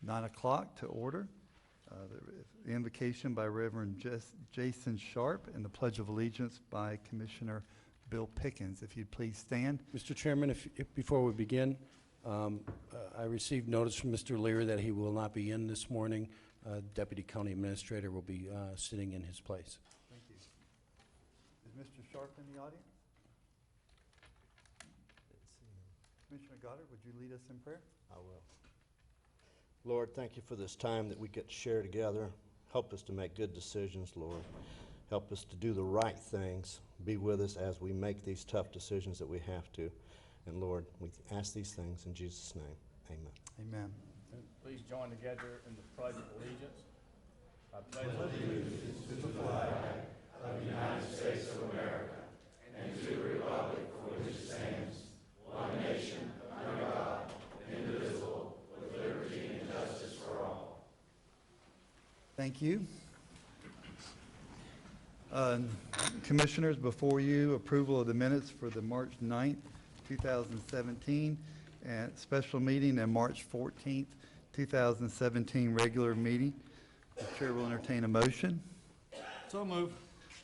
9 o'clock to order. The invocation by Reverend Jason Sharp and the Pledge of Allegiance by Commissioner Bill Pickens. If you'd please stand. Mr. Chairman, if before we begin, I received notice from Mr. Lear that he will not be in this morning. Deputy County Administrator will be sitting in his place. Thank you. Is Mr. Sharp in the audience? Commissioner Goddard, would you lead us in prayer? I will. Lord, thank you for this time that we get to share together. Help us to make good decisions, Lord. Help us to do the right things. Be with us as we make these tough decisions that we have to. And Lord, we ask these things in Jesus' name. Amen. Amen. Please join together in the Pledge of Allegiance. I pledge allegiance to the flag of the United States of America and to the republic for which it stands, one nation, under God, indivisible, with liberty and justice for all. Thank you. Commissioners, before you, approval of the minutes for the March 9th, 2017, and special meeting and March 14th, 2017 regular meeting. The chair will entertain a motion. So move.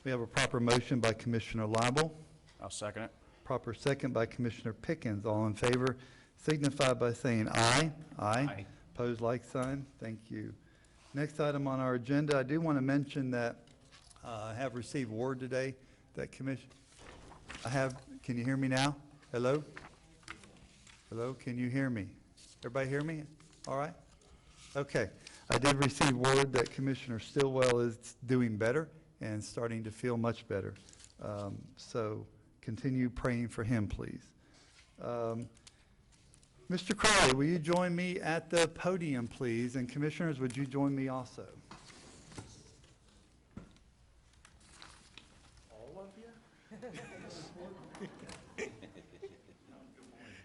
We have a proper motion by Commissioner Lible. I'll second it. Proper second by Commissioner Pickens. All in favor signify by saying aye. Aye. Opposed, like sign. Thank you. Next item on our agenda, I do want to mention that I have received word today that can you hear me now? Hello? Hello, can you hear me? Everybody hear me? All right? Okay. I did receive word that Commissioner Stillwell is doing better and starting to feel much better. So continue praying for him, please. Mr. Crowley, will you join me at the podium, please? And commissioners, would you join me also? All of you?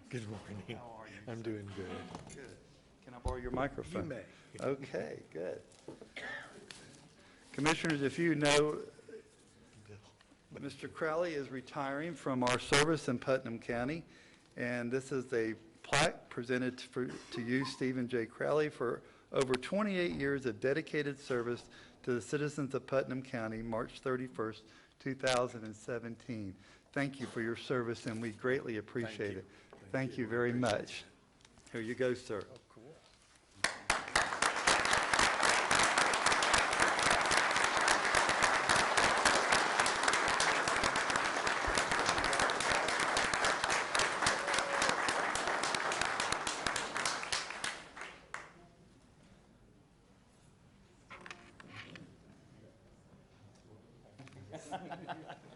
Good morning. How are you? I'm doing good. Good. Can I borrow your microphone? You may. Okay, good. Commissioners, if you know, Mr. Crowley is retiring from our service in Putnam County, and this is a plaque presented to you, Stephen J. Crowley, for over 28 years of dedicated service to the citizens of Putnam County, March 31st, 2017. Thank you for your service, and we greatly appreciate it. Thank you very much. Here you go, sir. Oh, cool.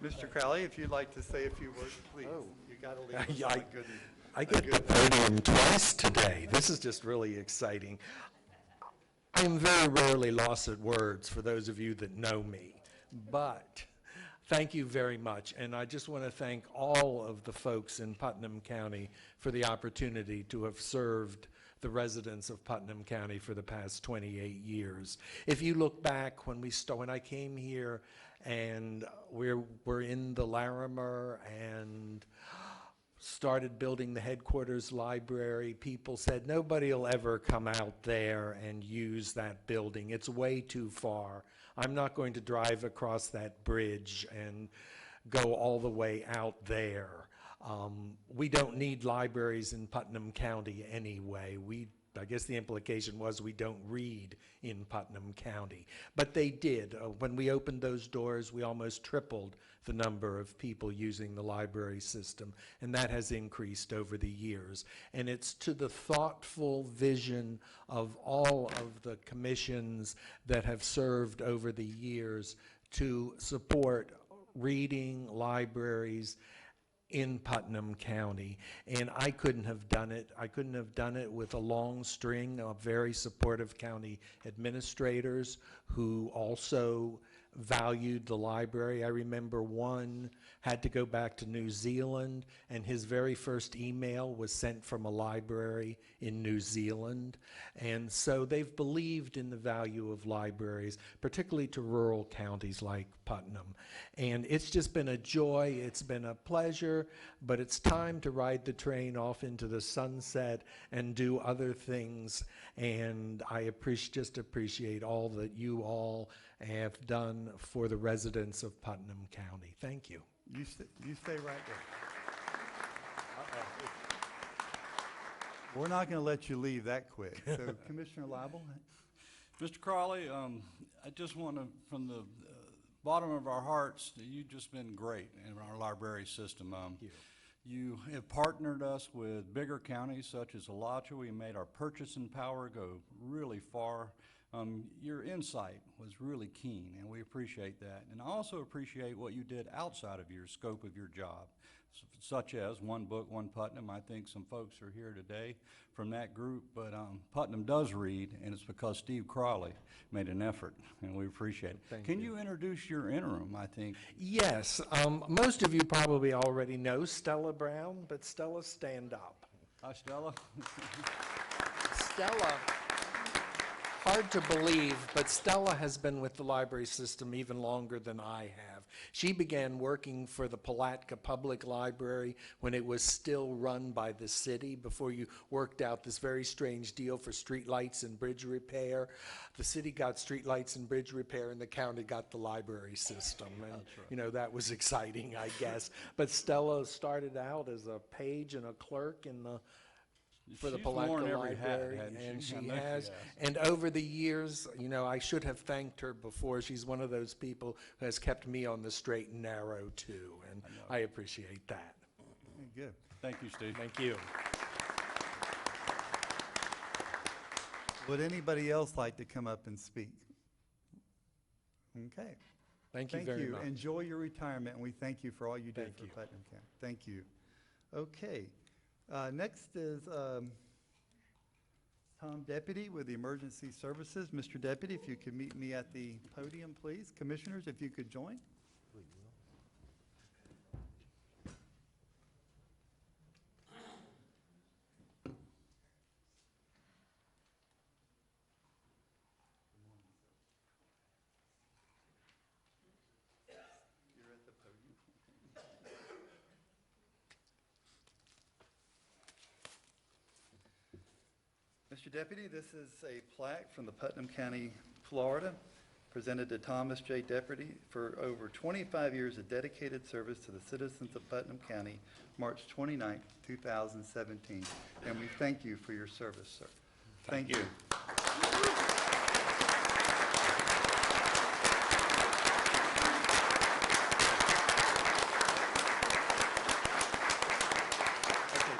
Mr. Crowley, if you'd like to say a few words, please. Oh. You got to leave us Yeah, on a good I get the podium twice today. This is just really exciting. I'm very rarely lost at words for those of you that know me, but thank you very much. And I just want to thank all of the folks in Putnam County for the opportunity to have served the residents of Putnam County for the past 28 years. If you look back when I came here and we're in the Larimer and started building the headquarters library, people said nobody will ever come out there and use that building. It's way too far. I'm not going to drive across that bridge and go all the way out there. We don't need libraries in Putnam County anyway. I guess the implication was we don't read in Putnam County. But they did. When we opened those doors, we almost tripled the number of people using the library system, and that has increased over the years. And it's to the thoughtful vision of all of the commissions that have served over the years to support reading libraries in Putnam County. And I couldn't have done it. I couldn't have done it with a long string of very supportive county administrators who also valued the library. I remember one had to go back to New Zealand, and his very first email was sent from a library in New Zealand. And so they've believed in the value of libraries, particularly to rural counties like Putnam. And it's just been a joy, it's been a pleasure, but it's time to ride the train off into the sunset and do other things. And I just appreciate all that you all have done for the residents of Putnam County. Thank you. You stay right there. We're not going to let you leave that quick. So Commissioner Lible? Mr. Crawley, I just want to, from the bottom of our hearts, you've just been great in our library system. You have partnered us with bigger counties such as Alachua. We made our purchasing power go really far. Your insight was really keen, and we appreciate that. And I also appreciate what you did outside of your scope of your job, such as One Book, One Putnam. I think some folks are here today from that group, but Putnam does read, and it's because Steve Crawley made an effort, and we appreciate it. Can you introduce your interim, I think? Yes, most of you probably already know Stella Brown, but Stella, stand up. Hi, Stella. Stella, hard to believe, but Stella has been with the library system even longer than I have. She began working for the Palatka Public Library when it was still run by the city, before you worked out this very strange deal for street lights and bridge repair. The city got street lights and bridge repair, and the county got the library system. And, right, you know, that was exciting, I guess. But Stella started out as a page and a clerk in the for the Palatka Library, and she has. And over the years, you know, I should have thanked her before. She's one of those people who has kept me on the straight and narrow, too, and I appreciate that. Good. Thank you, Steve. Thank you. Would anybody else like to come up and speak? Okay. Thank you very much. Enjoy your retirement, and we thank you for all you did Thank for you. Putnam County. Thank you. Okay. Next is Tom Deputy with the Emergency Services. Mr. Deputy, if you could meet me at the podium, please. Commissioners, if you could join. You're at the podium. Mr. Deputy, this is a plaque from the Putnam County, Florida, presented to Thomas J. Deputy for over 25 years of dedicated service to the citizens of Putnam County, March 29, 2017. And we thank you for your service, sir. Thank you. Okay,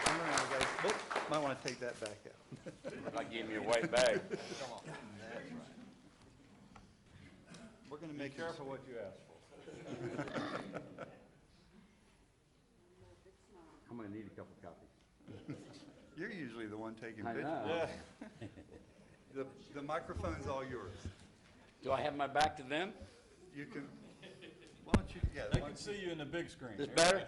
come around, guys. Oh, might want to take that back out. I give me a white bag. We're going to Be make careful what you ask for. I'm gonna need a couple copies. You're usually the one taking I pictures. know. The microphone's all yours. Do I have my back to them? You can, why don't you, yeah. They why can don't see you in the big screen. This better?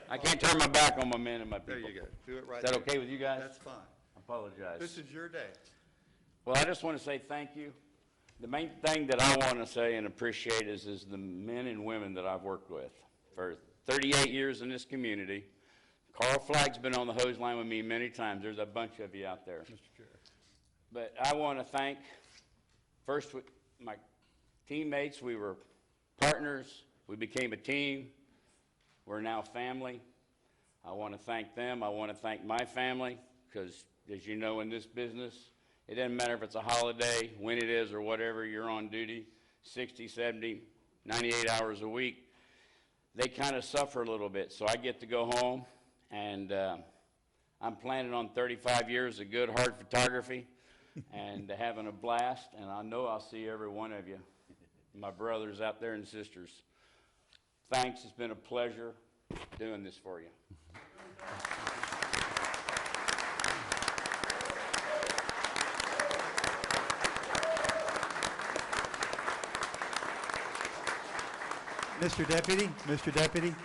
I can't turn my back on my men and my There people. you go. Do it right Is that there. okay with you guys? That's fine. I apologize. This is your day. Well, I just want to say thank you. The main thing that I want to say and appreciate is the men and women that I've worked with for 38 years in this community. Carl Flagg's been on the hose line with me many times. There's a bunch of you out there. But I want to thank, first, my teammates. We were partners. We became a team. We're now family. I want to thank them. I want to thank my family, because, as you know, in this business, it doesn't matter if it's a holiday, when it is, or whatever, you're on duty 60, 70, 98 hours a week. They kind of suffer a little bit, so I get to go home, and I'm planning on 35 years of good, hard photography and having a blast, and I know I'll see every one of you, my brothers out there and sisters. Thanks. It's been a pleasure doing this for you. Mr. Deputy, Mr. Deputy,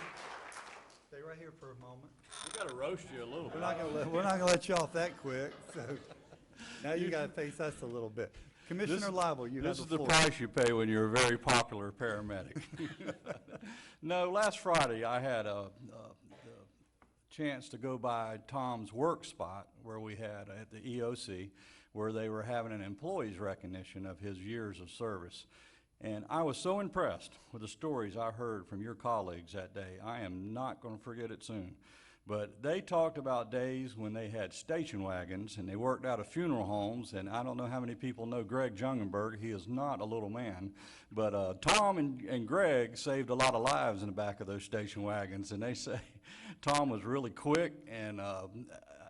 stay right here for a moment. We gotta roast you a little We're bit. not gonna let you off that quick, so now you gotta face us a little bit. Commissioner Lible, you have This the is the floor. price you pay when you're a very popular paramedic. No, last Friday, I had the chance to go by Tom's work spot where we had at the EOC, where they were having an employee's recognition of his years of service. And I was so impressed with the stories I heard from your colleagues that day. I am not going to forget it soon. But they talked about days when they had station wagons and they worked out of funeral homes. And I don't know how many people know Greg Jungenberg. He is not a little man. But Tom and Greg saved a lot of lives in the back of those station wagons. And they say Tom was really quick and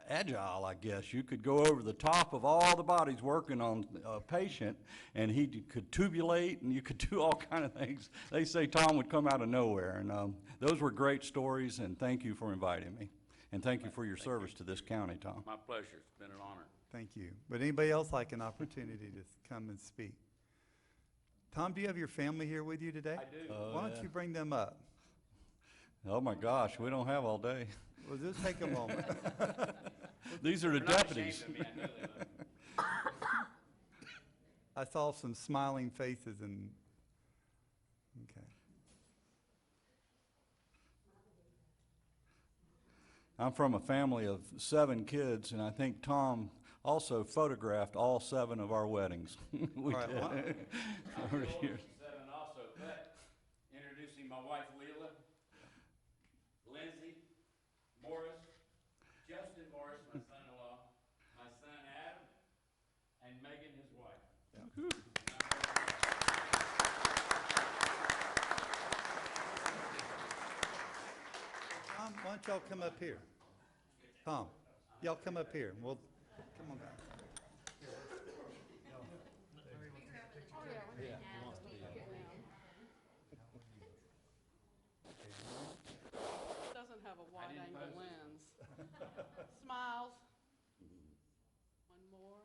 agile, I guess. You could go over the top of all the bodies working on a patient, and he could tubulate, and you could do all kind of things. They say Tom would come out of nowhere, and those were great stories, and thank you for inviting me. And thank you for your service to this county, Tom. My pleasure. It's been an honor. Thank you. Would anybody else like an opportunity to come and speak? Tom, do you have your family here with you today? I do. Why don't you bring them up? Oh, my gosh, we don't have all day. Well, just take a moment. These are the They're not deputies. ashamed of me, I know they love me. I saw some smiling faces and, okay. I'm from a family of 7 kids, and I think Tom also photographed all 7 of our weddings. We All right, did. well, I'm Over the the oldest years. of 7 also, but introducing my wife Leela, Lindsay, Morris, Justin Morris, my son-in-law, my son Adam, and Megan, his wife. Tom, why don't y'all come up here? Tom, y'all come up here. Well, come on back. Doesn't have a wide angle lens. Smiles. One more.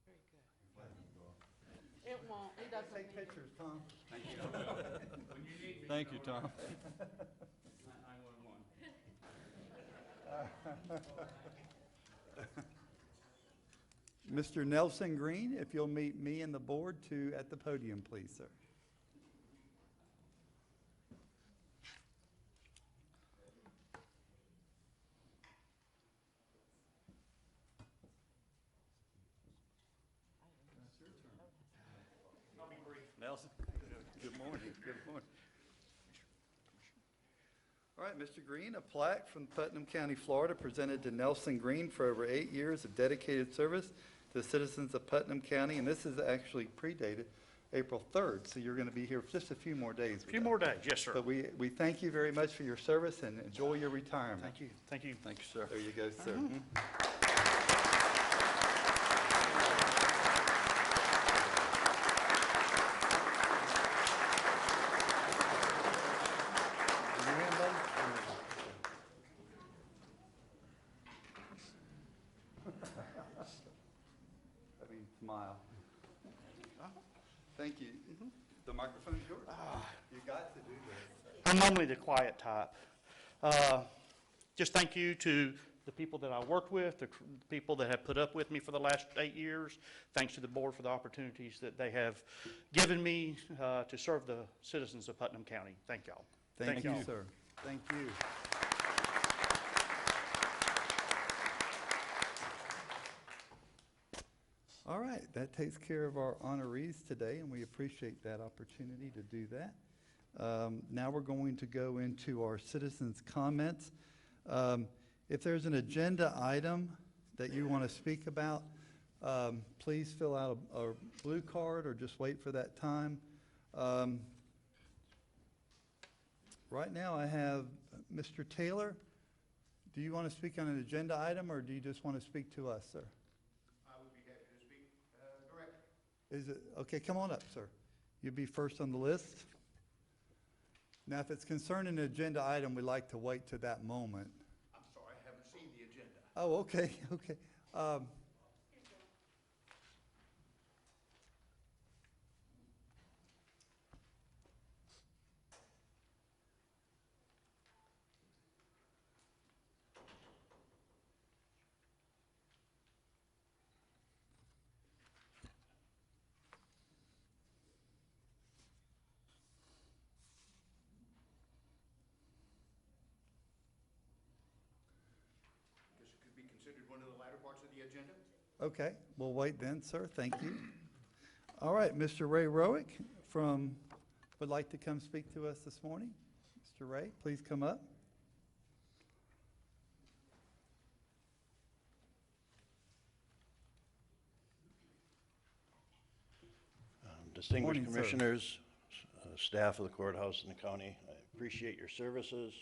Very good. It won't, he doesn't Take need it. pictures, Tom. Thank you. When you need me, Thank you, Tom. it's not 911. Mr. Nelson Green, if you'll meet me and the board at the podium, please, sir. Nelson? Good morning, good morning. All right, Mr. Green, a plaque from Putnam County, Florida, presented to Nelson Green for over 8 years of dedicated service to the citizens of Putnam County, and this is actually predated April 3rd, so you're going to be here for just a few more days. A few more days, yes, sir. But we thank you very much for your service and enjoy your retirement. Thank you, thank you. Thank you, sir. There you go, sir. Your hand, buddy? I mean, smile. Thank you. The microphone's yours. You got to do this. I'm normally the quiet type. Just thank you to the people that I worked with, the people that have put up with me for the last 8 years. Thanks to the board for the opportunities that they have given me to serve the citizens of Putnam County. Thank y'all. Thank you, y'all. sir. Thank you. All right, that takes care of our honorees today, and we appreciate that opportunity to do that. Now we're going to go into our citizens' comments. If there's an agenda item that you want to speak about, please fill out a blue card or just wait for that time. Right now, I have Mr. Taylor. Do you want to speak on an agenda item, or do you just want to speak to us, sir? I would be happy to speak directly. Is it, okay, come on up, sir. You'll be first on the list. Now, if it's concerning an agenda item, we'd like to wait to that moment. I'm sorry, I haven't seen the agenda. Oh, okay, okay. Okay, we'll wait then, sir. Thank you. All right, Mr. Ray Rowick would like to come speak to us this morning. Mr. Ray, please come up. Distinguished Morning, sir. commissioners, staff of the courthouse and the county, I appreciate your services.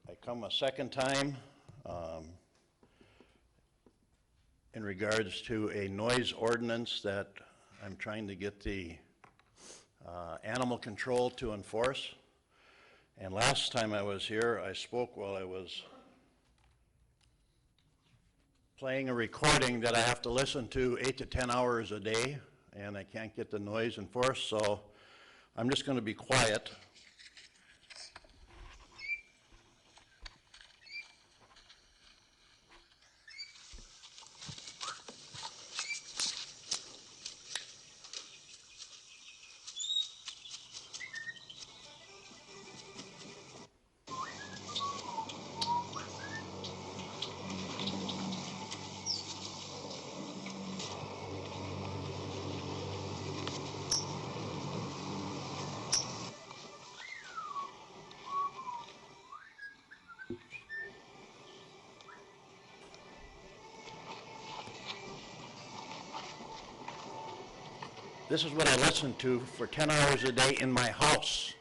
I come a second time in regards to a noise ordinance that I'm trying to get the animal control to enforce. And last time I was here, I spoke while I was playing a recording that I have to listen to 8 to 10 hours a day, and I can't get the noise enforced, so I'm just going to be quiet. This is what I listen to for 10 hours a day in my house.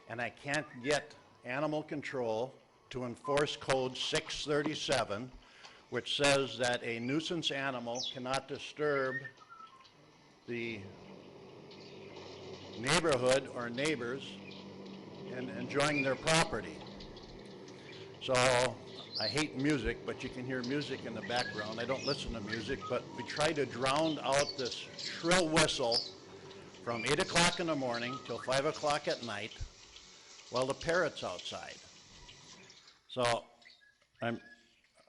And I can't get animal control to enforce code 637, which says that a nuisance animal cannot disturb the neighborhood or neighbors in enjoying their property. So I hate music, but you can hear music in the background. I don't listen to music, but we try to drown out this shrill whistle from 8 o'clock in the morning till 5 o'clock at night while the parrot's outside. So I'm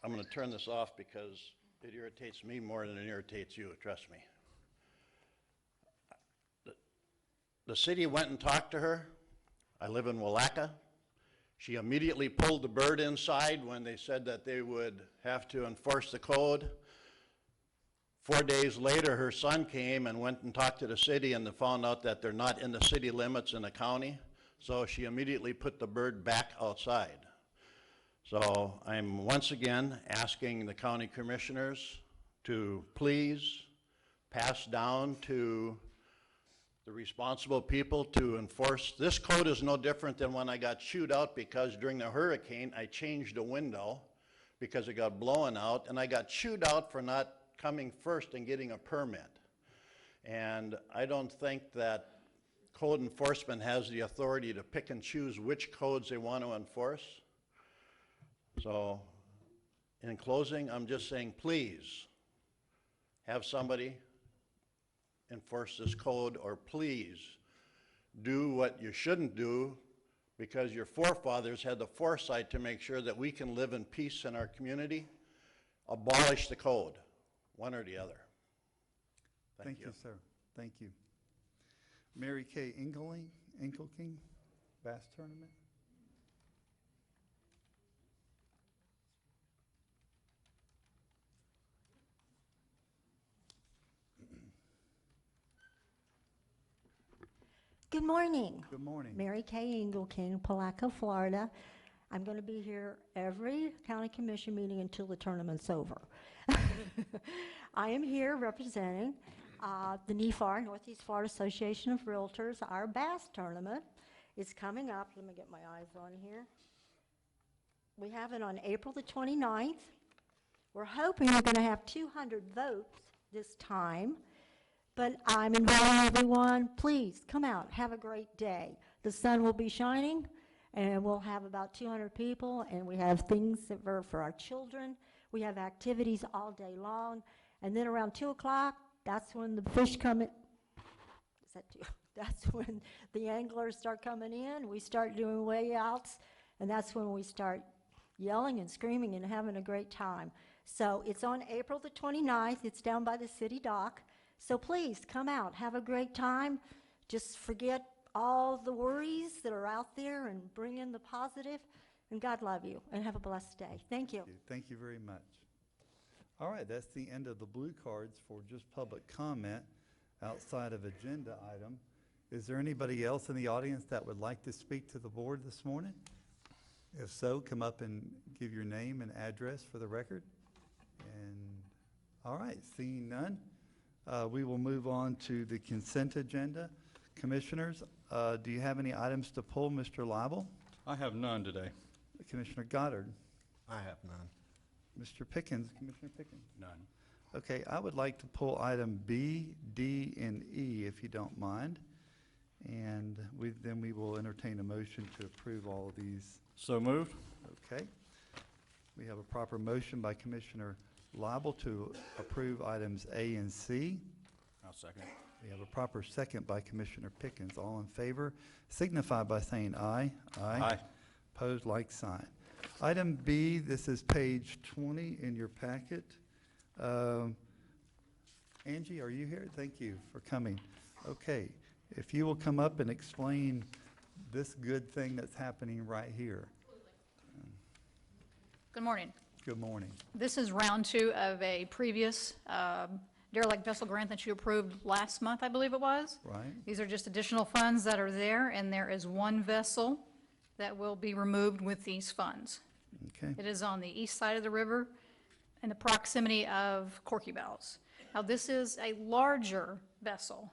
going to turn this off because it irritates me more than it irritates you, trust me. The city went and talked to her. I live in Willaca. She immediately pulled the bird inside when they said that they would have to enforce the code. 4 days later, her son came and went and talked to the city and found out that they're not in the city limits in the county. So she immediately put the bird back outside. So I'm once again asking the county commissioners to please pass down to the responsible people to enforce. This code is no different than when I got chewed out because during the hurricane I changed a window because it got blown out, and I got chewed out for not coming first and getting a permit. And I don't think that code enforcement has the authority to pick and choose which codes they want to enforce. So in closing, I'm just saying, please have somebody enforce this code, or please do what you shouldn't do because your forefathers had the foresight to make sure that we can live in peace in our community. Abolish the code, one or the other. Thank you, sir. Thank you. Mary Kay Enkelking, Bass Tournament. Good morning. Good morning. Mary Kay Engelking, Palaca, Florida. I'm going to be here every county commission meeting until the tournament's over. I am here representing the NEFAR, Northeast Florida Association of Realtors. Our bass tournament is coming up. Let me get my eyes on here. We have it on April the 29th. We're hoping we're going to have 200 votes this time. But I'm inviting everyone, please come out, have a great day. The sun will be shining, and we'll have about 200 people, and we have things that are for our children. We have activities all day long, and then around 2 o'clock, that's when the fish come in. Is that 2? That's when the anglers start coming in. We start doing weigh outs, and that's when we start yelling and screaming and having a great time. So it's on April the 29th. It's down by the city dock. So please come out, have a great time. Just forget all the worries that are out there and bring in the positive. And God love you, and have a blessed day. Thank you. Thank you very much. All right, that's the end of the blue cards for just public comment outside of agenda item. Is there anybody else in the audience that would like to speak to the board this morning? If so, come up and give your name and address for the record. And, all right, seeing none, we will move on to the consent agenda. Commissioners, do you have any items to pull, Mr. Lible? I have none today. Commissioner Goddard? I have none. Mr. Pickens, Commissioner Pickens? None. Okay, I would like to pull item B, D, and E, if you don't mind. And then we will entertain a motion to approve all of these. So moved? Okay. We have a proper motion by Commissioner Lible to approve items A and C. I'll second. We have a proper second by Commissioner Pickens. All in favor signify by saying aye. Aye. Opposed, like sign. Item B, this is page 20 in your packet. Angie, are you here? Thank you for coming. Okay, if you will come up and explain this good thing that's happening right here. Good morning. Good morning. This is round 2 of a previous derelict vessel grant that you approved last month, I believe it was. Right. These are just additional funds that are there, and there is one vessel that will be removed with these funds. Okay. It is on the east side of the river in the proximity of Corky Bells. Now, this is a larger vessel.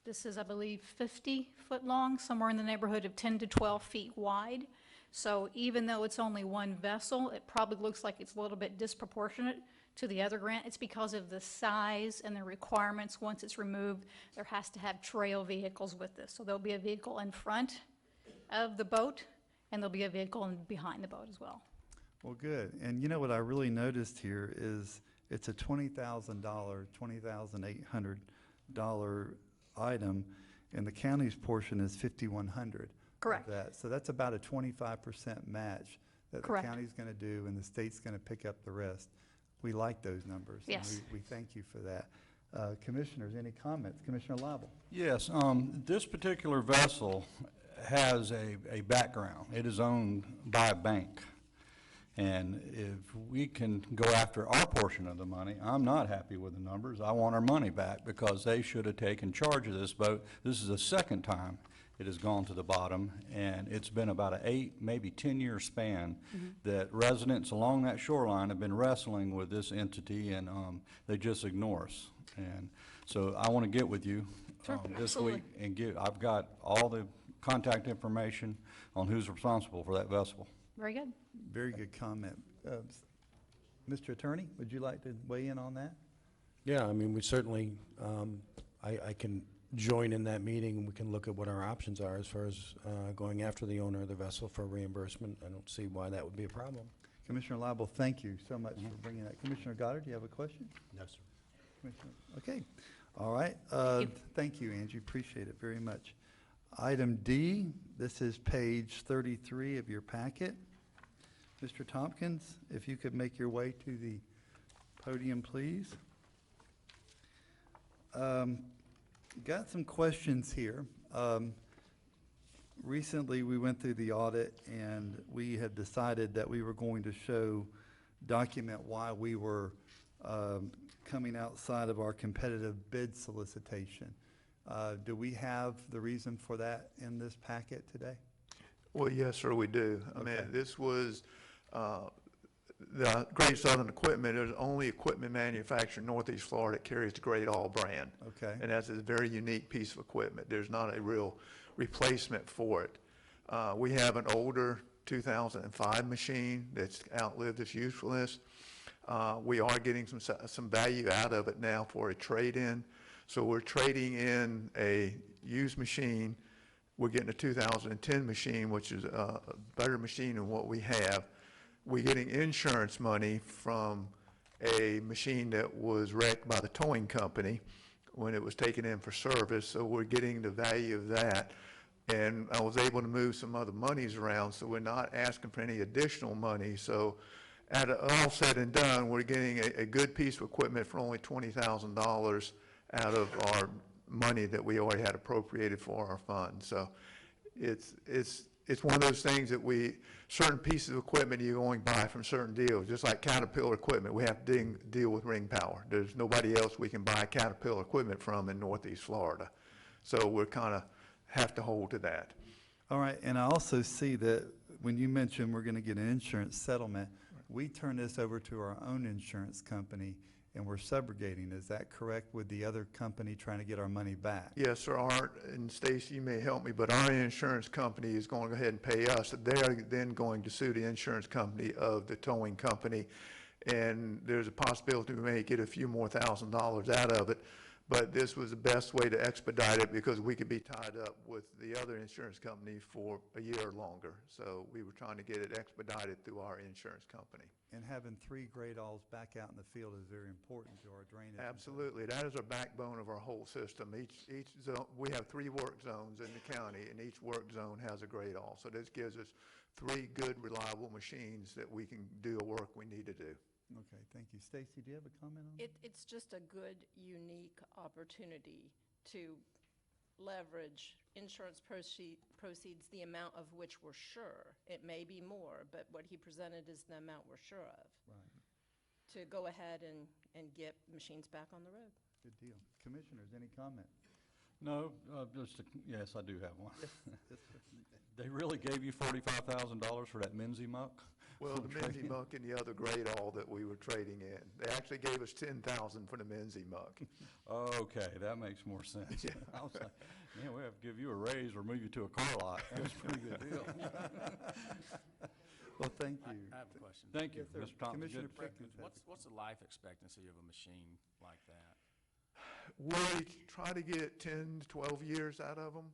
This is, I believe, 50 foot long, somewhere in the neighborhood of 10 to 12 feet wide. So even though it's only one vessel, it probably looks like it's a little bit disproportionate to the other grant. It's because of the size and the requirements. Once it's removed, there has to have trail vehicles with this. So there'll be a vehicle in front of the boat, and there'll be a vehicle behind the boat as well. Well, good. And you know what I really noticed here is it's a $20,000, $20,800 item, and the county's portion is $5,100. Correct. That. So that's about a 25% match that Correct. the county's going to do, and the state's going to pick up the rest. We like those numbers. and Yes. we thank you for that. Commissioners, any comments? Commissioner Lible? Yes, this particular vessel has a background. It is owned by a bank. And if we can go after our portion of the money, I'm not happy with the numbers. I want our money back because they should have taken charge of this boat. This is the second time it has gone to the bottom, and it's been about an 8, maybe 10-year span that residents along that shoreline have been wrestling with this entity, and they just ignore us. And so I want to get with you this week and I've got all the contact information on who's responsible for that vessel. Very good. Very good comment. Mr. Attorney, would you like to weigh in on that? Yeah, I mean, we certainly, I can join in that meeting, and we can look at what our options are as far as going after the owner of the vessel for reimbursement. I don't see why that would be a problem. Commissioner Lible, thank you so much for bringing that. Commissioner Goddard, do you have a question? No, sir. Commissioner, okay. All right. Thank you, Angie. Appreciate it very much. Item D, this is page 33 of your packet. Mr. Tompkins, if you could make your way to the podium, please. Got some questions here. Recently, we went through the audit, and we had decided that we were going to document why we were coming outside of our competitive bid solicitation. Do we have the reason for that in this packet today? Well, yes, sir, we do. I Okay. mean, this was, the Great Southern Equipment is the only equipment manufacturer in Northeast Florida that carries the Great All brand. Okay. And that's a very unique piece of equipment. There's not a real replacement for it. We have an older 2005 machine that's outlived its usefulness. We are getting some value out of it now for a trade-in. So we're trading in a used machine. We're getting a 2010 machine, which is a better machine than what we have. We're getting insurance money from a machine that was wrecked by the towing company when it was taken in for service. So we're getting the value of that. And I was able to move some other monies around, so we're not asking for any additional money. So at all said and done, we're getting a good piece of equipment for only $20,000 out of our money that we already had appropriated for our fund. So it's it's one of those things that certain pieces of equipment you're going to buy from certain deals, just like Caterpillar equipment, we have to deal with ring power. There's nobody else we can buy Caterpillar equipment from in Northeast Florida. So we're kind of have to hold to that. All right, and I also see that when you mentioned we're going to get an insurance settlement, we turn this over to our own insurance company and we're subrogating. Is that correct, with the other company trying to get our money back? Yes, sir, Art and Stacy, you may help me, but our insurance company is going to go ahead and pay us. They're then going to sue the insurance company of the towing company, and there's a possibility we may get a few more $1,000s out of it, but this was the best way to expedite it because we could be tied up with the other insurance company for a year or longer. So we were trying to get it expedited through our insurance company. And having 3 grade alls back out in the field is very important to our drainage. Absolutely. That is our backbone of our whole system. Each zone, we have 3 work zones in the county, and each work zone has a grade all. So this gives us 3 good, reliable machines that we can do the work we need to do. Okay, thank you. Stacy, do you have a comment on that? It's just a good, unique opportunity to leverage insurance proceeds, the amount of which we're sure. It may be more, but what he presented is the amount we're sure of. Right. To go ahead and get machines back on the road. Good deal. Commissioners, any comment? No, yes, I do have one. They really gave you $45,000 for that Minzy muck? Well, the Minzy muck and the other grade all that we were trading in. They actually gave us $10,000 for the Minzy muck. Okay, that makes more sense. Yeah. I was like, man, we have to give you a raise or move you to a car lot. That was a pretty good deal. Well, thank you. I have a question. Thank you, Yes, sir. Mr. Thompson. Commissioner Good- Pickens. What's the life expectancy of a machine like that? We try to get 10 to 12 years out of them.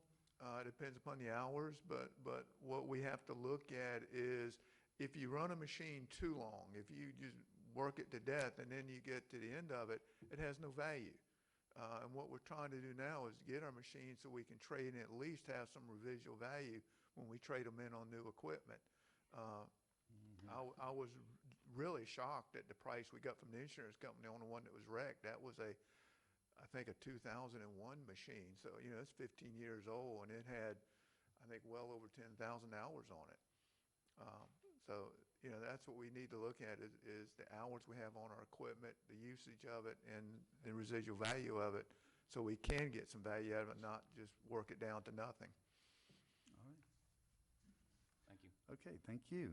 It depends upon the hours, but what we have to look at is if you run a machine too long, if you just work it to death and then you get to the end of it, it has no value. And what we're trying to do now is get our machines so we can trade and at least have some residual value when we trade them in on new equipment. I was really shocked at the price we got from the insurance company on the one that was wrecked. That was I think a 2001 machine. So, you know, it's 15 years old and it had, I think, well over 10,000 hours on it. So, you know, that's what we need to look at is the hours we have on our equipment, the usage of it, and the residual value of it, so we can get some value out of it, not just work it down to nothing. All right. Thank you. Okay, thank you.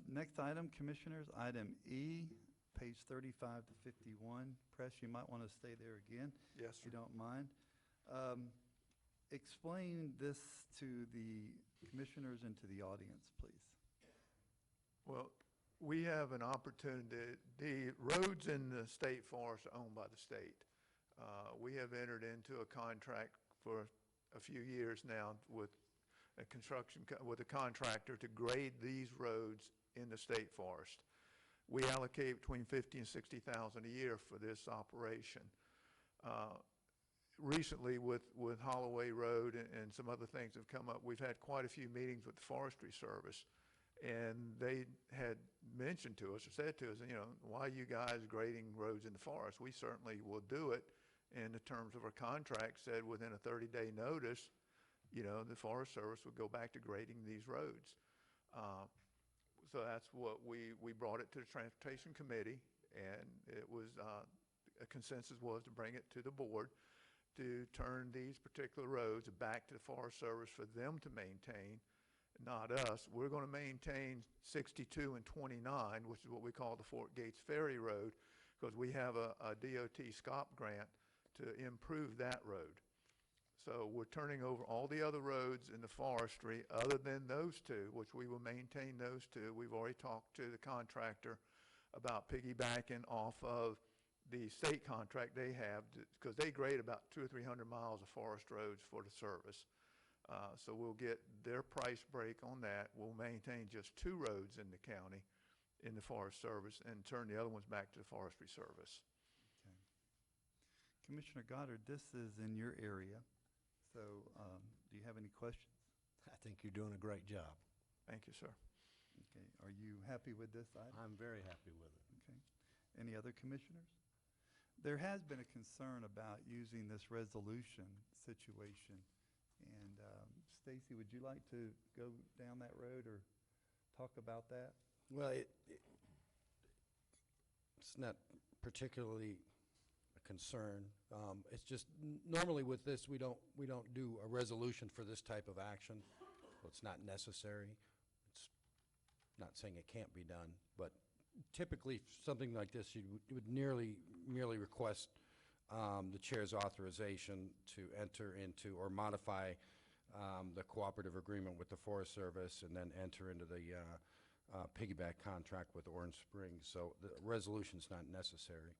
Next item, Commissioners, item E, page 35 to 51. Press, you might want to stay there again. Yes, if you don't mind. Explain this to the Commissioners and to the audience, please. Well, we have an opportunity. The roads in the state forest are owned by the state. We have entered into a contract for a few years now with a contractor to grade these roads in the state forest. We allocate between $50,000 and $60,000 a year for this operation. Recently, with Holloway Road and some other things have come up, we've had quite a few meetings with the Forestry Service. And they had mentioned to us, or said to us, you know, why are you guys grading roads in the forest? We certainly will do it. And the terms of our contract said within a 30-day notice, you know, the Forest Service would go back to grading these roads. So that's what we brought it to the Transportation Committee, and it was, a consensus was to bring it to the board to turn these particular roads back to the Forest Service for them to maintain, not us. We're going to maintain 62 and 29, which is what we call the Fort Gates Ferry Road, because we have a DOT SCOP grant to improve that road. So we're turning over all the other roads in the forestry other than those two, which we will maintain those two. We've already talked to the contractor about piggybacking off of the state contract they have, because they grade about 200 or 300 miles of forest roads for the service. So we'll get their price break on that. We'll maintain just 2 roads in the county in the Forest Service and turn the other ones back to the Forestry Service. Okay. Commissioner Goddard, this is in your area. So do you have any questions? I think you're doing a great job. Thank you, sir. Okay. Are you happy with this item? I'm very happy with it. Okay. Any other commissioners? There has been a concern about using this resolution situation, and Stacy, would you like to go down that road or talk about that? Well, it's not particularly a concern. It's just, normally with this, we don't do a resolution for this type of action. Well, it's not necessary. It's not saying it can't be done, but typically, something like this, you would merely request the chair's authorization to enter into or modify the cooperative agreement with the Forest Service and then enter into the piggyback contract with Orange Springs. So the resolution's not necessary.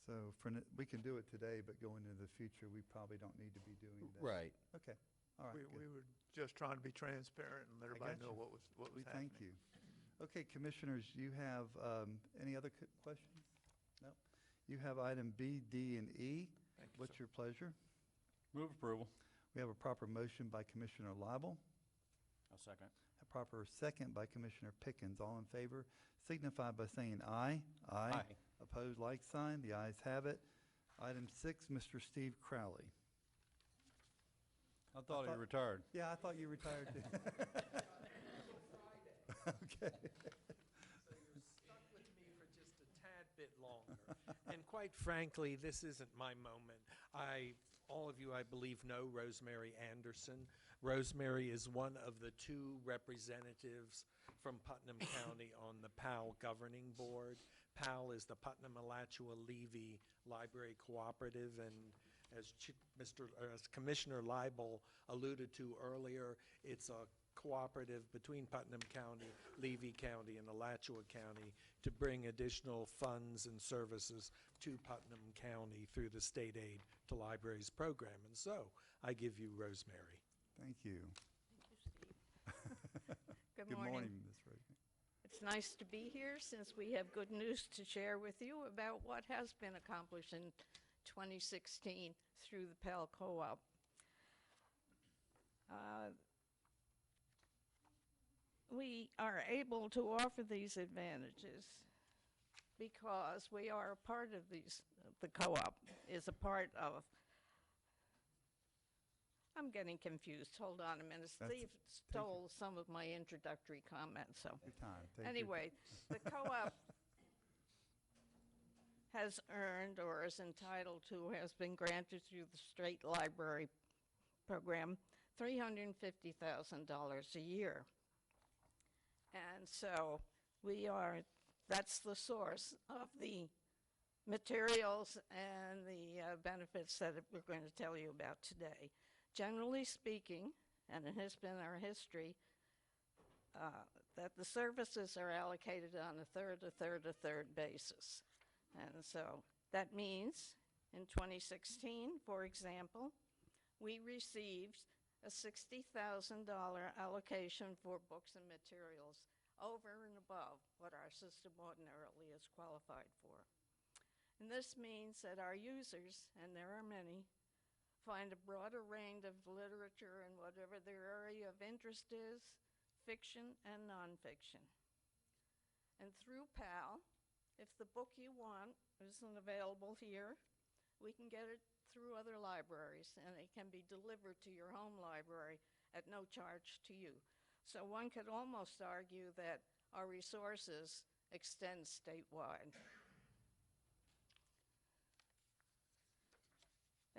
So we can do it today, but going into the future, we probably don't need to be doing that. Right. Okay, all right, We good. were just trying to be transparent and let everybody got know you. what was We happening. thank you. Okay, commissioners, you have any other questions? No? You have item B, D, and E. Thank you, What's sir. your pleasure? Move approval. We have a proper motion by Commissioner Lible, I'll second. a proper second by Commissioner Pickens. All in favor signify by saying aye. Aye. Opposed, like sign. The ayes have it. Item 6, Mr. Steve Crowley. I thought he retired. Yeah, I thought you retired too. Okay. So you're stuck with me for just a tad bit longer. And quite frankly, this isn't my moment. All of you, I believe, know Rosemary Anderson. Rosemary is one of the 2 representatives from Putnam County on the PAL governing board. PAL is the Putnam Alachua Levy Library Cooperative, and as Commissioner Lible alluded to earlier, it's a cooperative between Putnam County, Levy County, and Alachua County to bring additional funds and services to Putnam County through the State Aid to Libraries program. And so I give you Rosemary. Thank you. Good morning. Ms. Rosemary. It's nice to be here since we have good news to share with you about what has been accomplished in 2016 through the PAL Co-op. We are able to offer these advantages because we are a part of these. The co-op is a part of. I'm getting confused. Hold on a minute. Steve stole some of my introductory comments. So Your time. Take your anyway, the co-op has earned or is entitled to, has been granted through the State Library program, $350,000 a year. And so that's the source of the materials and the benefits that we're going to tell you about today. Generally speaking, and it has been our history, that the services are allocated on a third basis. And so that means in 2016, for example, we received a $60,000 allocation for books and materials over and above what our system ordinarily is qualified for. And this means that our users, and there are many, find a broader range of literature in whatever their area of interest is, fiction and nonfiction. And through PAL, if the book you want isn't available here, we can get it through other libraries, and it can be delivered to your home library at no charge to you. So one could almost argue that our resources extend statewide.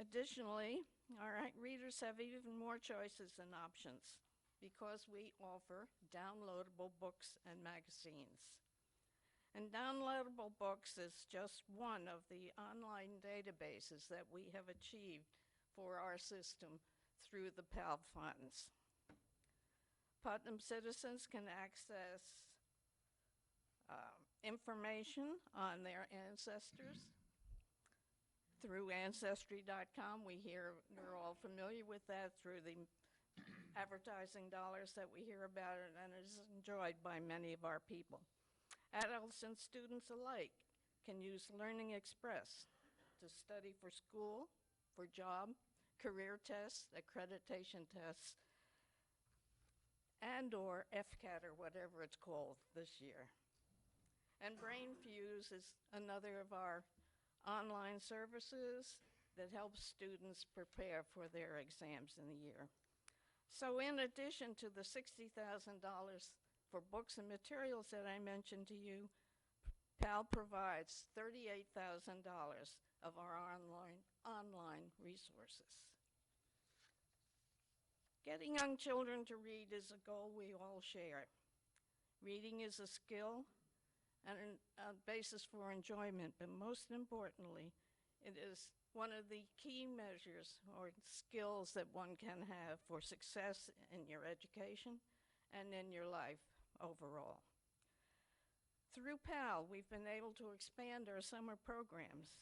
Additionally, our readers have even more choices and options because we offer downloadable books and magazines. And downloadable books is just one of the online databases that we have achieved for our system through the PAL funds. Putnam citizens can access information on their ancestors through Ancestry.com. We're all familiar with that through the advertising dollars that we hear about it, and it is enjoyed by many of our people. Adults and students alike can use Learning Express to study for school, for job, career tests, accreditation tests, and or FCAT or whatever it's called this year. And BrainFuse is another of our online services that helps students prepare for their exams in the year. So in addition to the $60,000 for books and materials that I mentioned to you, PAL provides $38,000 of our online resources. Getting young children to read is a goal we all share. Reading is a skill and a basis for enjoyment, but most importantly, it is one of the key measures or skills that one can have for success in your education and in your life overall. Through PAL, we've been able to expand our summer programs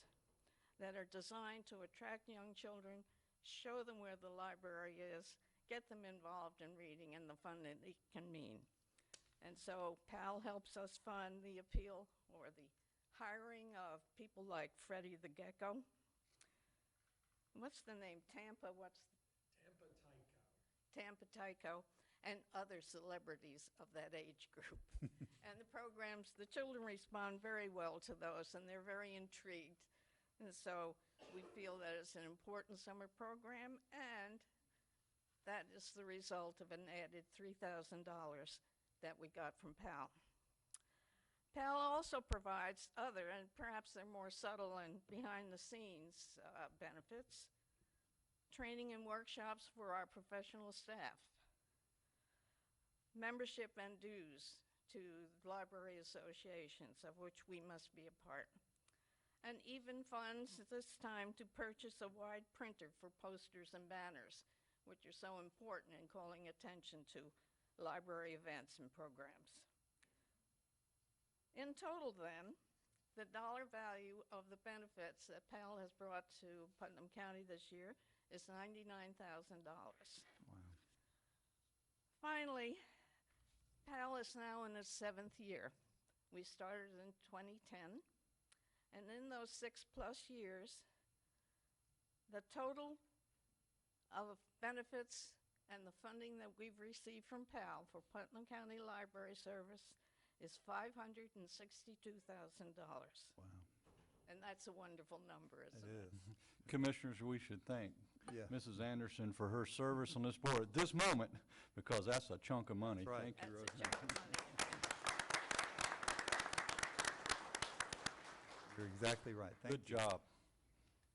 that are designed to attract young children, show them where the library is, get them involved in reading and the fun that it can mean. And so PAL helps us fund the appeal or the hiring of people like Freddie the Gecko. What's the name? Tampa, what's? Tampa Tyco. Tampa Tyco, and other celebrities of that age group. And the programs, the children respond very well to those, and they're very intrigued. And so we feel that it's an important summer program, and that is the result of an added $3,000 that we got from PAL. PAL also provides other, and perhaps they're more subtle and behind-the-scenes benefits, training and workshops for our professional staff, membership and dues to library associations, of which we must be a part, and even funds this time to purchase a wide printer for posters and banners, which are so important in calling attention to library events and programs. In total, then, the dollar value of the benefits that PAL has brought to Putnam County this year is $99,000. Wow. Finally, PAL is now in its 7th year. We started in 2010, and in those 6+ years, the total of benefits and the funding that we've received from PAL for Putnam County Library Service is $562,000. Wow. And that's a wonderful number, isn't it? It is. Commissioners, we should thank Yeah. Mrs. Anderson for her service on this board at this moment, because that's a chunk of money. That's right. Thank you, That's a Rosemary. chunk of money. You're exactly right. Thank Good you. job.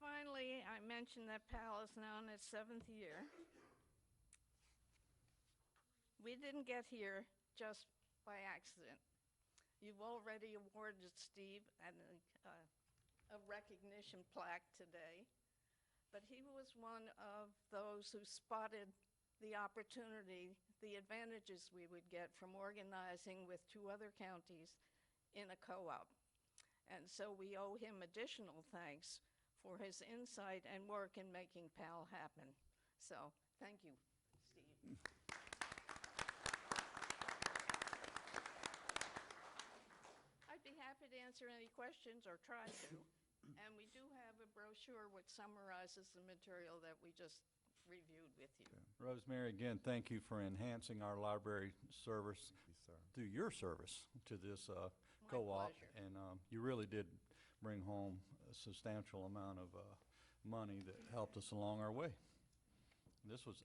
Finally, I mentioned that PAL is now in its 7th year. We didn't get here just by accident. You've already awarded Steve a recognition plaque today, but he was one of those who spotted the opportunity, the advantages we would get from organizing with 2 other counties in a co-op. And so we owe him additional thanks for his insight and work in making PAL happen. So thank you, Steve. I'd be happy to answer any questions or try to. And we do have a brochure which summarizes the material that we just reviewed with you. Rosemary, again, thank you for enhancing our library service through your service to this co-op. pleasure. And you really did bring home a substantial amount of money that helped us along our way.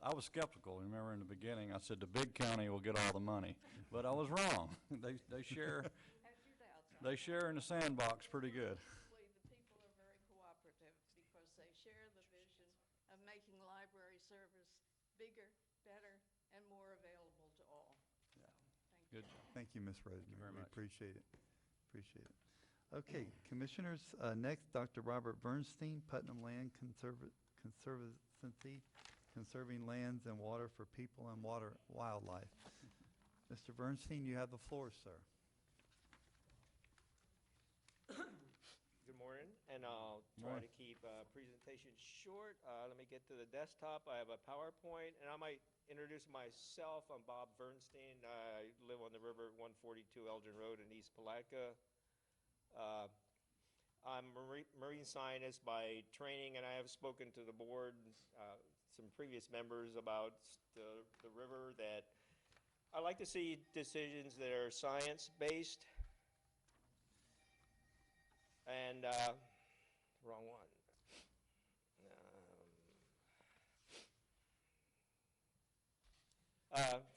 I was skeptical. Remember in the beginning, I said the big county will get all the money, but I was wrong. They share. Had your doubts on They share in the sandbox pretty good. Honestly, the people are very cooperative because they share the vision of making library service bigger, better, and more available to all. Yeah. Thank you. Good job. Thank you, Ms. Rosemary. very We much. appreciate it. Appreciate it. Okay, Commissioners, next, Dr. Robert Bernstein, Putnam Land Conservancy, Conserving Lands and Water for People and Wildlife. Mr. Bernstein, you have the floor, sir. Good morning, and I'll try Morning. to keep presentation short. Let me get to the desktop. I have a PowerPoint, and I might introduce myself. I'm Bob Bernstein. I live on the river at 142 Elgin Road in East Palatka. I'm a marine scientist by training, and I have spoken to the board, some previous members about the river, that I like to see decisions that are science-based. And, wrong one.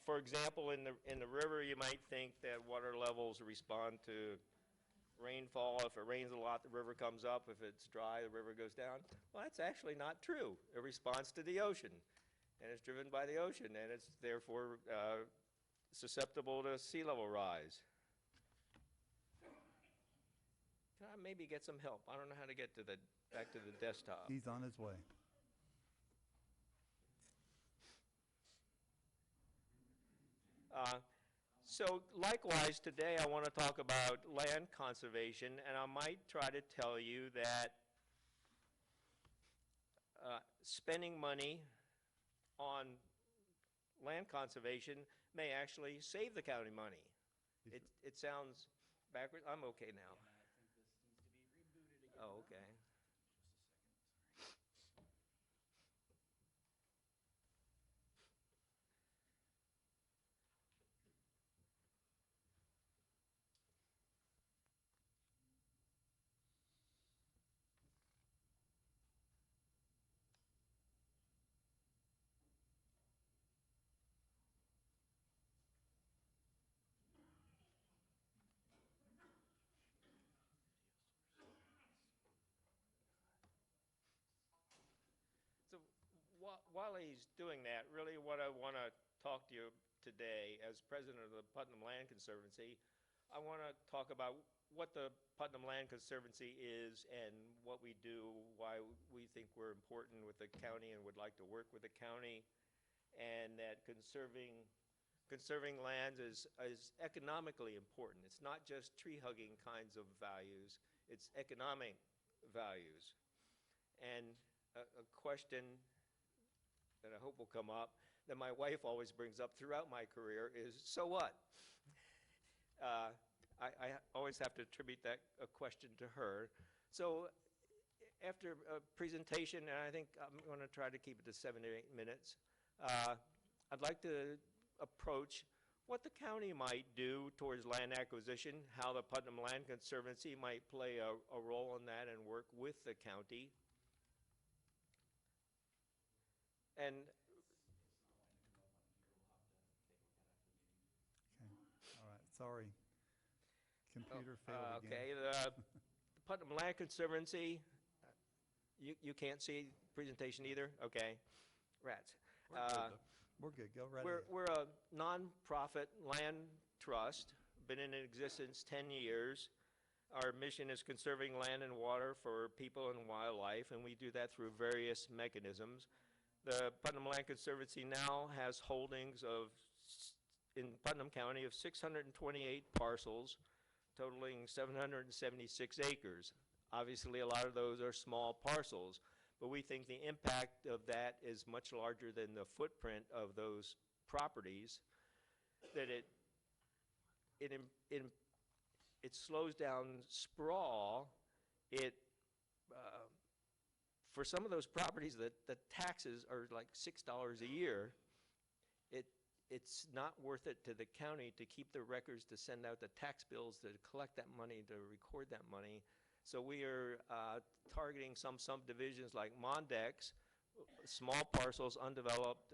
For example, in the river, you might think that water levels respond to rainfall. If it rains a lot, the river comes up. If it's dry, the river goes down. Well, that's actually not true. It responds to the ocean, and it's driven by the ocean, and it's therefore susceptible to sea level rise. Can I maybe get some help? I don't know how to get to back to the desktop. He's on his way. So likewise, today I want to talk about land conservation, and I might try to tell you that spending money on land conservation may actually save the county money. It sounds backwards. I'm okay now. Oh, okay. So while he's doing that, really what I want to talk to you today as president of the Putnam Land Conservancy, I want to talk about what the Putnam Land Conservancy is and what we do, why we think we're important with the county and would like to work with the county, and that conserving lands is economically important. It's not just tree hugging kinds of values, it's economic values. And a question that I hope will come up that my wife always brings up throughout my career is, so what? I always have to attribute that question to her. So after a presentation, and I think I'm going to try to keep it to 7 to 8 minutes, I'd like to approach what the county might do towards land acquisition, how the Putnam Land Conservancy might play a role in that and work with the county. And Okay, all right, sorry. Computer failed again. okay, the Putnam Land Conservancy, you can't see presentation either? Okay, rats. We're good, go right We're a nonprofit land trust, been in existence 10 years. Our mission is conserving land and water for people and wildlife, and we do that through various mechanisms. The Putnam Land Conservancy now has holdings in Putnam County of 628 parcels, totaling 776 acres. Obviously, a lot of those are small parcels, but we think the impact of that is much larger than the footprint of those properties, that it slows down sprawl. For some of those properties, the taxes are like $6 a year. It's not worth it to the county to keep the records, to send out the tax bills, to collect that money, to record that money. So we are targeting some subdivisions like Mondex, small parcels, undeveloped.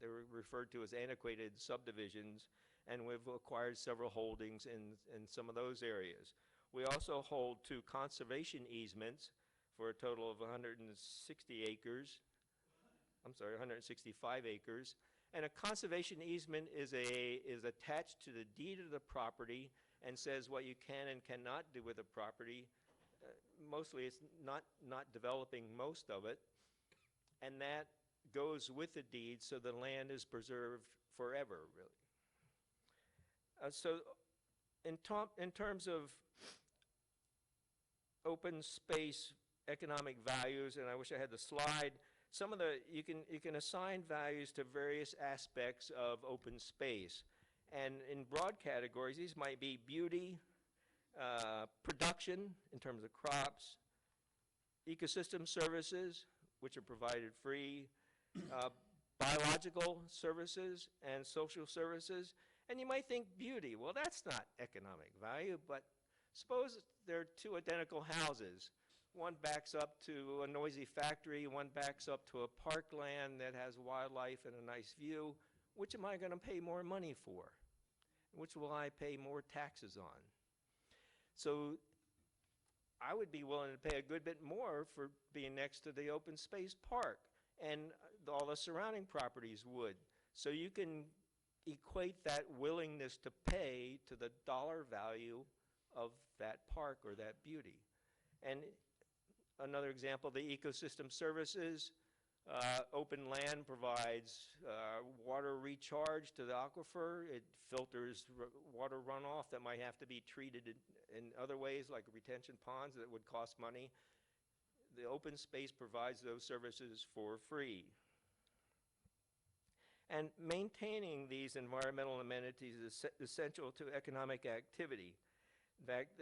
They're referred to as antiquated subdivisions, and we've acquired several holdings in some of those areas. We also hold 2 conservation easements for a total of 160 acres. I'm sorry, 165 acres. And a conservation easement is attached to the deed of the property and says what you can and cannot do with the property. Mostly it's not developing most of it. And that goes with the deed, so the land is preserved forever, really. So in terms of open space economic values, and I wish I had the slide, some of you can assign values to various aspects of open space. And in broad categories, these might be beauty, production in terms of crops, ecosystem services, which are provided free, biological services, and social services. And you might think beauty, well, that's not economic value, but suppose there are 2 identical houses. One backs up to a noisy factory, one backs up to a parkland that has wildlife and a nice view. which am I going to pay more money for? Which will I pay more taxes on? So I would be willing to pay a good bit more for being next to the open space park, and all the surrounding properties would. So you can equate that willingness to pay to the dollar value of that park or that beauty. And another example, the ecosystem services. Open land provides water recharge to the aquifer. It filters water runoff that might have to be treated in other ways, like retention ponds that would cost money. The open space provides those services for free. And maintaining these environmental amenities is essential to economic activity. In fact,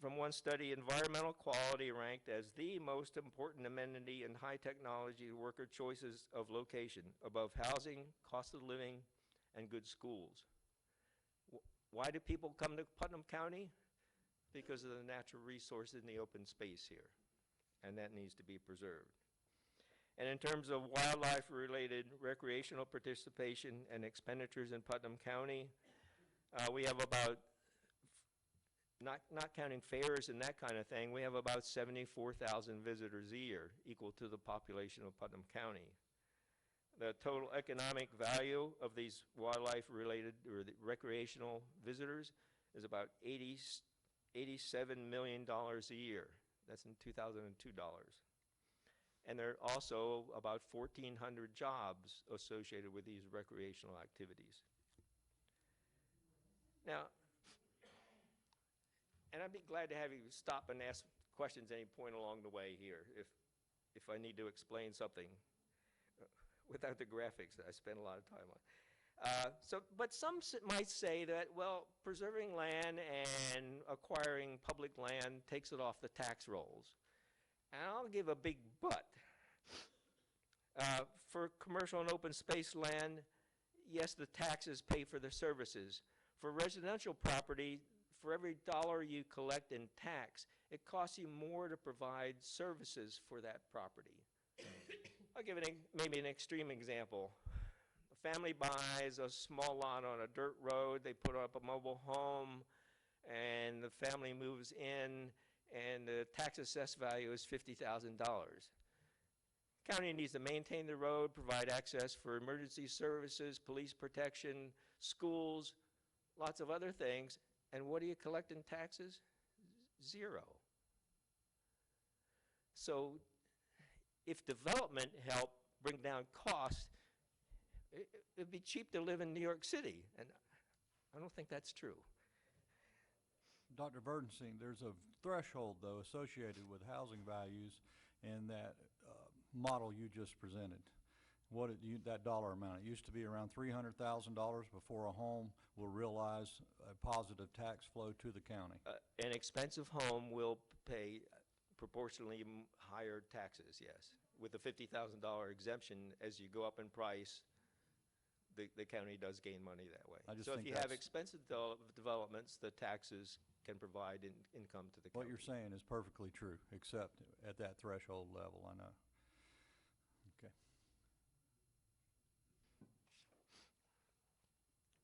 from one study, environmental quality ranked as the most important amenity in high technology worker choices of location, above housing, cost of living, and good schools. Why do people come to Putnam County? Because of the natural resources in the open space here, and that needs to be preserved. And in terms of wildlife-related recreational participation and expenditures in Putnam County, we have about, not counting fairs and that kind of thing, we have about 74,000 visitors a year, equal to the population of Putnam County. The total economic value of these wildlife-related or the recreational visitors is about $87 million a year. That's in 2002 dollars. And there are also about 1,400 jobs associated with these recreational activities. Now, and I'd be glad to have you stop and ask questions any point along the way here if I need to explain something without the graphics that I spend a lot of time on. But some might say that, well, preserving land and acquiring public land takes it off the tax rolls. And I'll give a big but. For commercial and open space land, yes, the taxes pay for the services. For residential property, for every dollar you collect in tax, it costs you more to provide services for that property. I'll give maybe an extreme example. A family buys a small lot on a dirt road, they put up a mobile home, and the family moves in, and the tax assessed value is $50,000. County needs to maintain the road, provide access for emergency services, police protection, schools, lots of other things. And what do you collect in taxes? Zero. So if development helped bring down costs, it'd be cheap to live in New York City. And I don't think that's true. Dr. Burdenstein, there's a threshold, though, associated with housing values and that model you just presented. That dollar amount, it used to be around $300,000 before a home will realize a positive tax flow to the county. An expensive home will pay proportionally higher taxes, yes. With the $50,000 exemption, as you go up in price, the county does gain money that way. So if you have expensive developments, the taxes can provide income to the county. What you're saying is perfectly true, except at that threshold level, I know. Okay.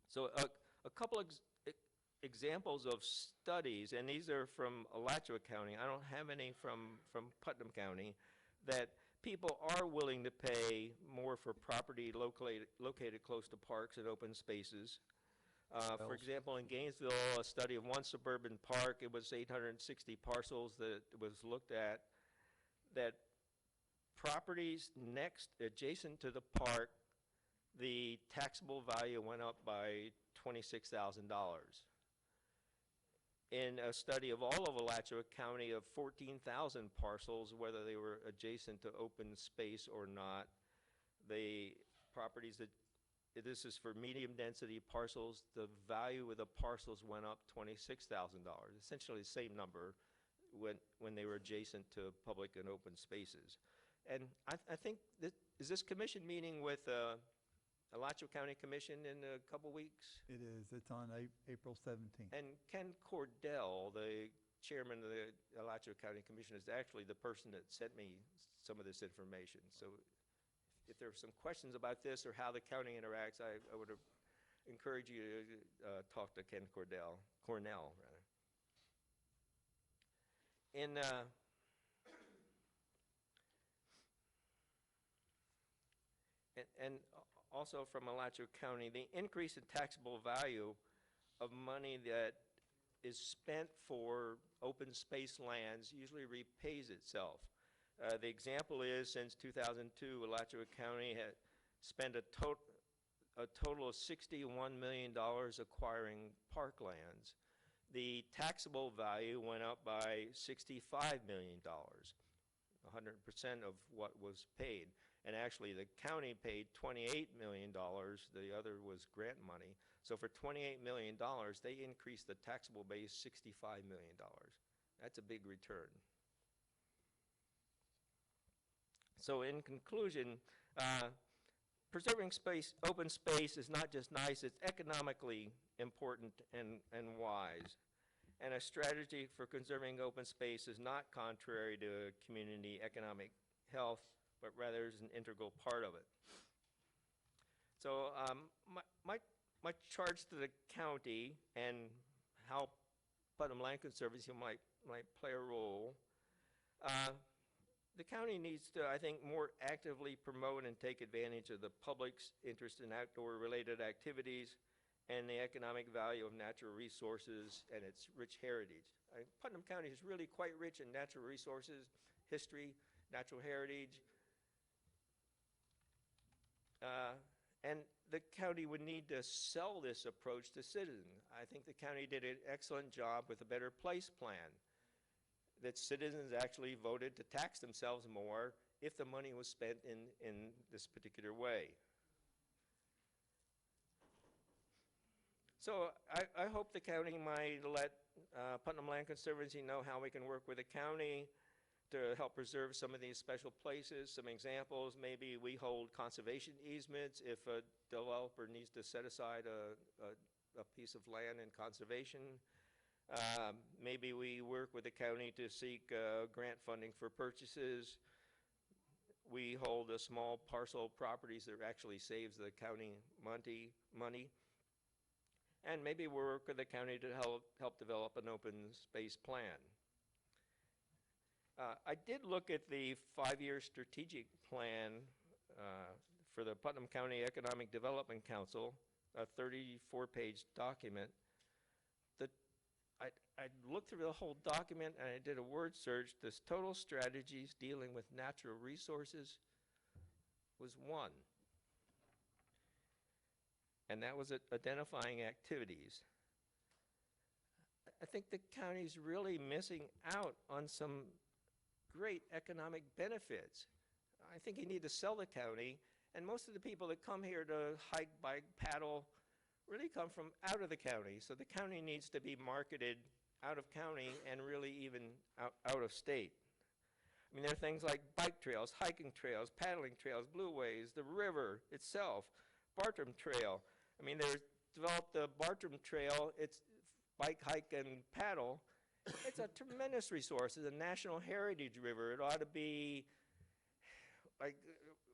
So a couple of examples of studies, and these are from Alachua County. I don't have any from Putnam County, that people are willing to pay more for property located close to parks and open spaces. For example, in Gainesville, a study of one suburban park, it was 860 parcels that was looked at, that properties adjacent to the park, the taxable value went up by $26,000. In a study of all of Alachua County of 14,000 parcels, whether they were adjacent to open space or not, the properties that, this is for medium density parcels, the value of the parcels went up $26,000, essentially the same number when they were adjacent to public and open spaces. And I think, is this commission meeting with Alachua County Commission in a couple weeks? It is. It's on April 17th. And Ken Cordell, the chairman of the Alachua County Commission, is actually the person that sent me some of this information. So if there are some questions about this or how the county interacts, I would encourage you to talk to Ken Cornell, rather. In and also from Alachua County, the increase in taxable value of money that is spent for open space lands usually repays itself. The example is, since 2002, Alachua County had spent a total of $61 million acquiring parklands. The taxable value went up by $65 million, 100% of what was paid. And actually, the county paid $28 million. The other was grant money. So for $28 million, they increased the taxable base $65 million. That's a big return. So in conclusion, preserving space, open space is not just nice, it's economically important and wise. And a strategy for conserving open space is not contrary to community economic health, but rather is an integral part of it. So my charge to the county and how Putnam Land Conservancy might play a role, the county needs to, I think, more actively promote and take advantage of the public's interest in outdoor-related activities and the economic value of natural resources and its rich heritage. Putnam County is really quite rich in natural resources, history, natural heritage, and the county would need to sell this approach to citizens. I think the county did an excellent job with a Better Place plan, that citizens actually voted to tax themselves more if the money was spent in this particular way. So I hope the county might let Putnam Land Conservancy know how we can work with the county to help preserve some of these special places. Some examples, maybe we hold conservation easements if a developer needs to set aside a piece of land in conservation. Maybe we work with the county to seek grant funding for purchases. We hold a small parcel of properties that actually saves the county money. And maybe we work with the county to help develop an open space plan. I did look at the 5-year strategic plan for the Putnam County Economic Development Council, a 34-page document. I looked through the whole document and I did a word search. This total strategies dealing with natural resources was 1. And that was identifying activities. I think the county's really missing out on some great economic benefits. I think you need to sell the county, and most of the people that come here to hike, bike, paddle really come from out of the county. So the county needs to be marketed out of county and really even out of state. I mean, there are things like bike trails, hiking trails, paddling trails, blueways, the river itself, Bartram Trail. I mean, there's developed the Bartram Trail. It's bike, hike, and paddle. It's a tremendous resource. It's a national heritage river. It ought to be like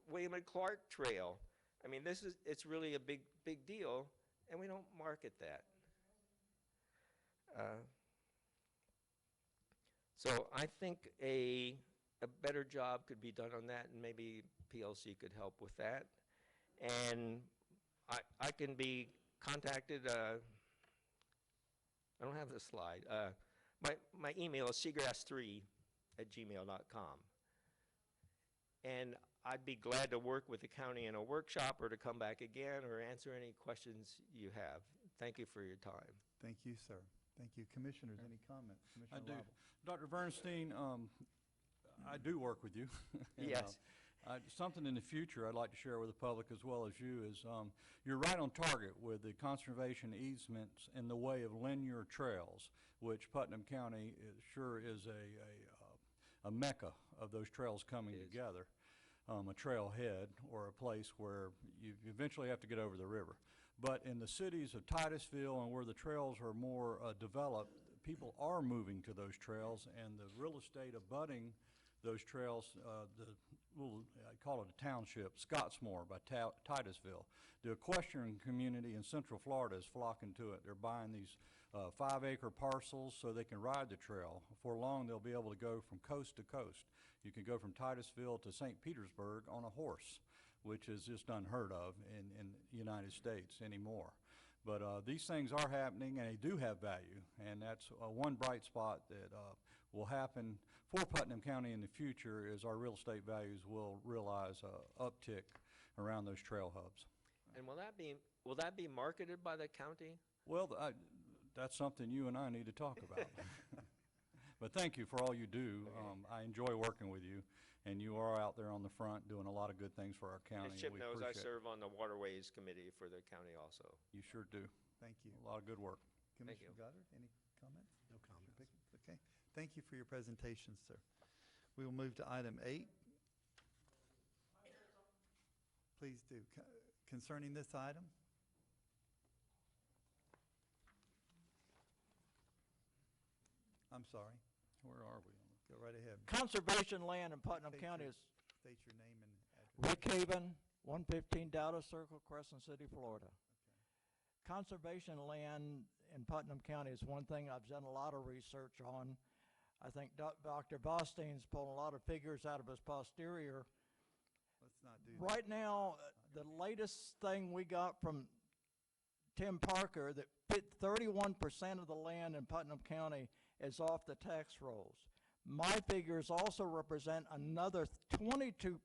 William and Clark Trail. I mean, it's really a big deal, and we don't market that. So I think a better job could be done on that, and maybe PLC could help with that. And I can be contacted. I don't have this slide. My email is seagrass3@gmail.com. And I'd be glad to work with the county in a workshop or to come back again or answer any questions you have. Thank you for your time. Thank you, sir. Thank you. Commissioners, any comments? I Commissioner do. Lible. Dr. Bernstein, I do work with you. And, Yes. Something in the future I'd like to share with the public as well as you is you're right on target with the conservation easements in the way of linear trails, which Putnam County sure is a mecca of those trails coming together, a trailhead or a place where you eventually have to get over the river. But in the cities of Titusville and where the trails are more developed, people are moving to those trails, and the real estate abutting those trails, I call it a township, Scottsmore by Titusville. The equestrian community in Central Florida is flocking to it. They're buying these 5-acre parcels so they can ride the trail. Before long, they'll be able to go from coast to coast. You can go from Titusville to St. Petersburg on a horse, which is just unheard of in the United States anymore. But these things are happening, and they do have value, and that's one bright spot that will happen for Putnam County in the future is our real estate values will realize a uptick around those trail hubs. And will that be marketed by the county? Well, that's something you and I need to talk about. But thank you for all you do. I enjoy working with you, and you are out there on the front doing a lot of good things for our county. As Chip and we knows, I appreciate it. serve on the Waterways Committee for the county also. You sure do. Thank you. A lot of good work. Thank Commissioner you. Goddard, any comments? No comments. Okay. Thank you for your presentation, sir. We will move to item 8. Please do. Concerning this item? I'm sorry. Where are we? Go right ahead. Conservation land in Putnam State County your- is State your name and address. Rick Haven, 115 Dallas Circle, Crescent City, Florida. Conservation land in Putnam County is one thing I've done a lot of research on. I think Dr. Bostein's pulling a lot of figures out of his posterior. Let's not do that. Right now, the latest thing we got from Tim Parker, that 31% of the land in Putnam County is off the tax rolls. My figures also represent another 22%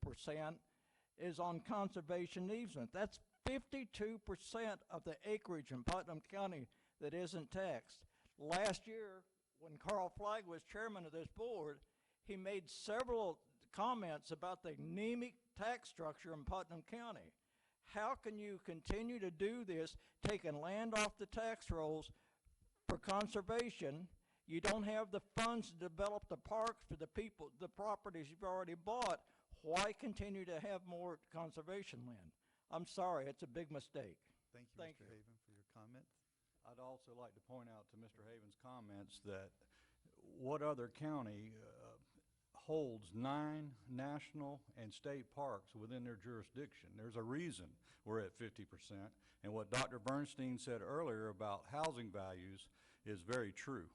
is on conservation easement. That's 52% of the acreage in Putnam County that isn't taxed. Last year, when Carl Flagg was chairman of this board, he made several comments about the anemic tax structure in Putnam County. How can you continue to do this, taking land off the tax rolls for conservation? You don't have the funds to develop the parks for the people, the properties you've already bought. Why continue to have more conservation land? I'm sorry, it's a big mistake. Thank you, Mr. Haven, for your comments. I'd also like to point out to Mr. Haven's comments that what other county holds 9 national and state parks within their jurisdiction? There's a reason we're at 50%. And what Dr. Bernstein said earlier about housing values is very true.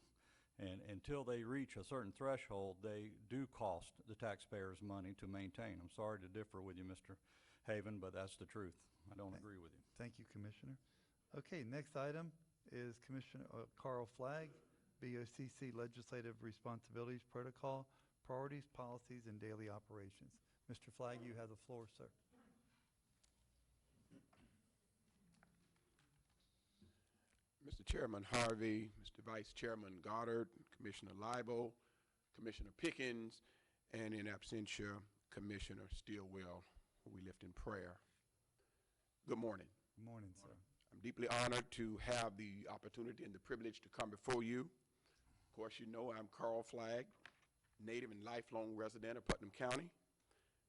And until they reach a certain threshold, they do cost the taxpayers money to maintain. I'm sorry to differ with you, Mr. Haven, but that's the truth. I don't agree with you. Thank you, Commissioner. Okay, next item is Commissioner Carl Flagg, BOCC Legislative Responsibilities Protocol, Priorities, Policies, and Daily Operations. Mr. Flagg, you have the floor, sir. Mr. Chairman Harvey, Mr. Vice Chairman Goddard, Commissioner Libo, Commissioner Pickens, and in absentia, Commissioner Stillwell, who we lift in prayer. Good morning. Good morning, sir. I'm deeply honored to have the opportunity and the privilege to come before you. Of course, you know I'm Carl Flagg, native and lifelong resident of Putnam County,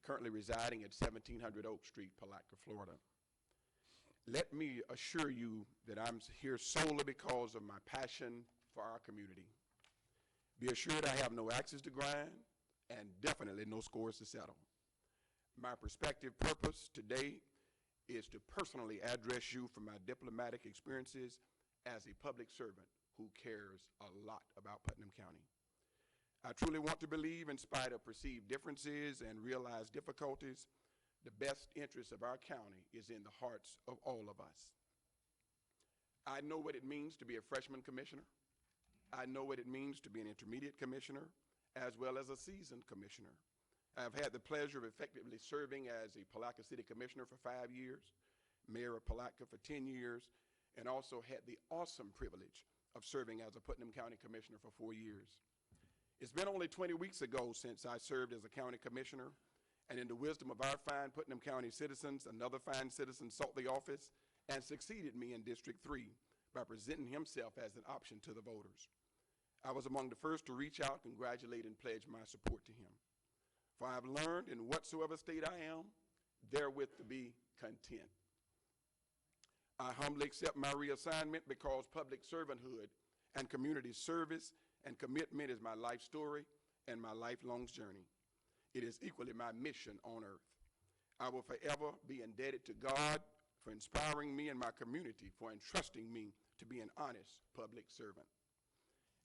currently residing at 1700 Oak Street, Palatka, Florida. Let me assure you that I'm here solely because of my passion for our community. Be assured I have no axes to grind and definitely no scores to settle. My prospective purpose today is to personally address you for my diplomatic experiences as a public servant who cares a lot about Putnam County. I truly want to believe, in spite of perceived differences and realized difficulties, the best interest of our county is in the hearts of all of us. I know what it means to be a freshman commissioner. I know what it means to be an intermediate commissioner, as well as a seasoned commissioner. I've had the pleasure of effectively serving as a Palatka City Commissioner for 5 years, Mayor of Palatka for 10 years, and also had the awesome privilege of serving as a Putnam County Commissioner for 4 years. It's been only 20 weeks ago since I served as a county commissioner, and in the wisdom of our fine Putnam County citizens, another fine citizen sought the office and succeeded me in District 3 by presenting himself as an option to the voters. I was among the first to reach out, congratulate, and pledge my support to him. For I have learned in whatsoever state I am, therewith to be content. I humbly accept my reassignment because public servanthood and community service and commitment is my life story and my lifelong journey. It is equally my mission on earth. I will forever be indebted to God for inspiring me and my community, for entrusting me to be an honest public servant.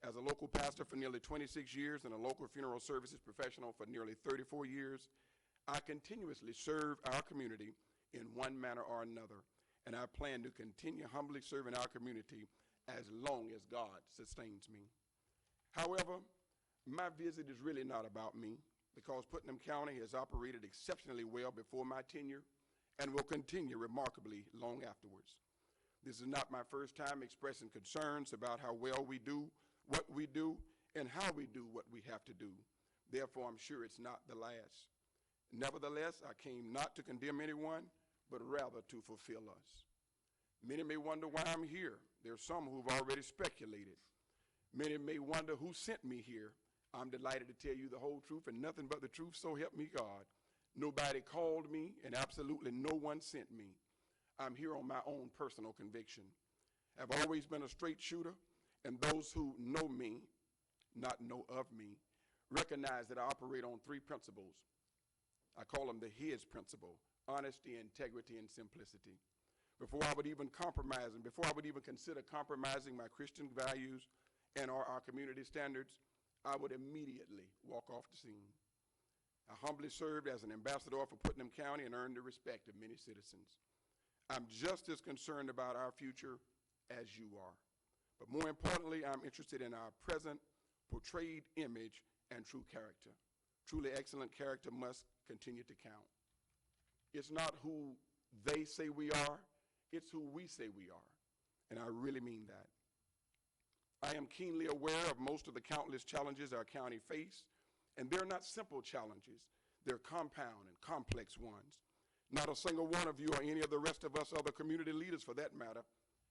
As a local pastor for nearly 26 years and a local funeral services professional for nearly 34 years, I continuously serve our community in one manner or another, and I plan to continue humbly serving our community as long as God sustains me. However, my visit is really not about me, because Putnam County has operated exceptionally well before my tenure and will continue remarkably long afterwards. This is not my first time expressing concerns about how well we do what we do and how we do what we have to do. Therefore, I'm sure it's not the last. Nevertheless, I came not to condemn anyone, but rather to fulfill us. Many may wonder why I'm here. There are some who've already speculated. Many may wonder who sent me here. I'm delighted to tell you the whole truth and nothing but the truth, so help me God. Nobody called me, and absolutely no one sent me. I'm here on my own personal conviction. I've always been a straight shooter, and those who know me, not know of me, recognize that I operate on three principles. I call them the HIS principle: honesty, integrity, and simplicity. Before I would even compromise, and before I would even consider compromising my Christian values and our community standards, I would immediately walk off the scene. I humbly served as an ambassador for Putnam County and earned the respect of many citizens. I'm just as concerned about our future as you are. But more importantly, I'm interested in our present portrayed image and true character. Truly excellent character must continue to count. It's not who they say we are, it's who we say we are. And I really mean that. I am keenly aware of most of the countless challenges our county face, and they're not simple challenges. They're compound and complex ones. Not a single one of you or any of the rest of us other community leaders, for that matter,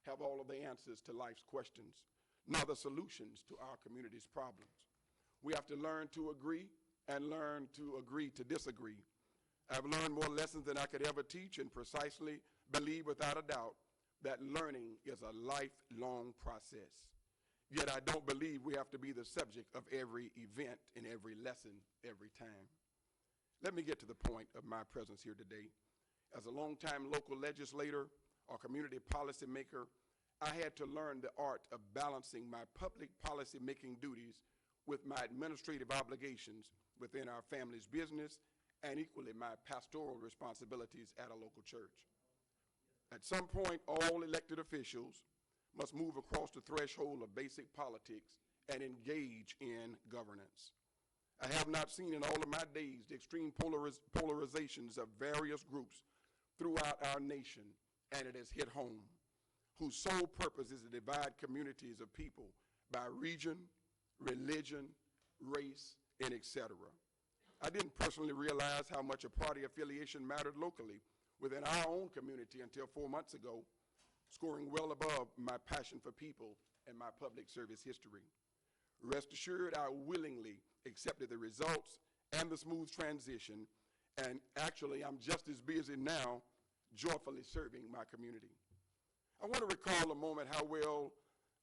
have all of the answers to life's questions, nor the solutions to our community's problems. We have to learn to agree and learn to agree to disagree. I've learned more lessons than I could ever teach, and precisely believe without a doubt that learning is a lifelong process. Yet I don't believe we have to be the subject of every event and every lesson every time. Let me get to the point of my presence here today. As a longtime local legislator or community policy maker, I had to learn the art of balancing my public policy making duties with my administrative obligations within our family's business, and equally my pastoral responsibilities at a local church. At some point, all elected officials must move across the threshold of basic politics and engage in governance. I have not seen in all of my days the extreme polarizations of various groups throughout our nation, and it has hit home, whose sole purpose is to divide communities of people by region, religion, race, and etc. I didn't personally realize how much a party affiliation mattered locally within our own community until 4 months ago, scoring well above my passion for people and my public service history. Rest assured, I willingly accepted the results and the smooth transition, and actually I'm just as busy now joyfully serving my community. I want to recall a moment how well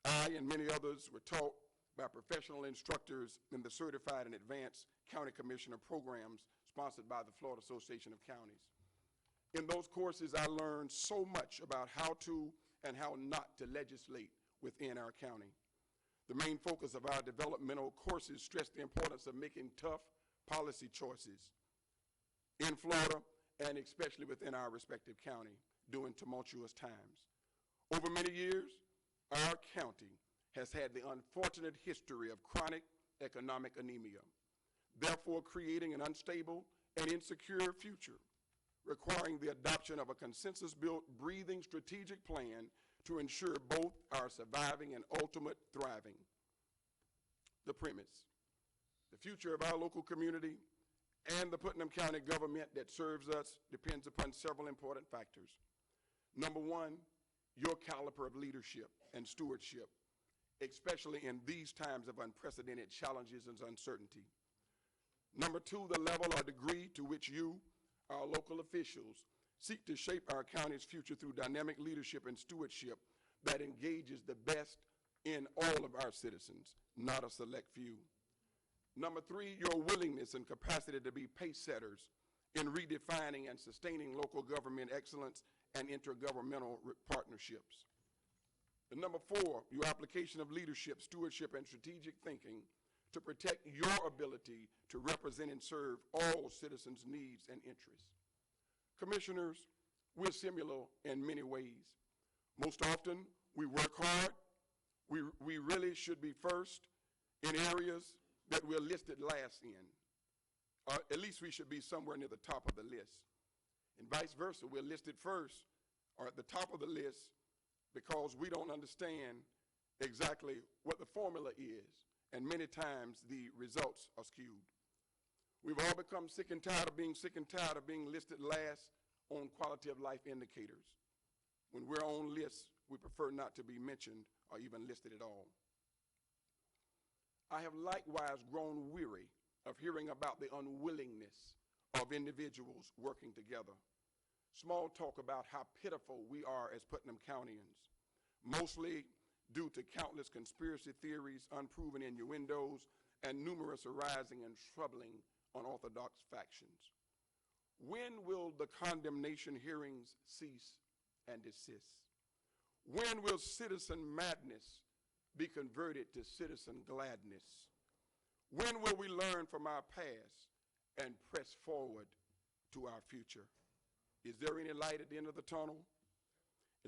I and many others were taught by professional instructors in the Certified and Advanced County Commissioner programs sponsored by the Florida Association of Counties. In those courses, I learned so much about how to and how not to legislate within our county. The main focus of our developmental courses stressed the importance of making tough policy choices in Florida and especially within our respective county during tumultuous times. Over many years, our county has had the unfortunate history of chronic economic anemia, therefore creating an unstable and insecure future, requiring the adoption of a consensus-built, breathing strategic plan to ensure both our surviving and ultimate thriving. The premise: the future of our local community and the Putnam County government that serves us depends upon several important factors. Number one, your caliber of leadership and stewardship, especially in these times of unprecedented challenges and uncertainty. Number two, the level or degree to which you, our local officials, seek to shape our county's future through dynamic leadership and stewardship that engages the best in all of our citizens, not a select few. Number 3, your willingness and capacity to be pace setters in redefining and sustaining local government excellence and intergovernmental partnerships. And number 4, your application of leadership, stewardship, and strategic thinking to protect your ability to represent and serve all citizens' needs and interests. Commissioners, we're similar in many ways. Most often, we work hard. We really should be first in areas that we're listed last in. Or at least we should be somewhere near the top of the list. And vice versa, we're listed first or at the top of the list because we don't understand exactly what the formula is, and many times the results are skewed. We've all become sick and tired of being listed last on quality of life indicators. When we're on lists, we prefer not to be mentioned or even listed at all. I have likewise grown weary of hearing about the unwillingness of individuals working together. Small talk about how pitiful we are as Putnam Countyans, mostly due to countless conspiracy theories, unproven innuendos, and numerous arising and troubling unorthodox factions. When will the condemnation hearings cease and desist? When will citizen madness be converted to citizen gladness? When will we learn from our past and press forward to our future? Is there any light at the end of the tunnel?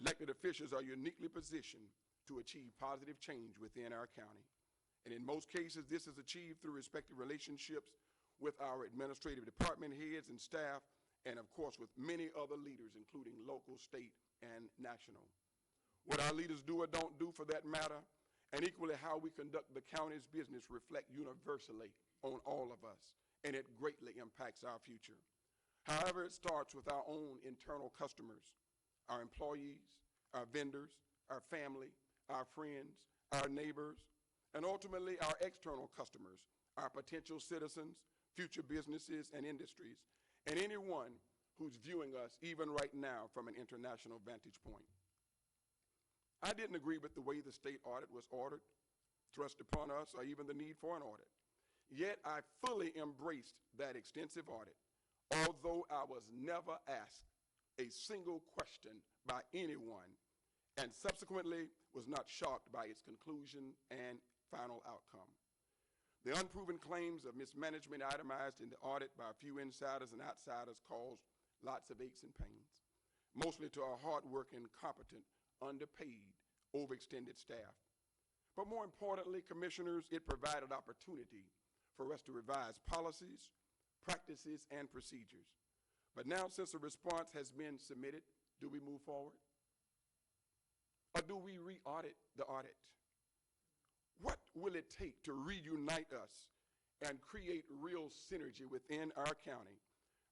Elected officials are uniquely positioned to achieve positive change within our county. And in most cases, this is achieved through respective relationships with our administrative department heads and staff, and of course with many other leaders, including local, state, and national. What our leaders do or don't do for that matter, and equally how we conduct the county's business, reflect universally on all of us, and it greatly impacts our future. However, it starts with our own internal customers, our employees, our vendors, our family, our friends, our neighbors, and ultimately our external customers, our potential citizens, future businesses and industries, and anyone who's viewing us even right now from an international vantage point. I didn't agree with the way the state audit was ordered, thrust upon us, or even the need for an audit. Yet I fully embraced that extensive audit, although I was never asked a single question by anyone, and subsequently was not shocked by its conclusion and final outcome. The unproven claims of mismanagement itemized in the audit by a few insiders and outsiders caused lots of aches and pains, mostly to our hardworking, competent, underpaid, overextended staff. But more importantly, commissioners, it provided opportunity for us to revise policies, practices, and procedures. But now, since a response has been submitted, do we move forward? Or do we re-audit the audit? What will it take to reunite us and create real synergy within our county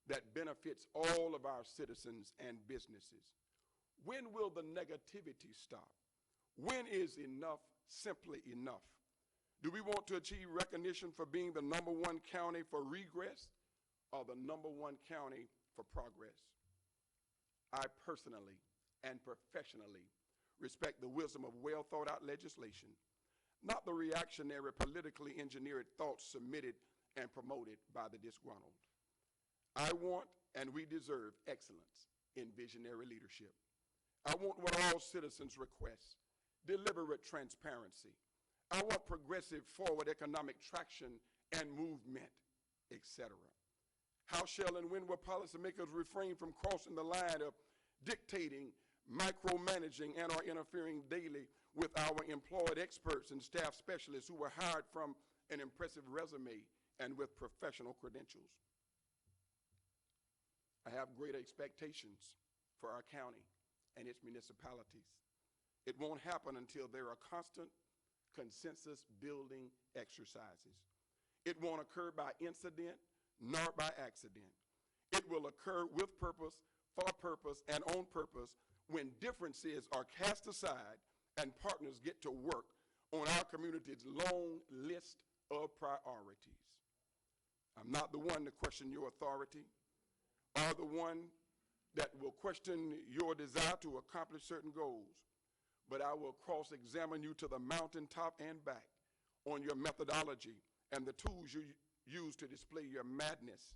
that benefits all of our citizens and businesses? When will the negativity stop? When is enough simply enough? Do we want to achieve recognition for being the #1 county for regress or the #1 county for progress? I personally and professionally respect the wisdom of well-thought-out legislation, not the reactionary, politically engineered thoughts submitted and promoted by the disgruntled. I want, and we deserve, excellence in visionary leadership. I want what all citizens request: deliberate transparency. I want progressive forward economic traction and movement, etc. How shall and when will policymakers refrain from crossing the line of dictating, micromanaging, and or interfering daily with our employed experts and staff specialists who were hired from an impressive resume and with professional credentials? I have greater expectations for our county and its municipalities. It won't happen until there are constant consensus-building exercises. It won't occur by incident nor by accident. It will occur with purpose, for purpose, and on purpose when differences are cast aside and partners get to work on our community's long list of priorities. I'm not the one to question your authority or the one that will question your desire to accomplish certain goals, but I will cross-examine you to the mountaintop and back on your methodology and the tools you use to display your madness,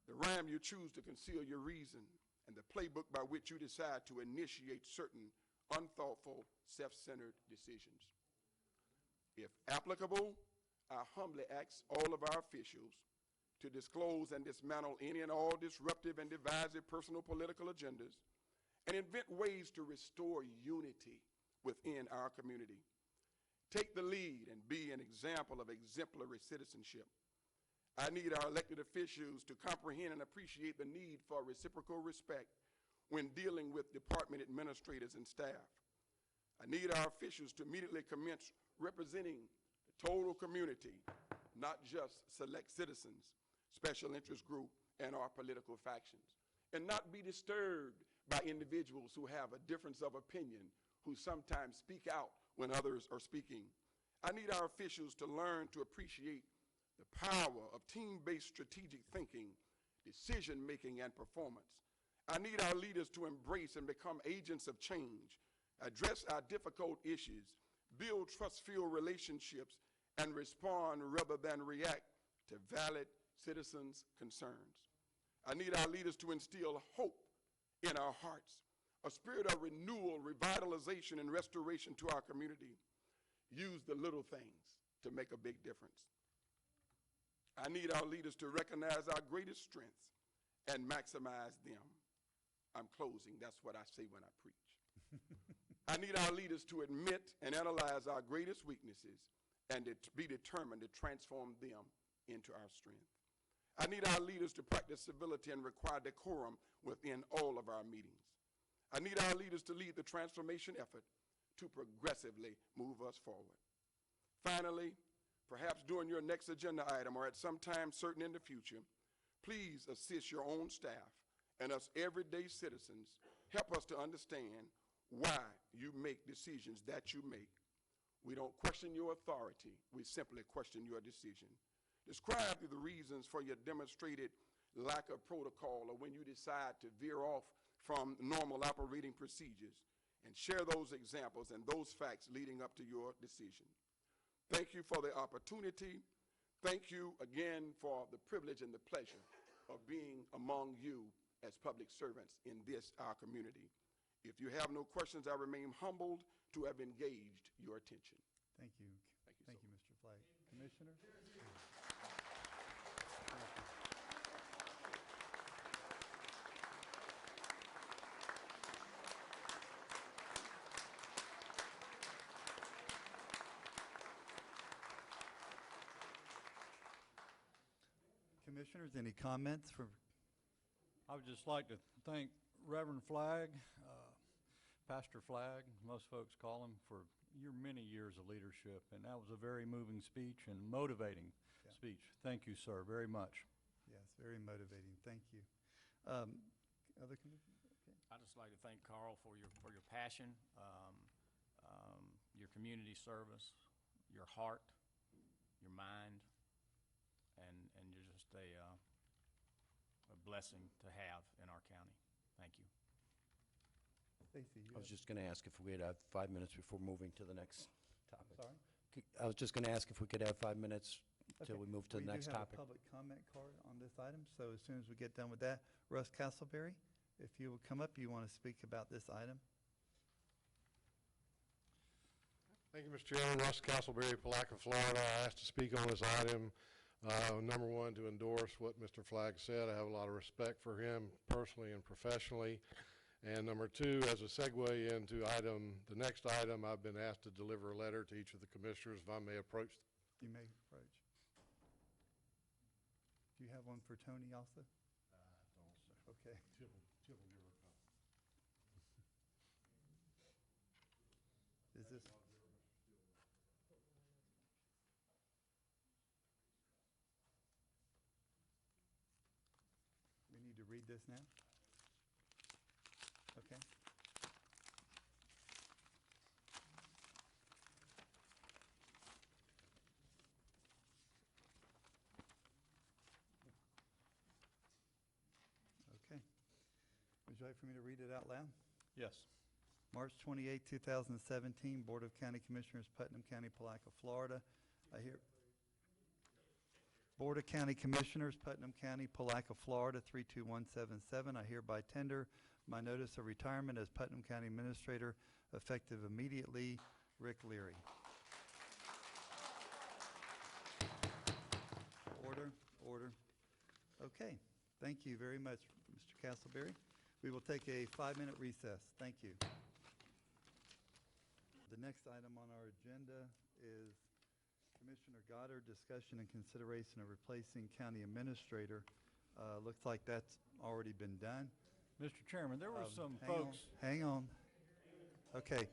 the rhyme you choose to conceal your reason, and the playbook by which you decide to initiate certain unthoughtful, self-centered decisions. If applicable, I humbly ask all of our officials to disclose and dismantle any and all disruptive and divisive personal political agendas and invent ways to restore unity within our community. Take the lead and be an example of exemplary citizenship. I need our elected officials to comprehend and appreciate the need for reciprocal respect when dealing with department administrators and staff. I need our officials to immediately commence representing the total community, not just select citizens, special interest group, and our political factions, and not be disturbed by individuals who have a difference of opinion, who sometimes speak out when others are speaking. I need our officials to learn to appreciate the power of team-based strategic thinking, decision-making, and performance. I need our leaders to embrace and become agents of change, address our difficult issues, build trust-filled relationships, and respond rather than react to valid citizens' concerns. I need our leaders to instill hope in our hearts, a spirit of renewal, revitalization, and restoration to our community. Use the little things to make a big difference. I need our leaders to recognize our greatest strengths and maximize them. I'm closing. That's what I say when I preach. I need our leaders to admit and analyze our greatest weaknesses and to be determined to transform them into our strength. I need our leaders to practice civility and require decorum within all of our meetings. I need our leaders to lead the transformation effort to progressively move us forward. Finally, perhaps during your next agenda item or at some time certain in the future, please assist your own staff and us everyday citizens. Help us to understand why you make decisions that you make. We don't question your authority. We simply question your decision. Describe the reasons for your demonstrated lack of protocol or when you decide to veer off from normal operating procedures, and share those examples and those facts leading up to your decision. Thank you for the opportunity. Thank you again for the privilege and the pleasure of being among you as public servants in this, our community. If you have no questions, I remain humbled to have engaged your attention. Thank you. Thank you, Mr. Flagg. Commissioner? Commissioners, any comments from? I would just like to thank Reverend Flagg, Pastor Flagg, most folks call him, for your many years of leadership. And that was a very moving speech and motivating speech. Thank you, sir, very much. Yes, very motivating. Thank you. Other commissioners? Okay. I'd just like to thank Carl for your passion, your community service, your heart, your mind, and you're just a blessing to have in our county. Thank you. Stacy, I was just going to ask if we could have 5 minutes before moving to the next topic. Sorry? I was just going to ask if we could have 5 minutes till we move to the next We do have topic. a public comment card on this item, so as soon as we get done with that, Russ Castleberry, if you will come up, you want to speak about this item. Thank you, Mr. Chairman. Russ Castleberry, Palaca, Florida. I asked to speak on this item. Number one, to endorse what Mr. Flagg said. I have a lot of respect for him personally and professionally. And number two, as a segue into the next item, I've been asked to deliver a letter to each of the commissioners, if I may approach. You may approach. Do you have one for Tony also? Okay. Chip will give her a copy. Is this? We need to read this now? Okay. Okay. Would you like for me to read it out loud? Yes. March 28, 2017, Board of County Commissioners, Putnam County, Palaca, Florida. I Board of County Commissioners, Putnam County, Palaca, Florida, 32177. I hereby tender my notice of retirement as Putnam County Administrator effective immediately. Rick Leary. Order, order. Okay, thank you very much, Mr. Castleberry. We will take a 5-minute recess. Thank you. The next item on our agenda is Commissioner Goddard, discussion and consideration of replacing county administrator. Looks like that's already been done. Mr. Chairman, there were some Hang on, folks. Hang on. Okay,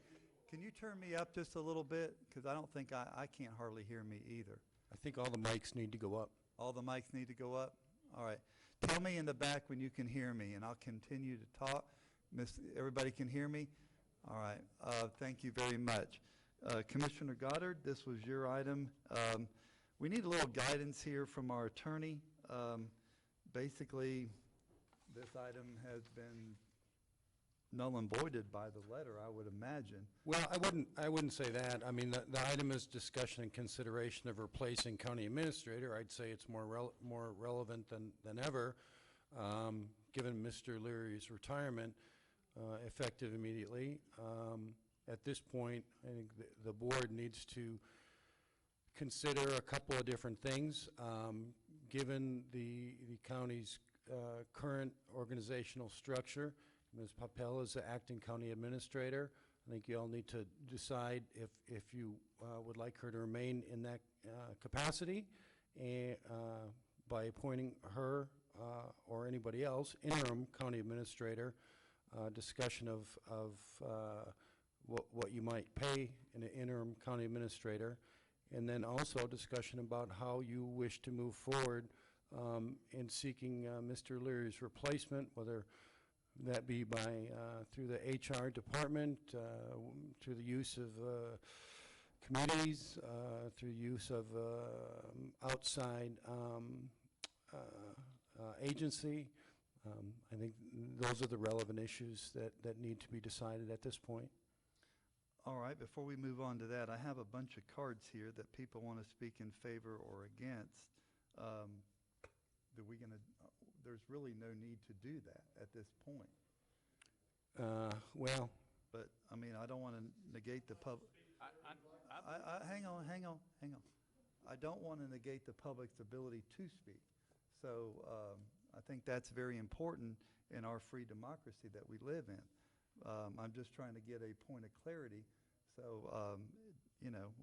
can you turn me up just a little bit? Because I don't think I can't hardly hear me either. I think all the mics need to go up. All the mics need to go up? All right. Tell me in the back when you can hear me, and I'll continue to talk. Everybody can hear me? All right. Thank you very much. Commissioner Goddard, this was your item. We need a little guidance here from our attorney. Basically, this item has been null and voided by the letter, I would imagine. Well, I wouldn't say that. I mean, the item is discussion and consideration of replacing county administrator. I'd say it's more relevant than ever, given Mr. Leary's retirement, effective immediately. At this point, I think the board needs to consider a couple of different things. Given the county's current organizational structure, Ms. Papel is the acting county administrator. I think you all need to decide if you would like her to remain in that capacity by appointing her or anybody else, interim county administrator, discussion of what you might pay an interim county administrator, and then also discussion about how you wish to move forward in seeking Mr. Leary's replacement, whether that be by through the HR department, through the use of committees, through use of outside agency. I think those are the relevant issues that need to be decided at this point. All right, before we move on to that, I have a bunch of cards here that people want to speak in favor or against. There's really no need to do that at this point. Well, but I mean, I don't want to negate the public. Hang on. I don't want to negate the public's ability to speak. So I think that's very important in our free democracy that we live in. I'm just trying to get a point of clarity so,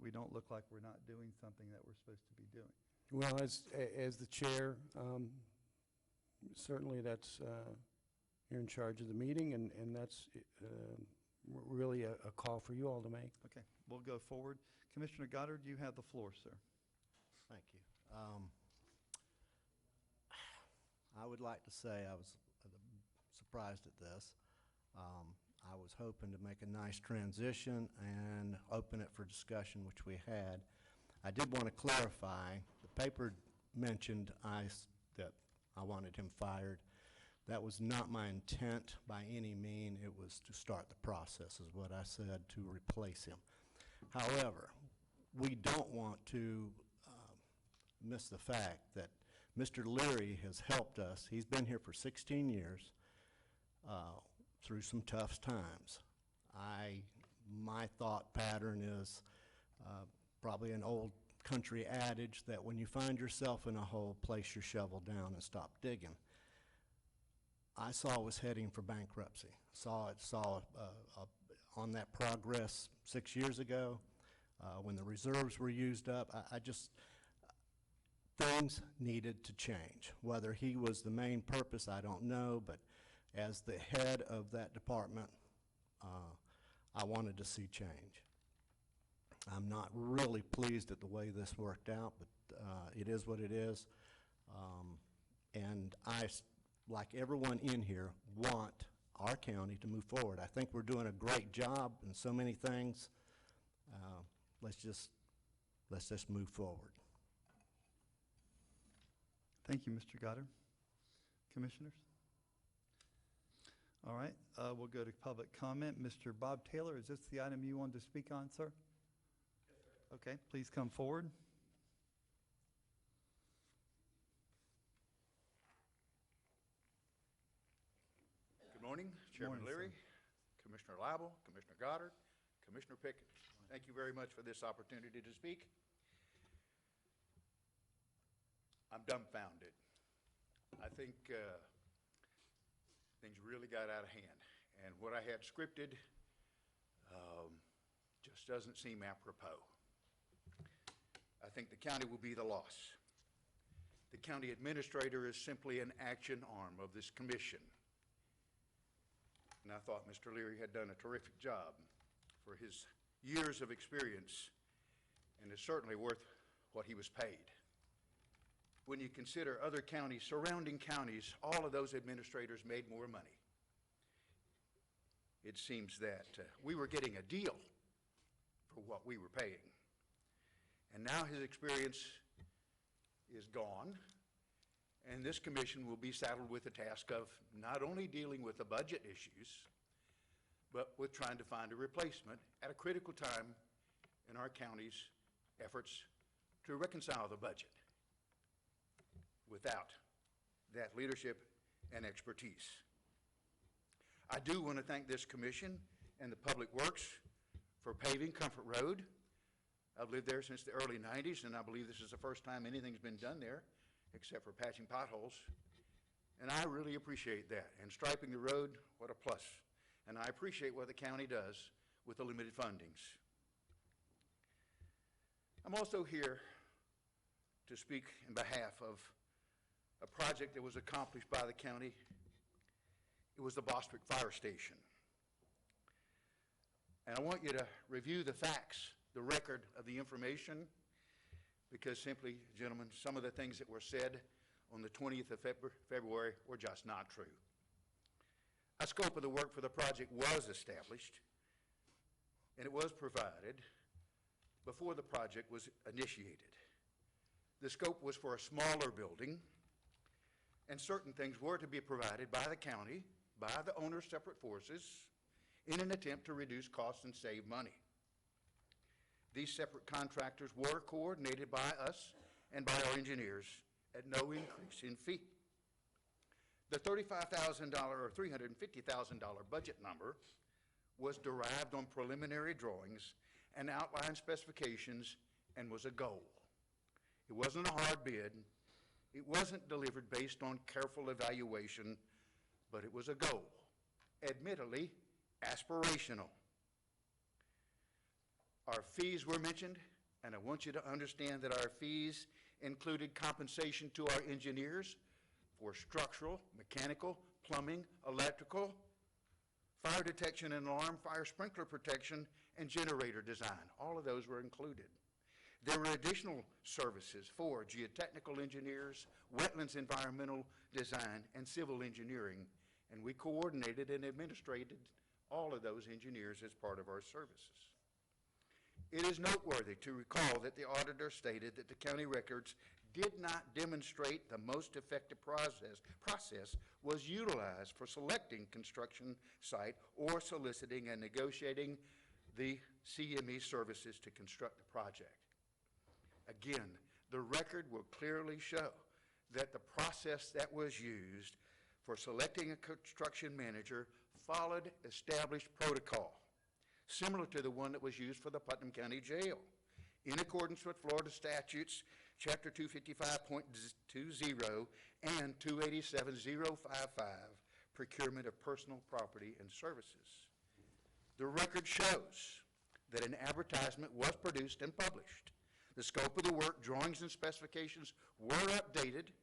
we don't look like we're not doing something that we're supposed to be doing. Well, as the chair, certainly that's, you're in charge of the meeting, and that's really a call for you all to make. Okay, we'll go forward. Commissioner Goddard, you have the floor, sir. Thank you. I would like to say I was surprised at this. I was hoping to make a nice transition and open it for discussion, which we had. I did want to clarify, the paper mentioned that I wanted him fired. That was not my intent by any means. It was to start the process, is what I said, to replace him. However, we don't want to miss the fact that Mr. Leary has helped us. He's been here for 16 years through some tough times. My thought pattern is probably an old country adage that when you find yourself in a hole, place your shovel down and stop digging. I saw it was heading for bankruptcy. Saw on that progress 6 years ago when the reserves were used up. Things needed to change. Whether he was the main purpose, I don't know, but as the head of that department, I wanted to see change. I'm not really pleased at the way this worked out, but it is what it is. And I, like everyone in here, want our county to move forward. I think we're doing a great job in so many things. Let's just move forward. Thank you, Mr. Goddard. Commissioners? All right, we'll go to public comment. Mr. Bob Taylor, is this the item you wanted to speak on, sir? Yes, sir. Okay, please come forward. morning, Chairman Morning, Leary, Commissioner Lible, Commissioner Goddard, Commissioner Pickens. Thank you very much for this opportunity to speak. I'm dumbfounded. I think things really got out of hand. And what I had scripted just doesn't seem apropos. I think the county will be the loss. The county administrator is simply an action arm of this commission. And I thought Mr. Leary had done a terrific job for his years of experience, and is certainly worth what he was paid. When you consider other counties, surrounding counties, all of those administrators made more money. It seems that we were getting a deal for what we were paying. And now his experience is gone, and this commission will be saddled with the task of not only dealing with the budget issues, but with trying to find a replacement at a critical time in our county's efforts to reconcile the budget. Without that leadership and expertise, I do want to thank this commission and the Public Works for paving Comfort Road. I've lived there since the early 90s, and I believe this is the first time anything's been done there, except for patching potholes. And I really appreciate that. And striping the road, what a plus. And I appreciate what the county does with the limited fundings. I'm also here to speak in behalf of a project that was accomplished by the county. It was the Bostwick Fire Station. And I want you to review the facts, the record of the information, because simply, gentlemen, some of the things that were said on the 20th of February were just not true. A scope of the work for the project was established, and it was provided before the project was initiated. The scope was for a smaller building, and certain things were to be provided by the county, by the owner's separate forces, in an attempt to reduce costs and save money. These separate contractors were coordinated by us and by our engineers at no increase in fee. The $35,000 or $350,000 budget number was derived on preliminary drawings and outline specifications and was a goal. It wasn't a hard bid. It wasn't delivered based on careful evaluation, but it was a goal, admittedly aspirational. Our fees were mentioned, and I want you to understand that our fees included compensation to our engineers for structural, mechanical, plumbing, electrical, fire detection and alarm, fire sprinkler protection, and generator design. All of those were included. There were additional services for geotechnical engineers, wetlands environmental design, and civil engineering, and we coordinated and administrated all of those engineers as part of our services. It is noteworthy to recall that the auditor stated that the county records did not demonstrate the most effective process was utilized for selecting construction site or soliciting and negotiating the CME services to construct the project. Again, the record will clearly show that the process that was used for selecting a construction manager followed established protocol, similar to the one that was used for the Putnam County Jail, in accordance with Florida statutes, Chapter 255.20 and 287.055, procurement of personal property and services. The record shows that an advertisement was produced and published. The scope of the work, drawings, and specifications were updated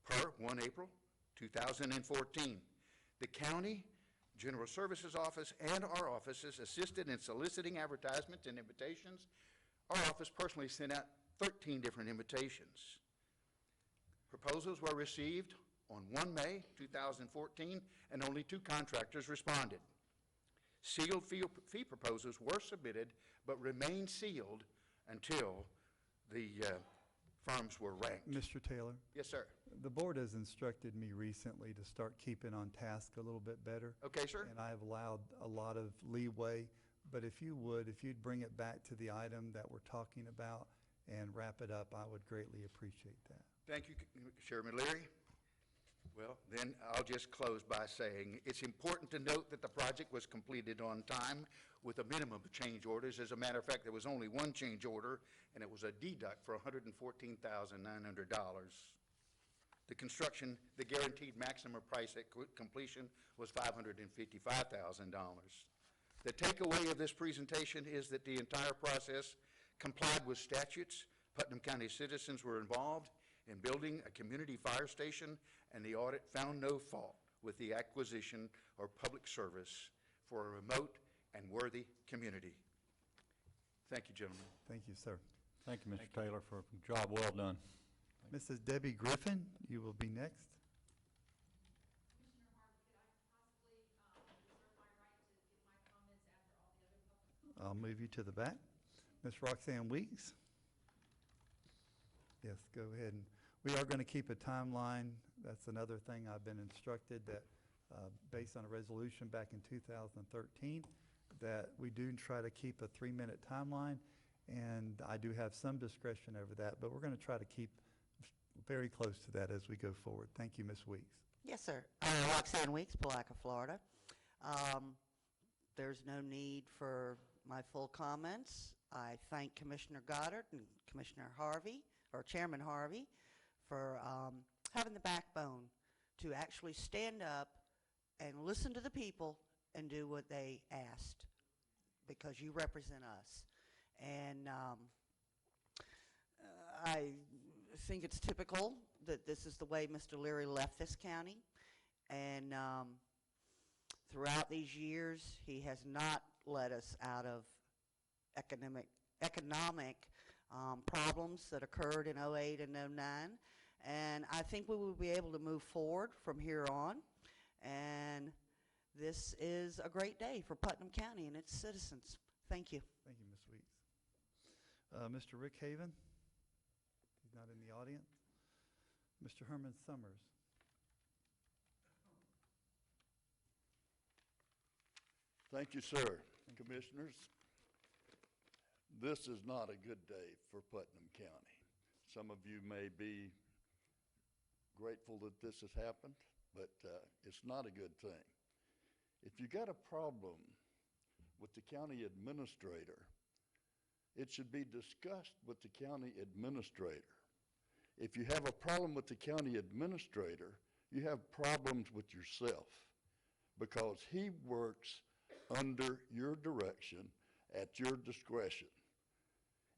per 1 April 2014. The County General Services Office and our offices assisted in soliciting advertisements and invitations. Our office personally sent out 13 different invitations. Proposals were received on 1 May 2014, and only 2 contractors responded. Sealed fee proposals were submitted, but remained sealed until the firms were ranked. Mr. Taylor? Yes, sir. The board has instructed me recently to start keeping on task a little bit better. Okay, sir. And I have allowed a lot of leeway, but if you'd bring it back to the item that we're talking about and wrap it up, I would greatly appreciate that. Thank you, Chairman Leary. Well, Well, then I'll just close by saying it's important to note that the project was completed on time with a minimum of change orders. As a matter of fact, there was only one change order, and it was a deduct for $114,900. The construction, the guaranteed maximum price at completion was $555,000. The takeaway of this presentation is that the entire process complied with statutes. Putnam County citizens were involved in building a community fire station, and the audit found no fault with the acquisition or public service for a remote and worthy community. Thank you, gentlemen. Thank you, sir. Thank you, Mr. Taylor, for a job well done. Mrs. Debbie Griffin, you will be next. I'll move you to the back. Ms. Roxanne Weeks? Yes, go ahead. And we are going to keep a timeline. That's another thing I've been instructed that, based on a resolution back in 2013, that we do try to keep a 3-minute timeline, and I do have some discretion over that, but we're going to try to keep very close to that as we go forward. Thank you, Ms. Weeks. Yes, sir. Roxanne Weeks, Palaca, Florida. There's no need for my full comments. I thank Commissioner Goddard and Commissioner Harvey, or Chairman Harvey, for having the backbone to actually stand up and listen to the people and do what they asked, because you represent us. And I think it's typical that this is the way Mr. Leary left this county. And throughout these years, he has not let us out of economic problems that occurred in 08 and 09. And I think we will be able to move forward from here on. And this is a great day for Putnam County and its citizens. Thank you. Thank you, Ms. Weeks. Mr. Rick Haven? He's not in the audience. Mr. Herman Summers? Thank you, sir. Commissioners, this is not a good day for Putnam County. Some of you may be grateful that this has happened, but it's not a good thing. If you got a problem with the county administrator, it should be discussed with the county administrator. If you have a problem with the county administrator, you have problems with yourself, because he works under your direction at your discretion.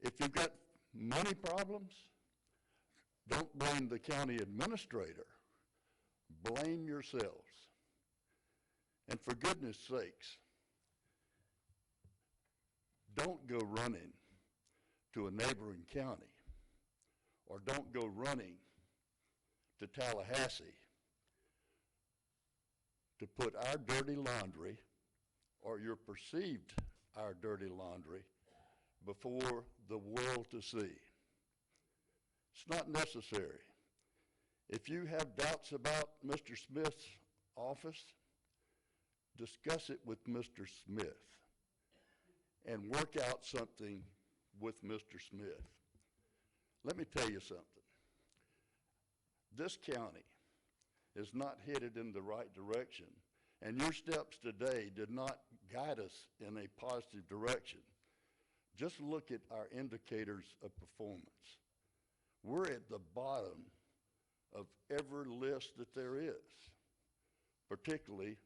If you've got money problems, don't blame the county administrator. Blame yourselves. And for goodness sakes, don't go running to a neighboring county, or don't go running to Tallahassee to put our dirty laundry, or your perceived our dirty laundry, before the world to see. It's not necessary. If you have doubts about Mr. Smith's office, discuss it with Mr. Smith and work out something with Mr. Smith. Let me tell you something. This county is not headed in the right direction, and your steps today did not guide us in a positive direction. Just look at our indicators of performance. We're at the bottom of every list that there is, particularly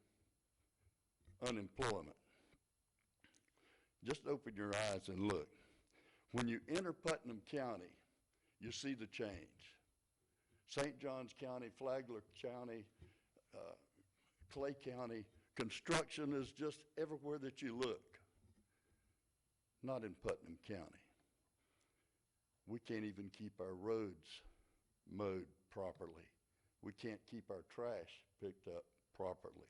unemployment. Just open your eyes and look. When you enter Putnam County, you see the change. St. Johns County, Flagler County, Clay County, construction is just everywhere that you look. Not in Putnam County. We can't even keep our roads mowed properly. We can't keep our trash picked up properly.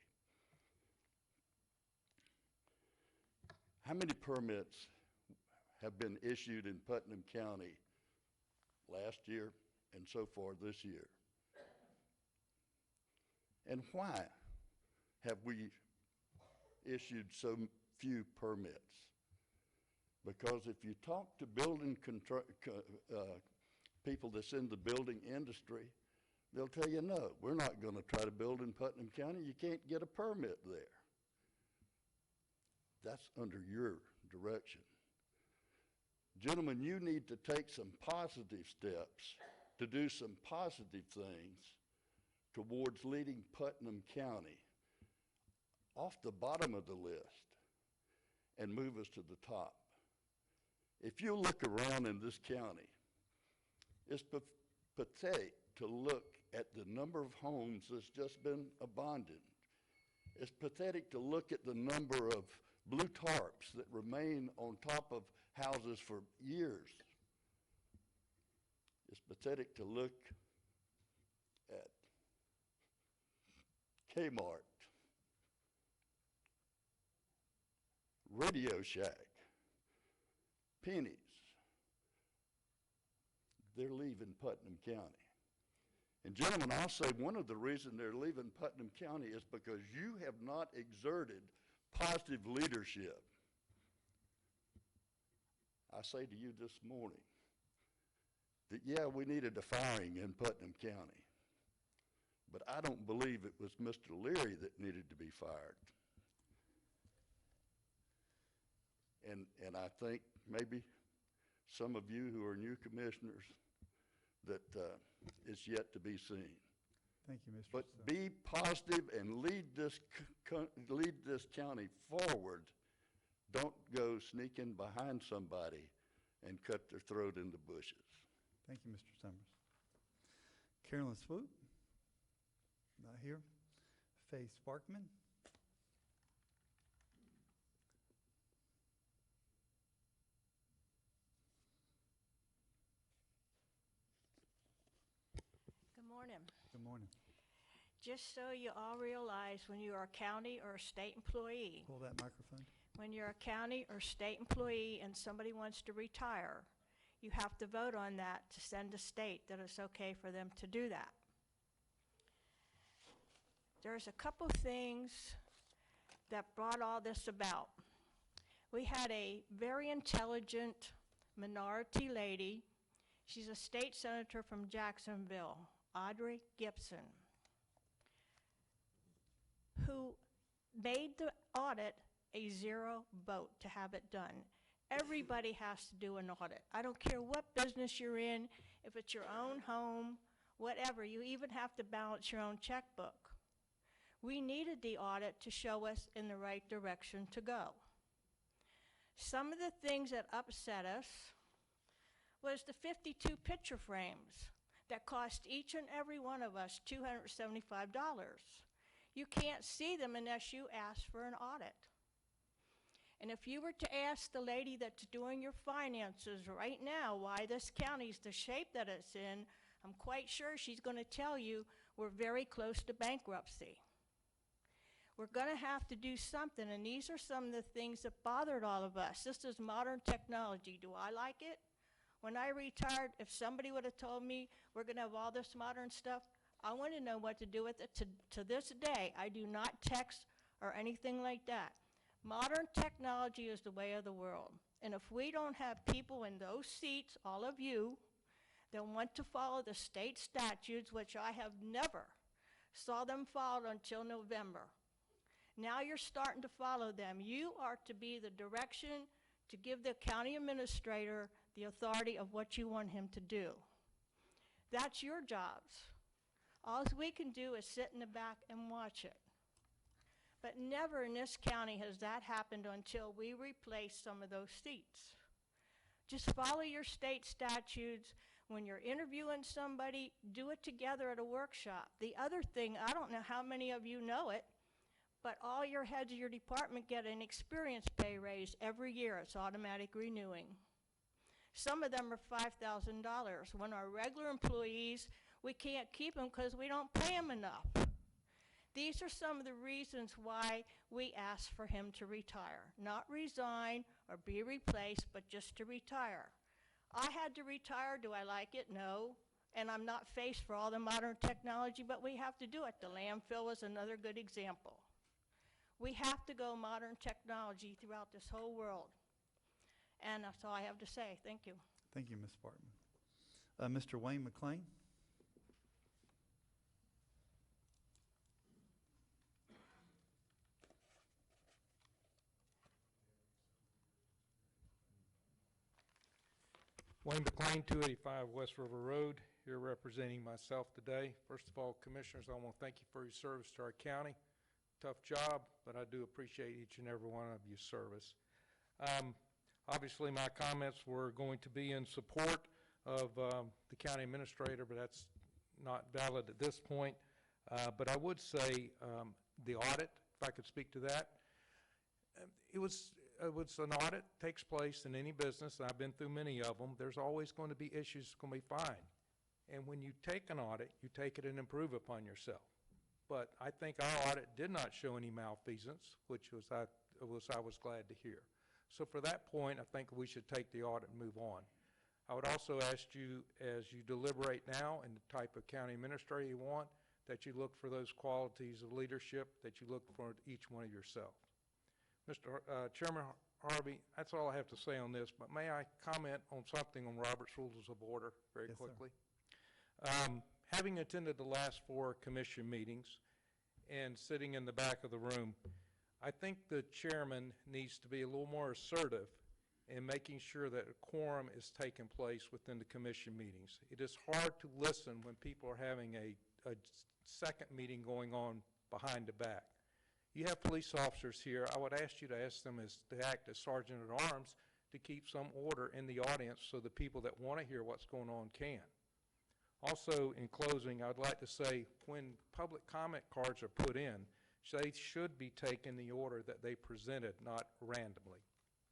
How many permits have been issued in Putnam County last year and so far this year? And why have we issued so few permits? Because if you talk to building people that's in the building industry, they'll tell you, no, we're not going to try to build in Putnam County. You can't get a permit there. That's under your direction. Gentlemen, you need to take some positive steps to do some positive things towards leading Putnam County off the bottom of the list and move us to the top. If you look around in this county, it's pathetic to look at the number of homes that's just been abandoned. It's pathetic to look at the number of blue tarps that remain on top of houses for years. It's pathetic to look at Kmart, Radio Shack, Pennies. They're leaving Putnam County. And gentlemen, I'll say one of the reasons they're leaving Putnam County is because you have not exerted positive leadership. I say to you this morning that, yeah, we needed a firing in Putnam County, but I don't believe it was Mr. Leary that needed to be fired. And I think maybe some of you who are new commissioners that it's yet to be seen. Thank you, Mr. But Sutton. be positive and lead this county forward. Don't go sneaking behind somebody and cut their throat in the bushes. Thank you, Mr. Summers. Carolyn Swoop, not here. Faye Sparkman. Good morning. Good morning. Just so you all realize, when you are a county or a state employee, Pull that microphone. when you're a county or state employee and somebody wants to retire, you have to vote on that to send a state that it's okay for them to do that. There's a couple things that brought all this about. We had a very intelligent minority lady. She's a state senator from Jacksonville, Audrey Gibson, who made the audit a zero vote to have it done. Everybody has to do an audit. I don't care what business you're in, if it's your own home, whatever. You even have to balance your own checkbook. We needed the audit to show us in the right direction to go. Some of the things that upset us was the 52 picture frames that cost each and every one of us $275. You can't see them unless you ask for an audit. And if you were to ask the lady that's doing your finances right now why this county's the shape that it's in, I'm quite sure she's going to tell you we're very close to bankruptcy. We're going to have to do something, and these are some of the things that bothered all of us. This is modern technology. Do I like it? When I retired, if somebody would have told me we're going to have all this modern stuff, I want to know what to do with it. To this day, I do not text or anything like that. Modern technology is the way of the world. And if we don't have people in those seats, all of you, that want to follow the state statutes, which I have never saw them followed until November. Now you're starting to follow them. You are to be the direction to give the county administrator the authority of what you want him to do. That's your jobs. All we can do is sit in the back and watch it. But never in this county has that happened until we replace some of those seats. Just follow your state statutes. When you're interviewing somebody, do it together at a workshop. The other thing, I don't know how many of you know it, but all your heads of your department get an experience pay raise every year. It's automatic renewing. Some of them are $5,000. When our regular employees, we can't keep them because we don't pay them enough. These are some of the reasons why we asked for him to retire. Not resign or be replaced, but just to retire. I had to retire. Do I like it? No. And I'm not faced for all the modern technology, but we have to do it. The landfill is another good example. We have to go modern technology throughout this whole world. And that's all I have to say. Thank you. Thank you, Ms. Bartman. Mr. Wayne McLean. Wayne McLean, 285 West River Road, here representing myself today. First of all, Commissioners, I want to thank you for your service to our county. Tough job, but I do appreciate each and every one of your service. Obviously, my comments were going to be in support of the county administrator, but that's not valid at this point. But I would say the audit, if I could speak to that. It was an audit, takes place in any business, and I've been through many of them. There's always going to be issues, going to be fine. And when you take an audit, you take it and improve upon yourself. But I think our audit did not show any malfeasance, which I was glad to hear. So for that point, I think we should take the audit and move on. I would also ask you, as you deliberate now and the type of county administrator you want, that you look for those qualities of leadership that you look for each one of yourself. Mr. Chairman Harvey, that's all I have to say on this, but may I comment on something on Robert's Rules of Order very quickly? Having attended the last 4 commission meetings and sitting in the back of the room, I think the chairman needs to be a little more assertive in making sure that a quorum is taking place within the commission meetings. It is hard to listen when people are having a second meeting going on behind the back. You have police officers here. I would ask you to ask them to act as sergeant-at-arms to keep some order in the audience so the people that want to hear what's going on can. Also, in closing, I would like to say when public comment cards are put in, they should be taken in the order that they presented, not randomly.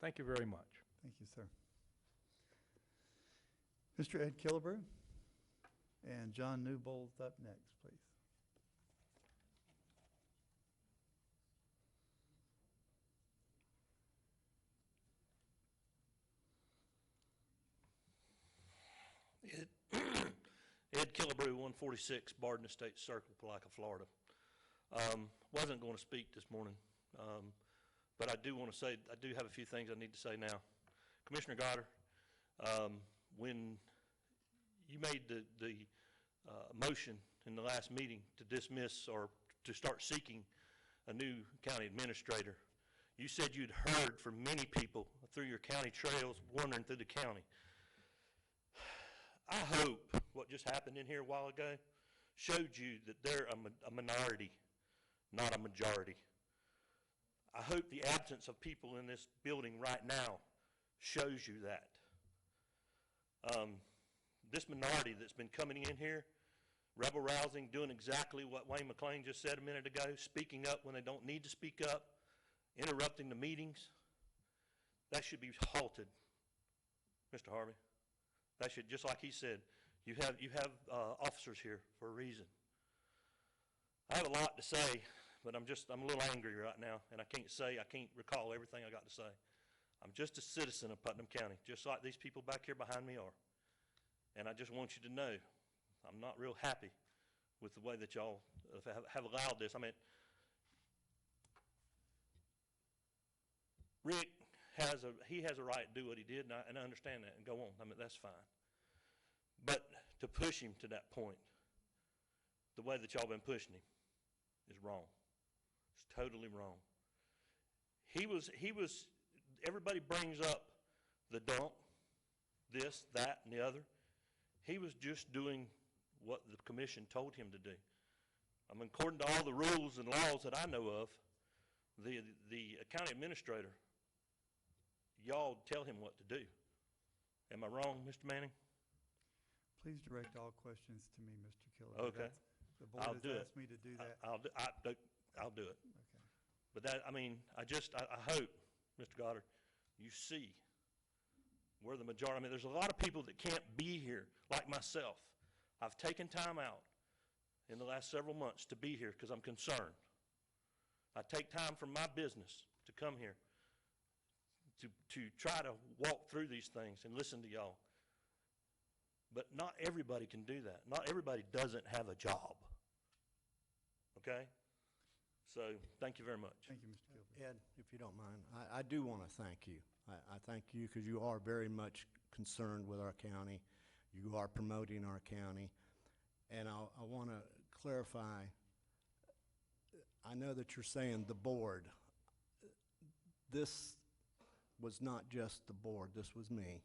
Thank you very much. Thank you, sir. Mr. Ed Killebrew and John Newbold's up next, please. Ed Killebrew, 146 Barden Estates Circle, Palaca, Florida. Wasn't going to speak this morning, but I do want to say, I do have a few things I need to say now. Commissioner Goddard, when you made the motion in the last meeting to dismiss or to start seeking a new county administrator, you said you'd heard from many people through your county trails wandering through the county. I hope what just happened in here a while ago showed you that they're a minority, not a majority. I hope the absence of people in this building right now shows you that. This minority that's been coming in here, rebel-rousing, doing exactly what Wayne McLean just said a minute ago, speaking up when they don't need to speak up, interrupting the meetings, that should be halted, Mr. Harvey. That should, just like he said, you have officers here for a reason. I have a lot to say, but I'm a little angry right now, and I can't recall everything I got to say. I'm just a citizen of Putnam County, just like these people back here behind me are. And I just want you to know, I'm not real happy with the way that y'all have allowed this. I mean, Rick has a right to do what he did, and I understand that, and go on. I mean, that's fine. But to push him to that point, the way that y'all been pushing him, is wrong. It's totally wrong. He was. Everybody brings up the dump, this, that, and the other. He was just doing what the commission told him to do. I mean, according to all the rules and laws that I know of, the county administrator, y'all tell him what to do. Am I wrong, Mr. Manning? Please direct all questions to me, Mr. Killebrew. Okay. The board I'll has do asked me to do that. I'll do it. Okay. But that, I mean, I hope, Mr. Goddard, you see where the majority, I mean, there's a lot of people that can't be here, like myself. I've taken time out in the last several months to be here because I'm concerned. I take time from my business to come here to try to walk through these things and listen to y'all. But not everybody can do that. Not everybody doesn't have a job. Okay? So, thank you very much. Thank you, Mr. Killebrew. Ed, if you don't mind, I do want to thank you. I thank you because you are very much concerned with our county. You are promoting our county. And I want to clarify, I know that you're saying the board. This was not just the board. This was me.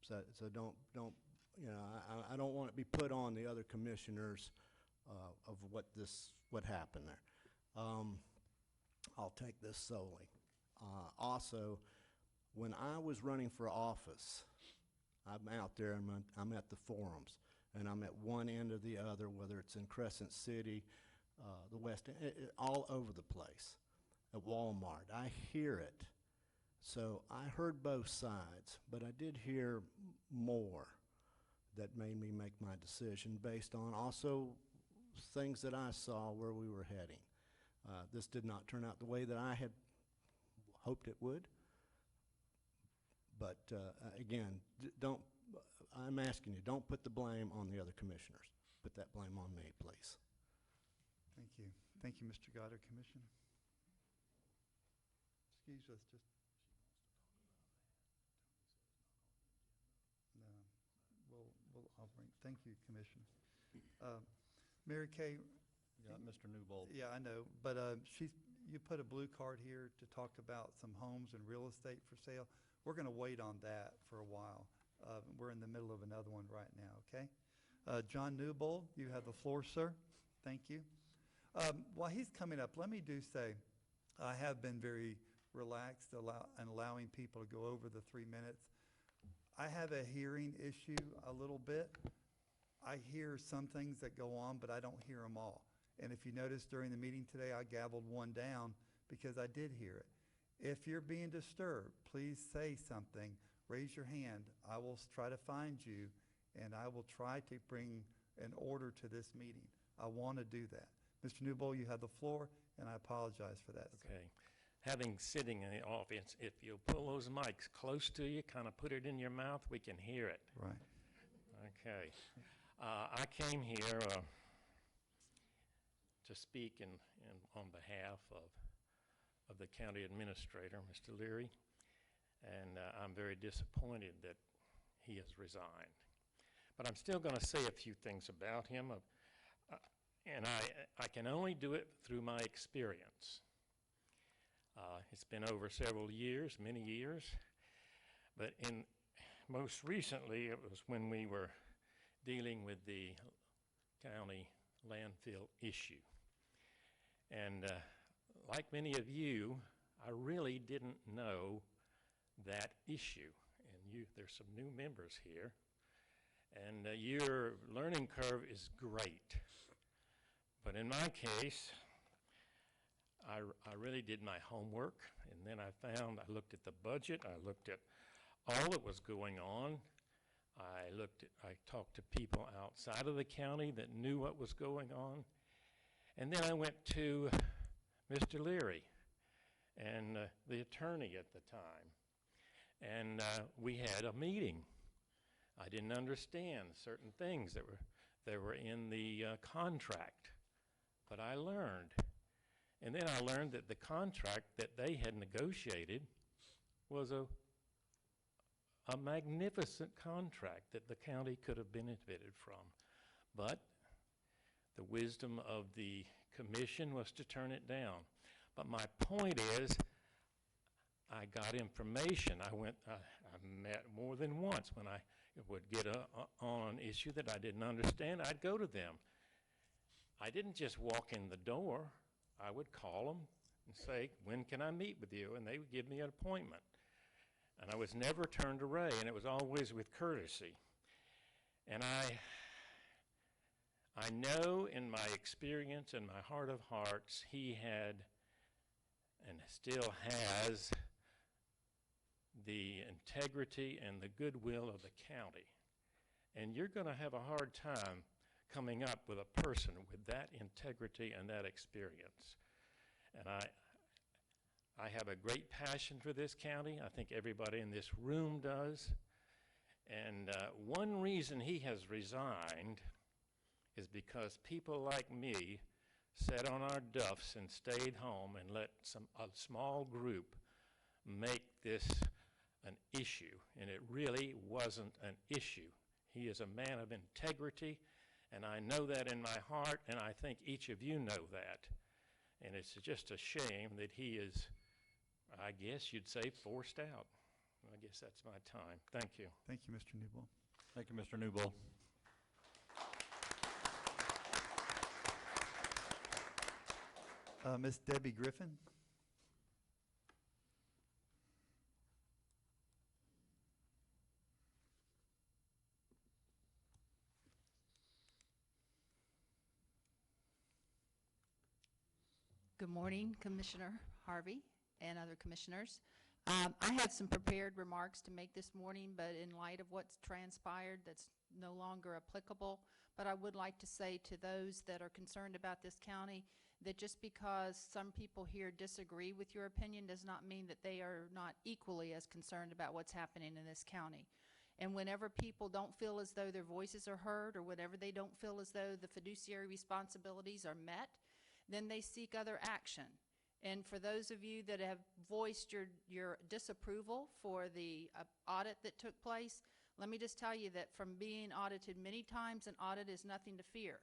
So don't, you know, I don't want it to be put on the other commissioners of what happened there. I'll take this solely. Also, when I was running for office, I'm out there and I'm at the forums, and I'm at one end or the other, whether it's in Crescent City, the West End, all over the place, at Walmart. I hear it. So I heard both sides, but I did hear more that made me make my decision based on also things that I saw where we were heading. This did not turn out the way that I had hoped it would. But again, I'm asking you, don't put the blame on the other commissioners. Put that blame on me, please. Thank you. Thank you, Mr. Goddard. Commissioner? Excuse us, just. No, I'll bring, thank you, Commissioner. Mary Kay? Yeah, Mr. Newbold. Yeah, I know, but you put a blue card here to talk about some homes and real estate for sale. We're going to wait on that for a while. We're in the middle of another one right now, okay? John Newbold, you have the floor, sir. Thank you. While he's coming up, let me say I have been very relaxed and allowing people to go over the 3 minutes. I have a hearing issue a little bit. I hear some things that go on, but I don't hear them all. And if you notice during the meeting today, I gabbled one down because I did hear it. If you're being disturbed, please say something. Raise your hand. I will try to find you, and I will try to bring an order to this meeting. I want to do that. Mr. Newbold, you have the floor, and I apologize for that. Okay. Having sitting in the audience, if you pull those mics close to you, kind of put it in your mouth, we can hear it. Right. Okay. I came here to speak on behalf of the county administrator, Mr. Leary, and I'm very disappointed that he has resigned. But I'm still going to say a few things about him, and I can only do it through my experience. It's been over several years, many years, but most recently it was when we were dealing with the county landfill issue. And like many of you, I really didn't know that issue. And there's some new members here, and your learning curve is great. But in my case, I really did my homework, and then I looked at the budget, I looked at all that was going on. I talked to people outside of the county that knew what was going on. And then I went to Mr. Leary and the attorney at the time. And we had a meeting. I didn't understand certain things that were in the contract, but I learned. And then I learned that the contract that they had negotiated was a magnificent contract that the county could have benefited from. But the wisdom of the commission was to turn it down. But my point is, I got information. I met more than once when I would get on an issue that I didn't understand. I'd go to them. I didn't just walk in the door. I would call them and say, when can I meet with you? And they would give me an appointment. And I was never turned away, and it was always with courtesy. And I know in my experience and my heart of hearts, he had and still has the integrity and the goodwill of the county. And you're going to have a hard time coming up with a person with that integrity and that experience. And I have a great passion for this county. I think everybody in this room does. And one reason he has resigned is because people like me sat on our duffs and stayed home and let a small group make this an issue. And it really wasn't an issue. He is a man of integrity, and I know that in my heart, and I think each of you know that. And it's just a shame that he is, I guess you'd say, forced out. I guess that's my time. Thank you. Thank you, Mr. Newbold. Thank you, Mr. Newbold. Miss Debbie Griffin? Good morning, Commissioner Harvey and other commissioners. I had some prepared remarks to make this morning, but in light of what's transpired, that's no longer applicable. But I would like to say to those that are concerned about this county that just because some people here disagree with your opinion does not mean that they are not equally as concerned about what's happening in this county. And whenever people don't feel as though their voices are heard, or whenever they don't feel as though the fiduciary responsibilities are met, then they seek other action. And for those of you that have voiced your disapproval for the audit that took place, let me just tell you that from being audited many times, an audit is nothing to fear.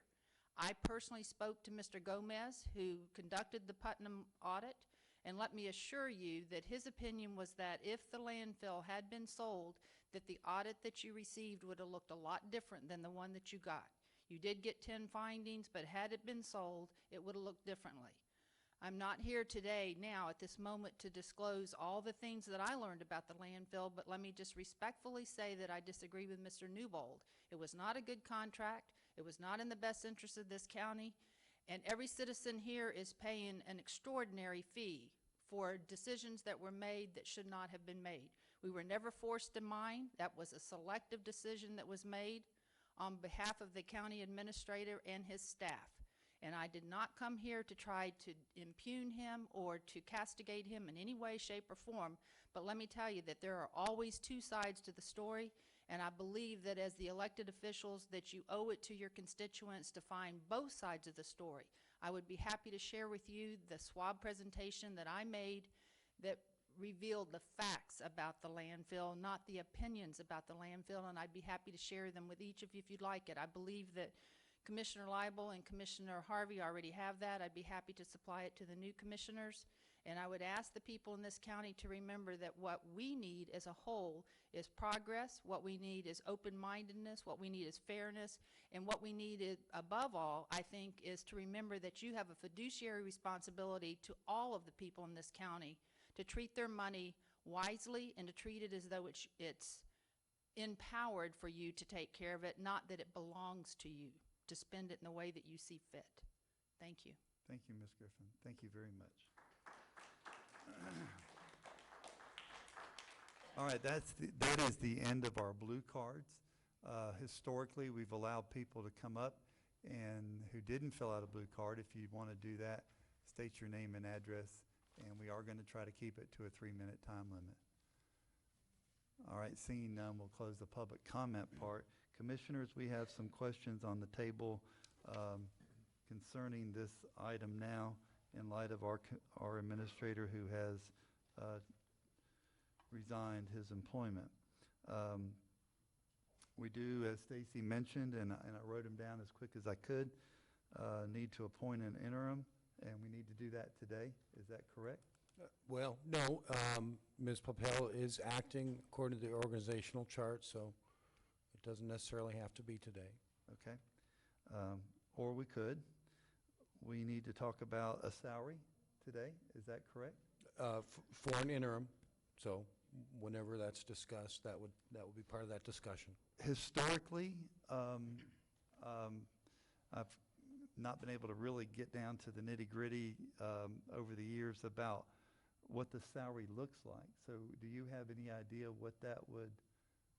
I personally spoke to Mr. Gomez, who conducted the Putnam audit, and let me assure you that his opinion was that if the landfill had been sold, that the audit that you received would have looked a lot different than the one that you got. You did get 10 findings, but had it been sold, it would have looked differently. I'm not here today now at this moment to disclose all the things that I learned about the landfill, but let me just respectfully say that I disagree with Mr. Newbold. It was not a good contract. It was not in the best interest of this county, and every citizen here is paying an extraordinary fee for decisions that were made that should not have been made. We were never forced to mine. That was a selective decision that was made on behalf of the county administrator and his staff. And I did not come here to try to impugn him or to castigate him in any way, shape, or form, but let me tell you that there are always two sides to the story, and I believe that as the elected officials that you owe it to your constituents to find both sides of the story. I would be happy to share with you the SWAB presentation that I made that revealed the facts about the landfill, not the opinions about the landfill, and I'd be happy to share them with each of you if you'd like it. I believe that Commissioner Leibel and Commissioner Harvey already have that. I'd be happy to supply it to the new commissioners. And I would ask the people in this county to remember that what we need as a whole is progress, what we need is open-mindedness, what we need is fairness, and what we need is, above all, I think, is to remember that you have a fiduciary responsibility to all of the people in this county to treat their money wisely and to treat it as though it's empowered for you to take care of it, not that it belongs to you, to spend it in the way that you see fit. Thank you. Thank you, Ms. Griffin. Thank you very much. All right, that is the end of our blue cards. Historically, we've allowed people to come up and who didn't fill out a blue card. If you want to do that, state your name and address, and we are going to try to keep it to a 3-minute time limit. All right, seeing none, we'll close the public comment part. Commissioners, we have some questions on the table concerning this item now in light of our administrator who has resigned his employment. We do, as Stacy mentioned, and I wrote them down as quick as I could, need to appoint an interim, and we need to do that today. Is that correct? Well, no, Ms. Papel is acting according to the organizational chart, so it doesn't necessarily have to be today. Okay. Or we could. We need to talk about a salary today. Is that correct? For an interim, so whenever that's discussed, that would be part of that discussion. Historically, I've not been able to really get down to the nitty-gritty over the years about what the salary looks like. So do you have any idea what that would,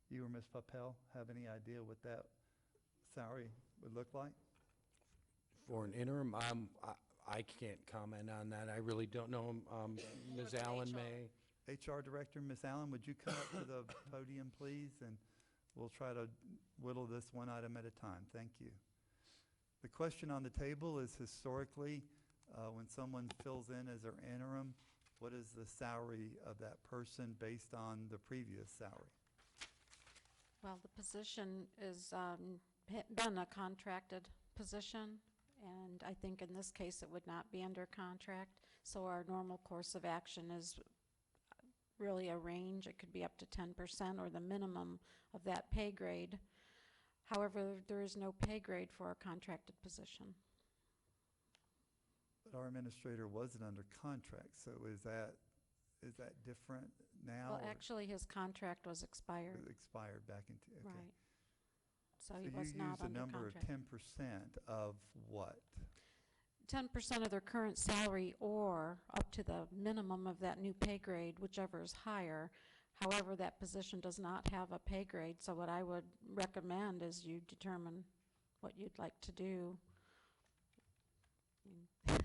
you or Ms. Papel, have any idea what that salary would look like? For an interim, I can't comment on that. I really don't know. Ms. Allen may. HR Director, Ms. Allen, would you come up to the podium, please? And we'll try to whittle this one item at a time. Thank you. The question on the table is historically, when someone fills in as their interim, what is the salary of that person based on the previous salary? Well, the position is been a contracted position, and I think in this case it would not be under contract. So our normal course of action is really a range. It could be up to 10% or the minimum of that pay grade. However, there is no pay grade for a contracted position. But our administrator wasn't under contract, so is that different now? Well, or actually, his contract was expired. it expired back in, okay. Right. So So he you was not used a under number of contract. 10% of what? 10% of their current salary or up to the minimum of that new pay grade, whichever is higher. However, that position does not have a pay grade, so what I would recommend is you determine what you'd like to do.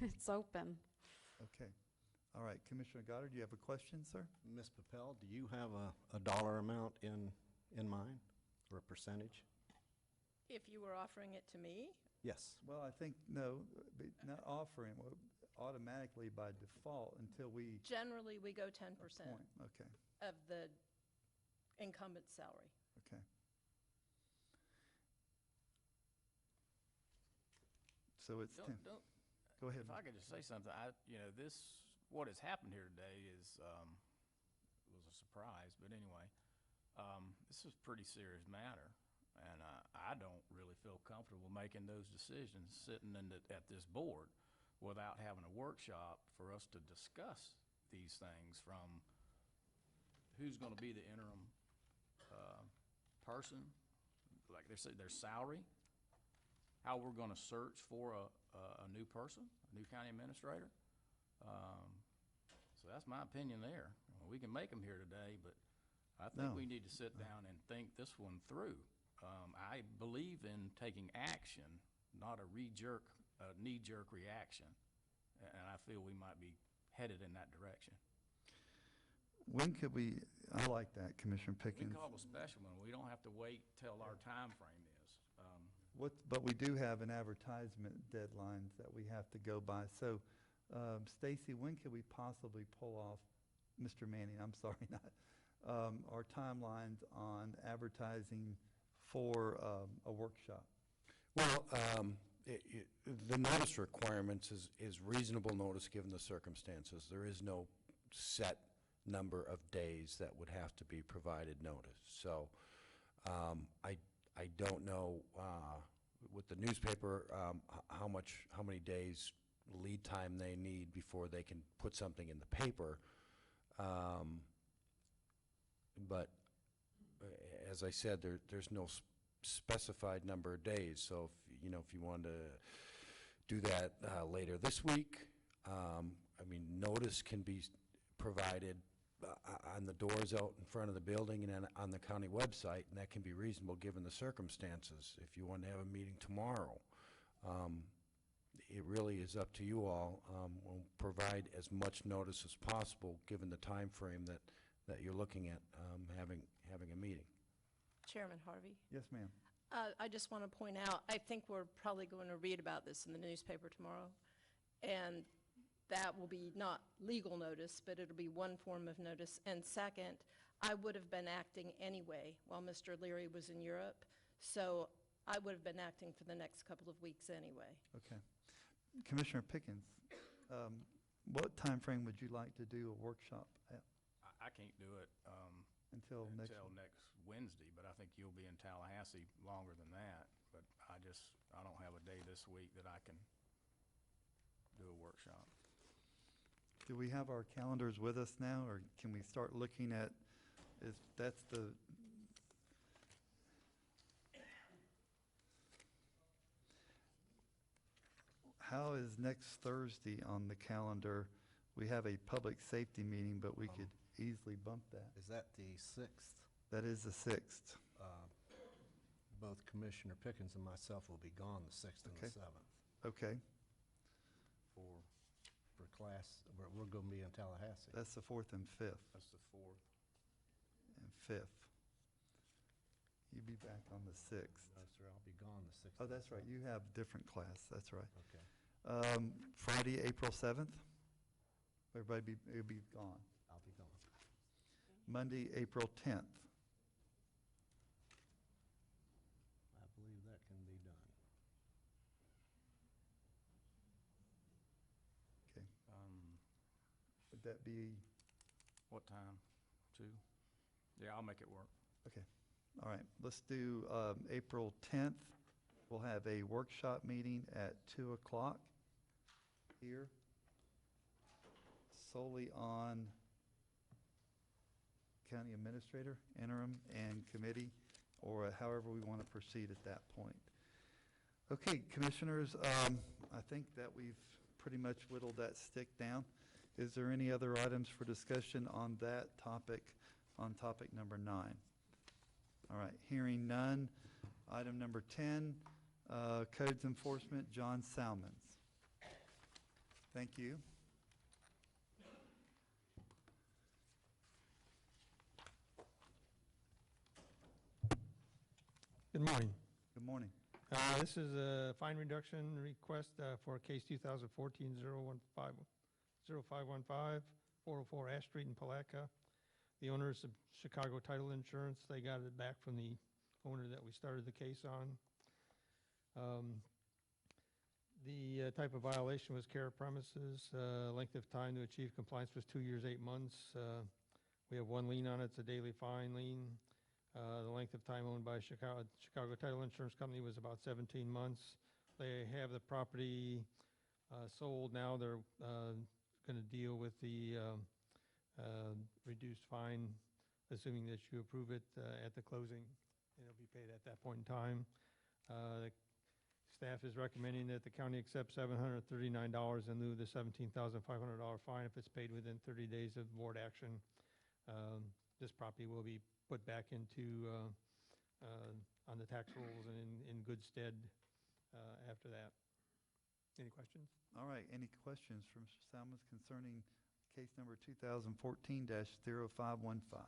It's open. Okay. All right, Commissioner Goddard, do you have a question, sir? Ms. Papel, do you have a dollar amount in mind or a percentage? If you were offering it to me, Yes. Well, I think, no, not offering, well, automatically by default until we generally we go 10% appoint. Okay, of the incumbent salary. okay. So it's 10. Go ahead. If I could just say something, what has happened here today was a surprise, but anyway, this is a pretty serious matter, and I don't really feel comfortable making those decisions sitting at this board without having a workshop for us to discuss these things, from who's going to be the interim person, like they said, their salary, how we're going to search for a new person, a new county administrator. So that's my opinion there. We can make them here today, but I think we need to sit down and think this one through. I believe in taking action, not a knee-jerk reaction, and I feel we might be headed in that direction. When could we, I like that, Commissioner We Pickens. call a special one. We don't have to wait till our time frame is. But we do have an advertisement deadlines that we have to go by. So, Stacy, when could we possibly pull off, Mr. Manning, I'm sorry, not, our timelines on advertising for a workshop? Well, the notice requirements is reasonable notice given the circumstances. There is no set number of days that would have to be provided notice. So I don't know with the newspaper how many days lead time they need before they can put something in the paper. But as I said, there's no specified number of days. So if you wanted to do that later this week, I mean, notice can be provided on the doors out in front of the building and then on the county website, and that can be reasonable given the circumstances. If you want to have a meeting tomorrow, it really is up to you all. We'll provide as much notice as possible given the time frame that you're looking at having a meeting. Chairman Harvey? Yes, ma'am. I just want to point out, I think we're probably going to read about this in the newspaper tomorrow, and that will be not legal notice, but it'll be one form of notice. And second, I would have been acting anyway while Mr. Leary was in Europe, so I would have been acting for the next couple of weeks anyway. Okay. Commissioner Pickens, what time frame would you like to do a workshop at? I can't do it Until next Wednesday, but I think you'll be in Tallahassee longer than that. But I don't have a day this week that I can do a workshop. Do we have our calendars with us now, or can we start looking at, if that's the, how is next Thursday on the calendar? We have a public safety meeting, but we could easily bump that. Is that the 6th? That is the 6th. Both Commissioner Pickens and myself will be gone the 6th and the 7th. Okay. For class, we're going to be in Tallahassee. That's the 4th and 5th. That's the 4th. And 5th. You'll be back on the 6th. No, sir, I'll be gone the 6th. Oh, that's right. You have different class. That's right. Okay. Friday, April 7th. Everybody will be gone. I'll be gone. Monday, April 10th. I believe that can be done. Okay. Would that be What time? too. Yeah, I'll make it work. Okay, all right, let's do April 10th. We'll have a workshop meeting at 2 o'clock here, solely on county administrator, interim, and committee, or however we want to proceed at that point. Okay, commissioners, I think that we've pretty much whittled that stick down. Is there any other items for discussion on that topic, on topic number 9? All right, hearing none. Item number 10, codes enforcement, John Salmons. Thank you. Good morning. Good morning. This is a fine reduction request for case 2014-0515, 404 Ash Street in Palatka. The owners of Chicago Title Insurance, they got it back from the owner that we started the case on. The type of violation was care of premises. Length of time to achieve compliance was 2 years, 8 months. We have one lien on it. It's a daily fine lien. The length of time owned by Chicago Title Insurance Company was about 17 months. They have the property sold now. They're going to deal with the reduced fine, assuming that you approve it at the closing. It'll be paid at that point in time. The staff is recommending that the county accept $739 in lieu of the $17,500 fine if it's paid within 30 days of board action. This property will be put back into on the tax rolls and in good stead after that. Any questions? All right, any questions from Mr. Salmons concerning case number 2014-0515?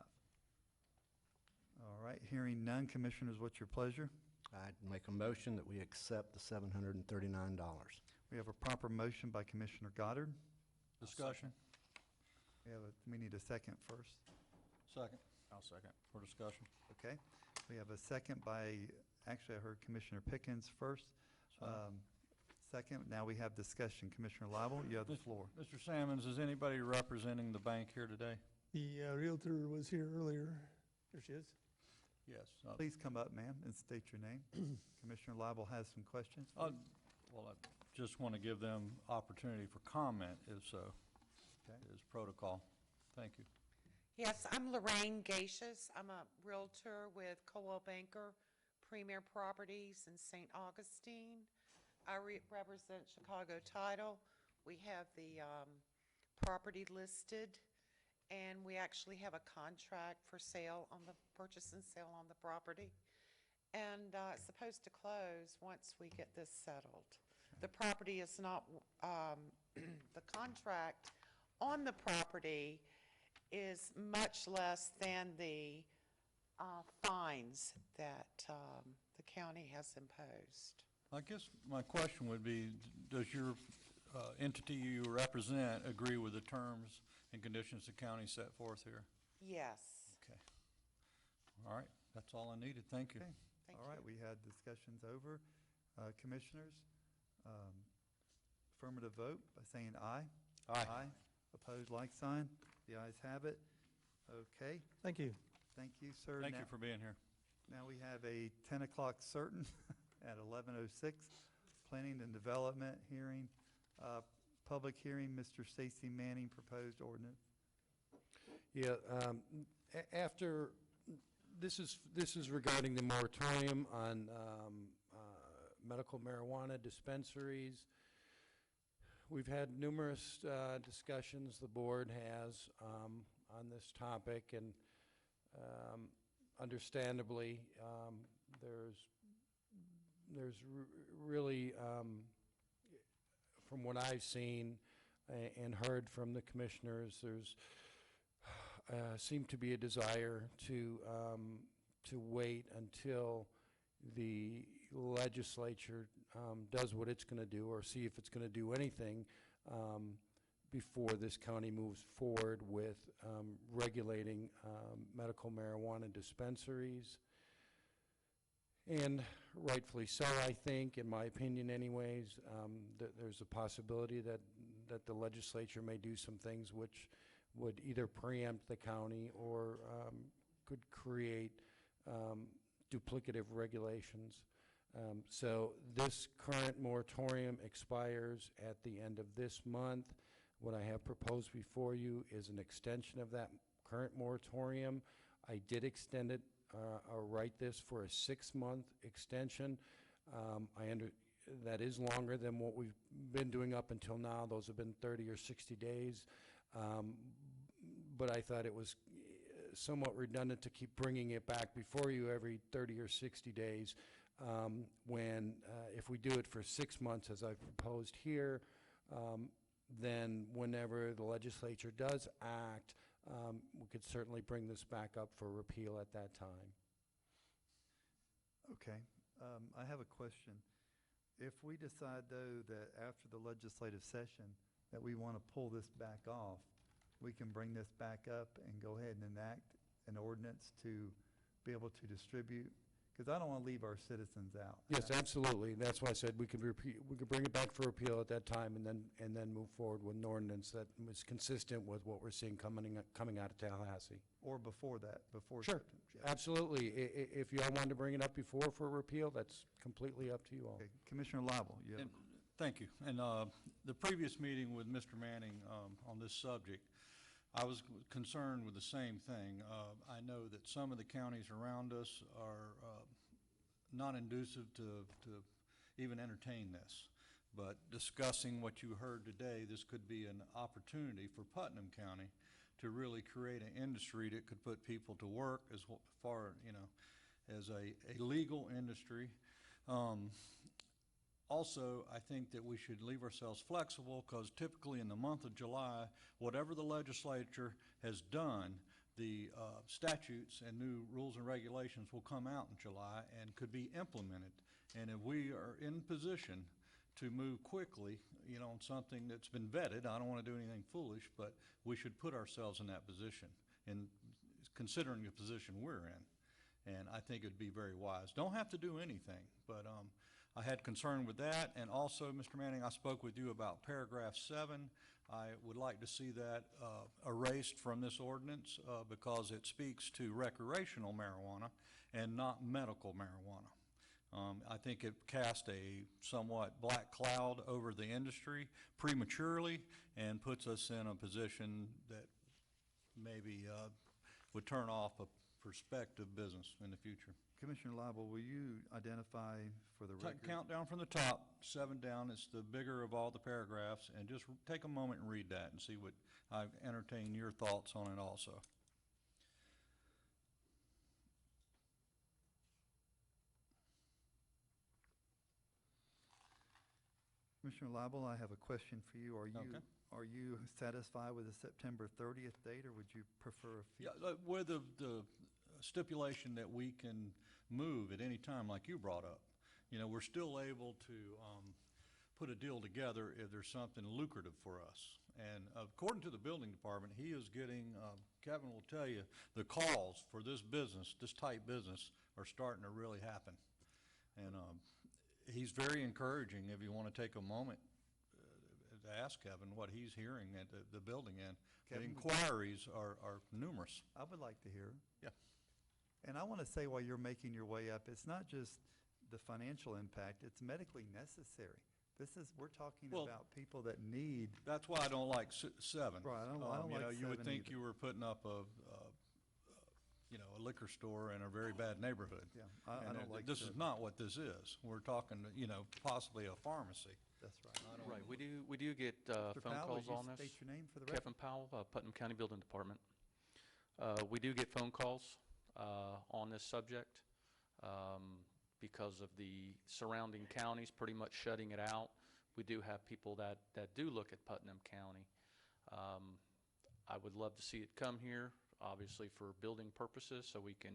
All right, hearing none. Commissioners, what's your pleasure? I'd make a motion that we accept the $739. We have a proper motion by Commissioner Goddard. Discussion? We need a second first. Second. I'll second for discussion. Okay, we have a second by, actually I heard Commissioner Pickens first. Second, now we have discussion. Commissioner Lible, you have the floor. Mr. Salmons, is anybody representing the bank here today? The realtor was here earlier. There she is. Yes. Please come up, ma'am, and state your name. Commissioner Lible has some questions. Well, I just want to give them opportunity for comment, if so, is protocol. Thank you. Yes, I'm Lorraine Gacious. I'm a realtor with Coldwell Banker Premier Properties in St. Augustine. I represent Chicago Title. We have the property listed, and we actually have a contract for sale on the purchase and sale on the property. And it's supposed to close once we get this settled. The property is not, the contract on the property is much less than the fines that the county has imposed. I guess my question would be, does your entity you represent agree with the terms and conditions the county set forth here? Yes. Okay. All right. That's all I needed. Thank you. Okay. All right, we had discussions over. Commissioners, affirmative vote by saying aye. Aye. Opposed, like sign. The ayes have it. Okay. Thank you. Thank you, sir. Thank you for being here. Now we have a 10 o'clock certain at 11:06, Planning and Development hearing, public hearing, Mr. Stacy Manning, proposed ordinance. Yeah, after, this is regarding the moratorium on medical marijuana dispensaries. We've had numerous discussions, the board has, on this topic, and understandably, there's really, from what I've seen and heard from the commissioners, there's seemed to be a desire to wait until the legislature does what it's going to do, or see if it's going to do anything before this county moves forward with regulating medical marijuana dispensaries. And rightfully so, I think, in my opinion anyways, there's a possibility that the legislature may do some things which would either preempt the county or could create duplicative regulations. So this current moratorium expires at the end of this month. What I have proposed before you is an extension of that current moratorium. I did extend it, or write this for a 6-month extension. That is longer than what we've been doing up until now. Those have been 30 or 60 days. But I thought it was somewhat redundant to keep bringing it back before you every 30 or 60 days. When if we do it for 6 months, as I've proposed here, then whenever the legislature does act, we could certainly bring this back up for repeal at that time. Okay. I have a question. If we decide, though, that after the legislative session that we want to pull this back off, we can bring this back up and go ahead and enact an ordinance to be able to distribute, because I don't want to leave our citizens out. Yes, absolutely. That's why I said we could bring it back for repeal at that time, and then move forward with an ordinance that was consistent with what we're seeing coming out of Tallahassee. Or before that, before. Sure, absolutely. If you all wanted to bring it up before for repeal, that's completely up to you all. Okay. Commissioner Lible, you have. Thank you. And the previous meeting with Mr. Manning on this subject, I was concerned with the same thing. I know that some of the counties around us are not inducive to even entertain this. But discussing what you heard today, this could be an opportunity for Putnam County to really create an industry that could put people to work as far, as a legal industry. Also, I think that we should leave ourselves flexible, because typically in the month of July, whatever the legislature has done, the statutes and new rules and regulations will come out in July and could be implemented. And if we are in position to move quickly, on something that's been vetted, I don't want to do anything foolish, but we should put ourselves in that position, and considering the position we're in. And I think it'd be very wise. Don't have to do anything, but I had concern with that. And also, Mr. Manning, I spoke with you about paragraph 7. I would like to see that erased from this ordinance because it speaks to recreational marijuana and not medical marijuana. I think it cast a somewhat black cloud over the industry prematurely and puts us in a position that maybe would turn off a prospective business in the future. Commissioner Lible, will you identify for the record? Count down from the top, 7 down. It's the bigger of all the paragraphs, and just take a moment and read that and see what, I entertain your thoughts on it also. Commissioner Lible, I have a question for you. Are you satisfied with the September 30th date, or would you prefer a few? Yeah, with the stipulation that we can move at any time, like you brought up. We're still able to put a deal together if there's something lucrative for us. And according to the building department, he is getting, Kevin will tell you, the calls for this business, this type business, are starting to really happen. And he's very encouraging. If you want to take a moment to ask Kevin what he's hearing at the building end. The inquiries are numerous. I would like to hear. Yeah. And I want to say, while you're making your way up, it's not just the financial impact, it's medically necessary. We're talking about people that need. That's why I don't like 7. Right, I don't like 7 you would think either. you were putting up a liquor store in a very bad neighborhood. Yeah, I don't like This 7. is not what this is. We're talking, possibly a pharmacy. That's right. Right, we do get phone calls on this. State your name for the record. Kevin Powell, Putnam County Building Department. We do get phone calls on this subject because of the surrounding counties pretty much shutting it out. We do have people that do look at Putnam County. I would love to see it come here, obviously for building purposes, so we can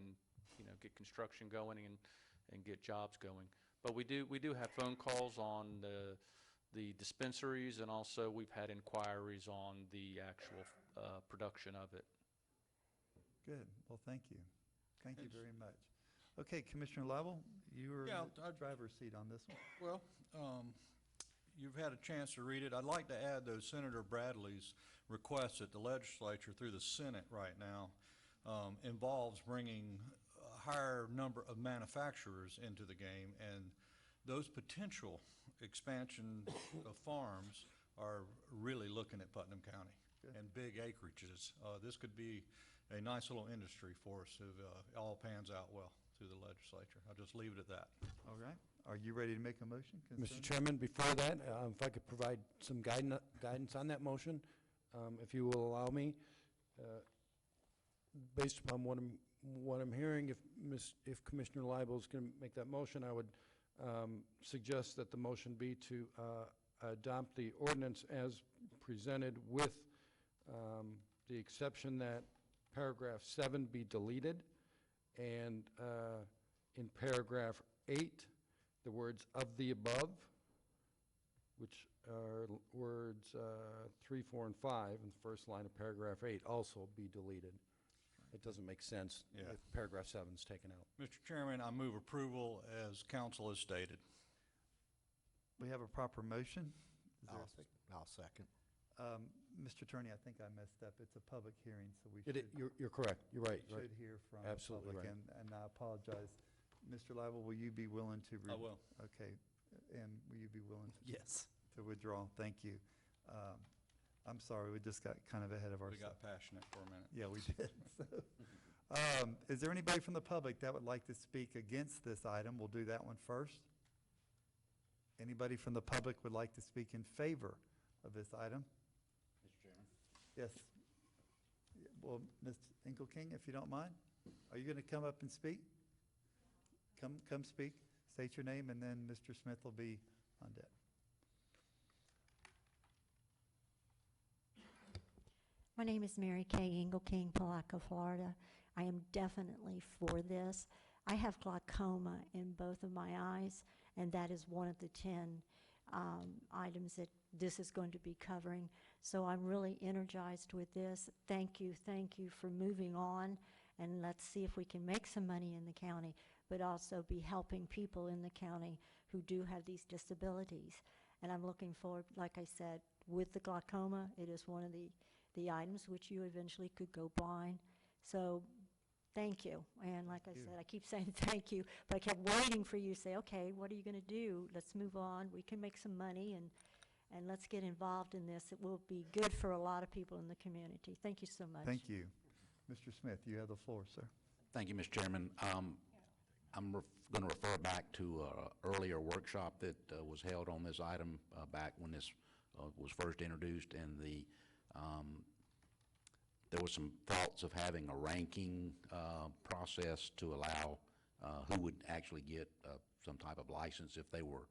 get construction going and get jobs going. But we do have phone calls on the dispensaries, and also we've had inquiries on the actual production of it. Good. Well, thank you. Thank you very much. Okay, Commissioner Lible, you are in the driver's seat on this one. Well, you've had a chance to read it. I'd like to add, though, Senator Bradley's request at the legislature through the Senate right now involves bringing a higher number of manufacturers into the game, and those potential expansion of farms are really looking at Putnam County and big acreages. This could be a nice little industry for us if it all pans out well through the legislature. I'll just leave it at that. All right. Are you ready to make a motion? Mr. Chairman, before that, if I could provide some guidance on that motion, if you will allow me. Based upon what I'm hearing, if Commissioner Lible is going to make that motion, I would suggest that the motion be to adopt the ordinance as presented with the exception that paragraph 7 be deleted, and in paragraph 8, the words "of the above," which are words 3, 4, and 5 in the first line of paragraph 8, also be deleted. It doesn't make sense if paragraph 7 is taken out. Mr. Chairman, I move approval as council has stated. We have a proper motion. Is there a second? I'll second. Mr. Attorney, I think I messed up. It's a public hearing, so we should. You're correct. You're right. We should hear from the Absolutely public, right. and I apologize. Mr. Lible, will you be willing to? I will. Okay, and will you be willing to? Yes. To withdraw? Thank you. I'm sorry, we just got kind of ahead of We ourselves. got passionate for a minute. Yeah, we did. So, is there anybody from the public that would like to speak against this item? We'll do that one first. Anybody from the public would like to speak in favor of this item? Mr. Chairman? Yes. Well, Ms. Engelking, if you don't mind, are you going to come up and speak? Come speak. State your name, and then Mr. Smith will be on deck. My name is Mary Kay Engelking, Palaca, Florida. I am definitely for this. I have glaucoma in both of my eyes, and that is one of the 10 items that this is going to be covering. So I'm really energized with this. Thank you for moving on, and let's see if we can make some money in the county, but also be helping people in the county who do have these disabilities. And I'm looking forward, like I said, with the glaucoma, it is one of the items which you eventually could go blind. So thank you. And like I said, I keep saying thank you, but I kept waiting for you to say, okay, what are you going to do? Let's move on. We can make some money, and let's get involved in this. It will be good for a lot of people in the community. Thank you so much. Thank you. Mr. Smith, you have the floor, sir. Thank you, Mr. Chairman. I'm going to refer back to an earlier workshop that was held on this item back when this was first introduced, and there was some thoughts of having a ranking process to allow who would actually get some type of license if they were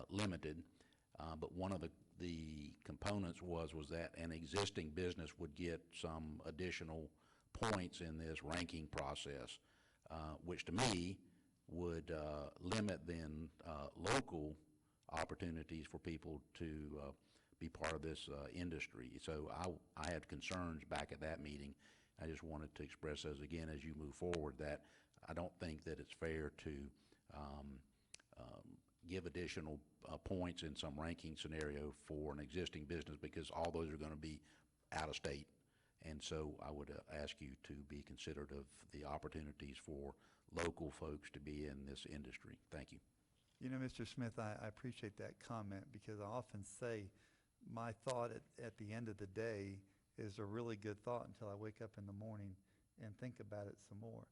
limited. But one of the components was that an existing business would get some additional points in this ranking process, which to me would limit then local opportunities for people to be part of this industry. So I had concerns back at that meeting. I just wanted to express those again as you move forward, that I don't think that it's fair to give additional points in some ranking scenario for an existing business, because all those are going to be out of state. And so I would ask you to be considerate of the opportunities for local folks to be in this industry. Thank you. You know, Mr. Smith, I appreciate that comment, because I often say my thought at the end of the day is a really good thought until I wake up in the morning and think about it some more.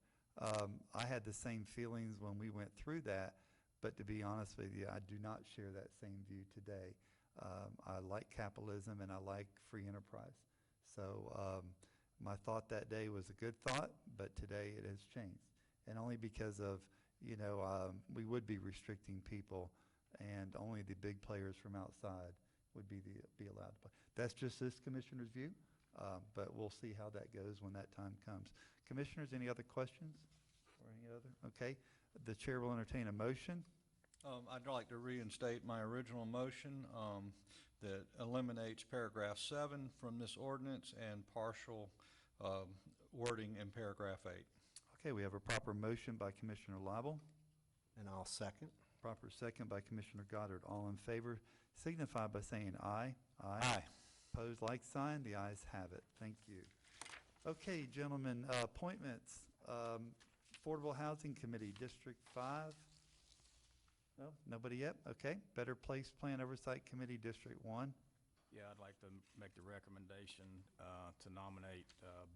I had the same feelings when we went through that, but to be honest with you, I do not share that same view today. I like capitalism and I like free enterprise. So my thought that day was a good thought, but today it has changed. And only because of, we would be restricting people, and only the big players from outside would be allowed to play. That's just this commissioner's view, but we'll see how that goes when that time comes. Commissioners, any other questions or any other? Okay, the chair will entertain a motion. I'd like to reinstate my original motion that eliminates paragraph 7 from this ordinance and partial wording in paragraph 8. Okay, we have a proper motion by Commissioner Lible. And I'll second. Proper second by Commissioner Goddard. All in favor signify by saying aye. Aye. Opposed, like sign. The ayes have it. Thank you. Okay, gentlemen, appointments. Affordable Housing Committee, District 5. No, nobody yet? Okay. Better Place Plan Oversight Committee, District 1. Yeah, I'd like to make the recommendation to nominate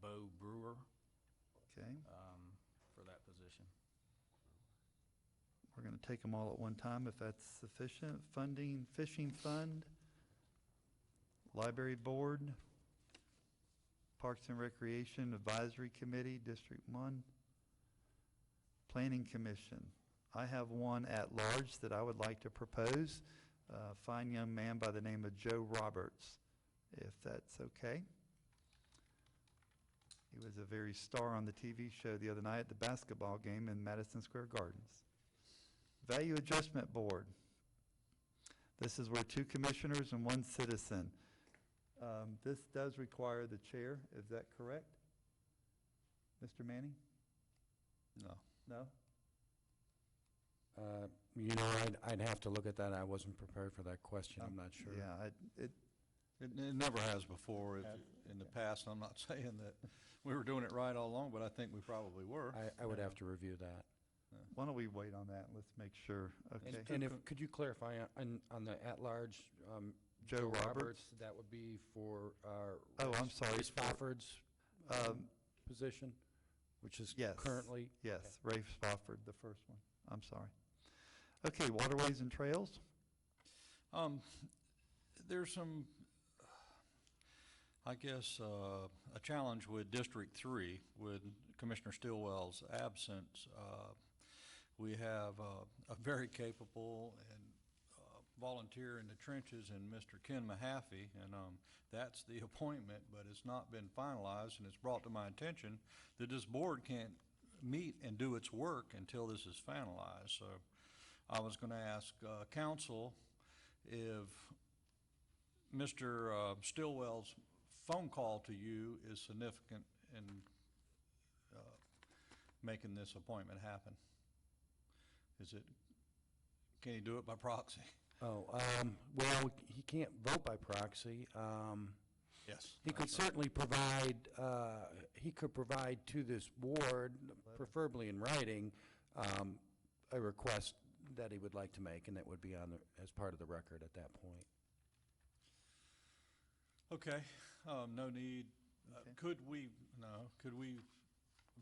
Bo Brewer Okay. for that position. We're going to take them all at one time if that's sufficient. Funding, Fishing Fund, Library Board, Parks and Recreation Advisory Committee, District 1, Planning Commission. I have one at large that I would like to propose. A fine young man by the name of Joe Roberts, if that's okay. He was a very star on the TV show the other night at the basketball game in Madison Square Gardens. Value Adjustment Board. This is where 2 commissioners and 1 citizen. This does require the chair, is that correct? Mr. Manning? No. No? You know, I'd have to look at that. I wasn't prepared for that question. I'm not sure. Yeah, It never has before in the past. I'm not saying that we were doing it right all along, but I think we probably were. I would have to review that. Why don't we wait on that? Let's make sure. Okay. And if, could you clarify on the at-large, Joe Roberts? That would be for Oh, I'm sorry. Ray Spofford's position, which is Yes. currently? Yes, Ray Spofford, the first one. I'm sorry. Okay, Waterways and Trails. There's some, I guess, a challenge with District 3 with Commissioner Stillwell's absence. We have a very capable and volunteer in the trenches in Mr. Ken Mahaffey, and that's the appointment, but it's not been finalized, and it's brought to my attention that this board can't meet and do its work until this is finalized. So I was going to ask council if Mr. Stillwell's phone call to you is significant in making this appointment happen. Can he do it by proxy? Oh, well, he can't vote by proxy. Yes. He could certainly provide, he could provide to this board, preferably in writing, a request that he would like to make, and that would be on the, as part of the record at that point. Okay, no need. Okay. Could we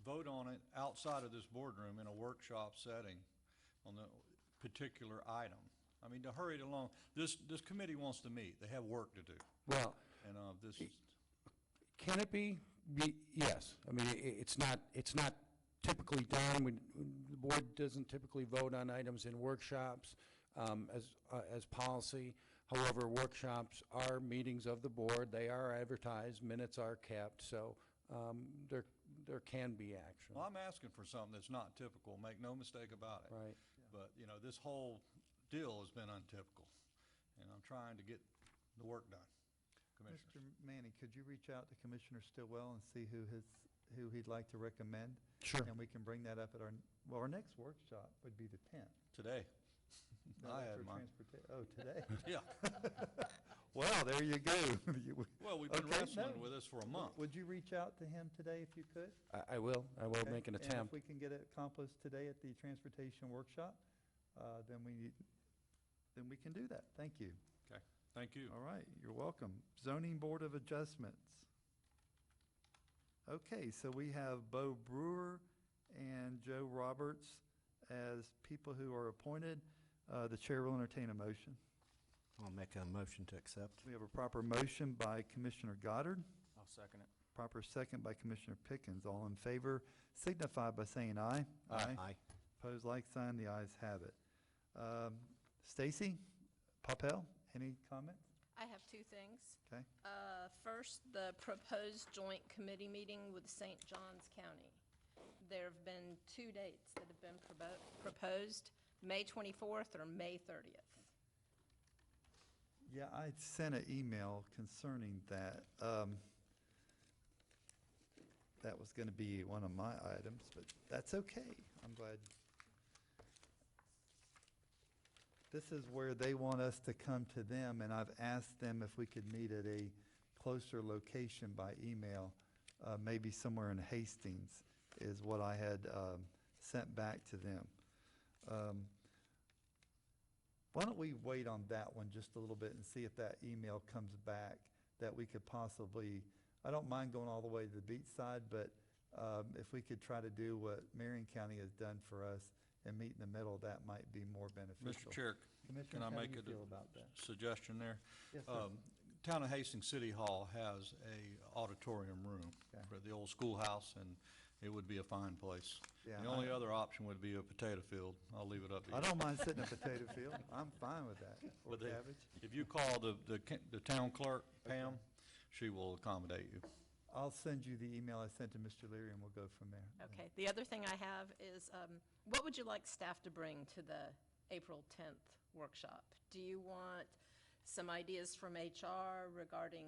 vote on it outside of this boardroom in a workshop setting on the particular item? I mean, to hurry it along, this committee wants to meet. They have work to do. Well, And this is, can it be? Yes. I mean, it's not typically done. The board doesn't typically vote on items in workshops as policy. However, workshops are meetings of the board. They are advertised. Minutes are kept. So there can be action. well, I'm asking for something that's not typical. Make no mistake about it. Right. But, you know, this whole deal has been untypical, and I'm trying to get the work done. Commissioner. Mr. Manning, could you reach out to Commissioner Stillwell and see who he'd like to recommend? Sure. And we can bring that up at our next workshop would be the 10th. Today. No, I that's had for mine. Oh, today? Yeah. Well, there you go. Well, we've been Okay, wrestling no. with this for a month. Would you reach out to him today if you could? I will. I will Okay? make an And attempt. if we can get it accomplished today at the transportation workshop, then we can do that. Thank you. Okay, thank you. All right, you're welcome. Zoning Board of Adjustments. Okay, so we have Bo Brewer and Joe Roberts as people who are appointed. The chair will entertain a motion. I'll make a motion to accept. We have a proper motion by Commissioner Goddard, I'll second it. proper second by Commissioner Pickens. All in favor signify by saying aye. Aye. Opposed, like sign. The ayes have it. Stacy, Papel, any comments? I have 2 things. Okay. First, the proposed joint committee meeting with St. Johns County. There have been 2 dates that have been proposed, May 24th or May 30th. Yeah, I sent an email concerning that. That was going to be one of my items, but that's okay. I'm glad. this is where they want us to come to them, and I've asked them if we could meet at a closer location by email, maybe somewhere in Hastings, is what I had sent back to them. Why don't we wait on that one just a little bit and see if that email comes back, that we could possibly, I don't mind going all the way to the beach side, but if we could try to do what Marion County has done for us and meet in the middle, that might be more beneficial. Mr. Chair, can I make a suggestion there? Yes, sir. Town of Hastings City Hall has a auditorium room for the old schoolhouse, and it would be a fine place. Yeah, The only other option would be a potato field. I'll leave it up to you. I don't mind sitting in a potato field. I'm fine with that. Or But cabbage. if you call the town clerk, Pam, she will accommodate you. I'll send you the email I sent to Mr. Leary, and we'll go from there. Okay. The other thing I have is, what would you like staff to bring to the April 10th workshop? Do you want some ideas from HR regarding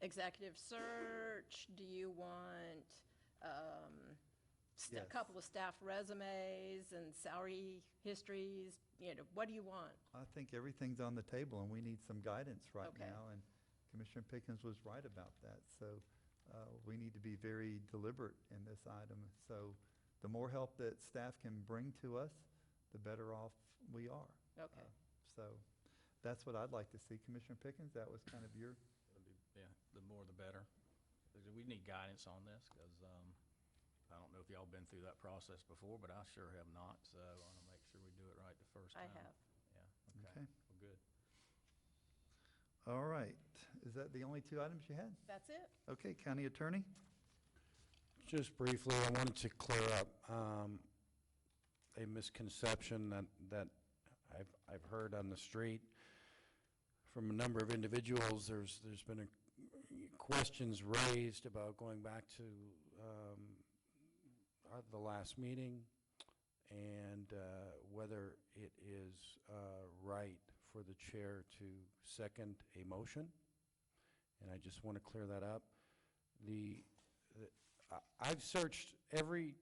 executive search? Do you want a Yes. couple of staff resumes and salary histories? What do you want? I think everything's on the table, and we need some guidance right Okay. now, and Commissioner Pickens was right about that. So we need to be very deliberate in this item. So the more help that staff can bring to us, the better off we are. Okay. So that's what I'd like to see. Commissioner Pickens, that was kind of your, Yeah, the more the better. We need guidance on this, because I don't know if y'all been through that process before, but I sure have not, so I want to make sure we do it right the first I time. have. Yeah, Okay. well, good. all right. Is that the only two items you had? That's it. Okay, County Attorney? Just briefly, I wanted to clear up a misconception that I've heard on the street from a number of individuals. There's been questions raised about going back to the last meeting and whether it is right for the chair to second a motion. And I just want to clear that up. I've searched every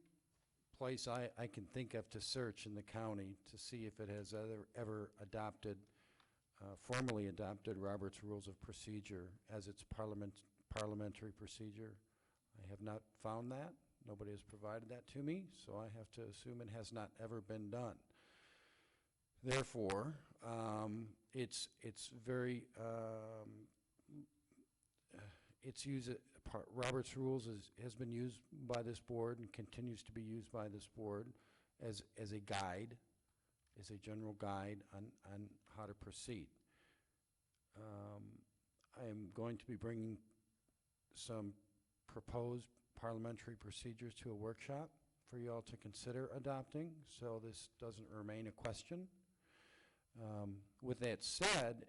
place I can think of to search in the county to see if it has ever adopted, formally adopted Robert's Rules of Procedure as its parliamentary procedure. I have not found that. Nobody has provided that to me, so I have to assume it has not ever been done. Therefore, it's very, it's used, Robert's Rules has been used by this board and continues to be used by this board as a guide, as a general guide on how to proceed. I am going to be bringing some proposed parliamentary procedures to a workshop for you all to consider adopting, so this doesn't remain a question. With that said,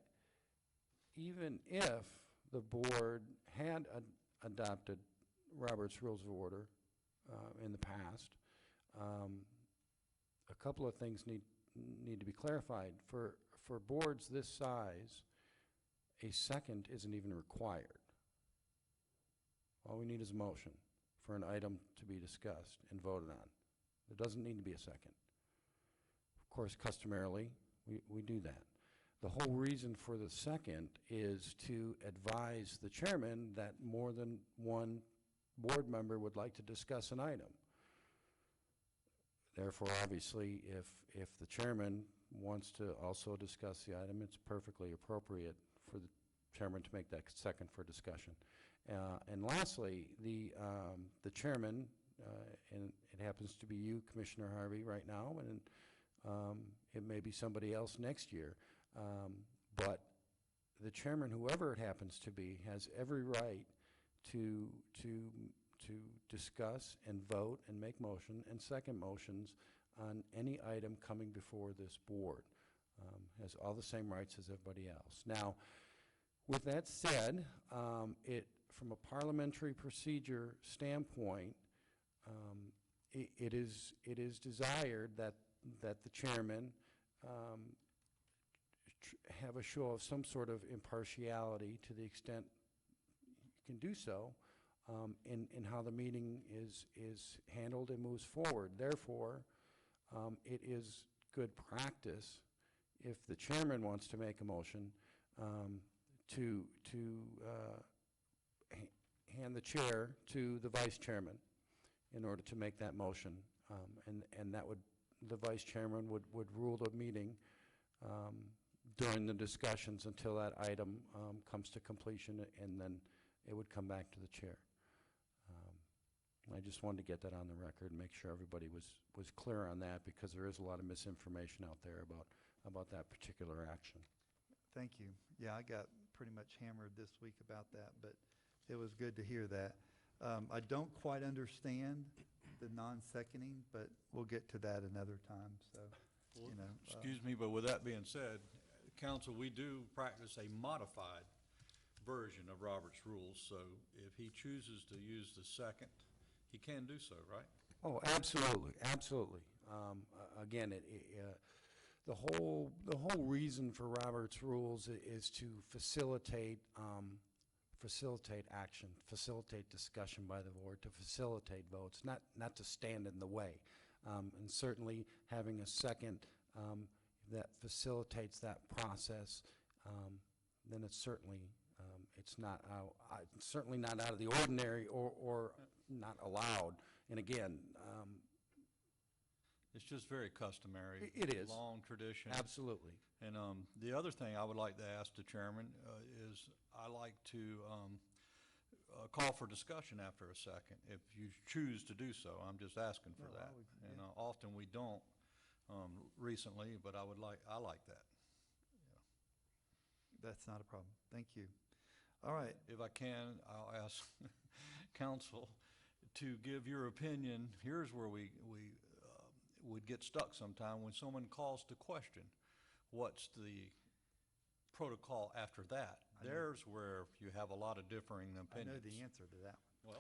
even if the board had adopted Robert's Rules of Order in the past, a couple of things need to be clarified. For boards this size, a second isn't even required. All we need is a motion for an item to be discussed and voted on. There doesn't need to be a second. Of course, customarily, we do that. The whole reason for the second is to advise the chairman that more than one board member would like to discuss an item. Therefore, obviously, if the chairman wants to also discuss the item, it's perfectly appropriate for the chairman to make that second for discussion. And lastly, the chairman, and it happens to be you, Commissioner Harvey, right now, and it may be somebody else next year, but the chairman, whoever it happens to be, has every right to discuss and vote and make motion and second motions on any item coming before this board. Has all the same rights as everybody else. Now, with that said, from a parliamentary procedure standpoint, it is desired that the chairman have a show of some sort of impartiality to the extent you can do so in how the meeting is handled and moves forward. Therefore, it is good practice, if the chairman wants to make a motion, to hand the chair to the vice chairman in order to make that motion. And that would, the vice chairman would rule the meeting during the discussions until that item comes to completion, and then it would come back to the chair. I just wanted to get that on the record and make sure everybody was clear on that, because there is a lot of misinformation out there about that particular action. Thank you. Yeah, I got pretty much hammered this week about that, but it was good to hear that. I don't quite understand the non-seconding, but we'll get to that another time, so, you know. Excuse me, but with that being said, council, we do practice a modified version of Robert's rules, so if he chooses to use the second, he can do so, right? Oh, absolutely, absolutely. Again, the whole reason for Robert's rules is to facilitate action, facilitate discussion by the board, to facilitate votes, not to stand in the way. And certainly having a second that facilitates that process, then it's certainly certainly not out of the ordinary or not allowed. And again, it's just very customary. It is. Long tradition. Absolutely. And the other thing I would like to ask the chairman is I like to call for discussion after a second, if you choose to do so. I'm just asking for that. And often we don't recently, but I like that. That's not a problem. Thank you. All right. If I can, I'll ask council to give your opinion. Here's where we would get stuck sometime when someone calls to question. What's the protocol after that? There's where you have a lot of differing opinions. I know the answer to that one.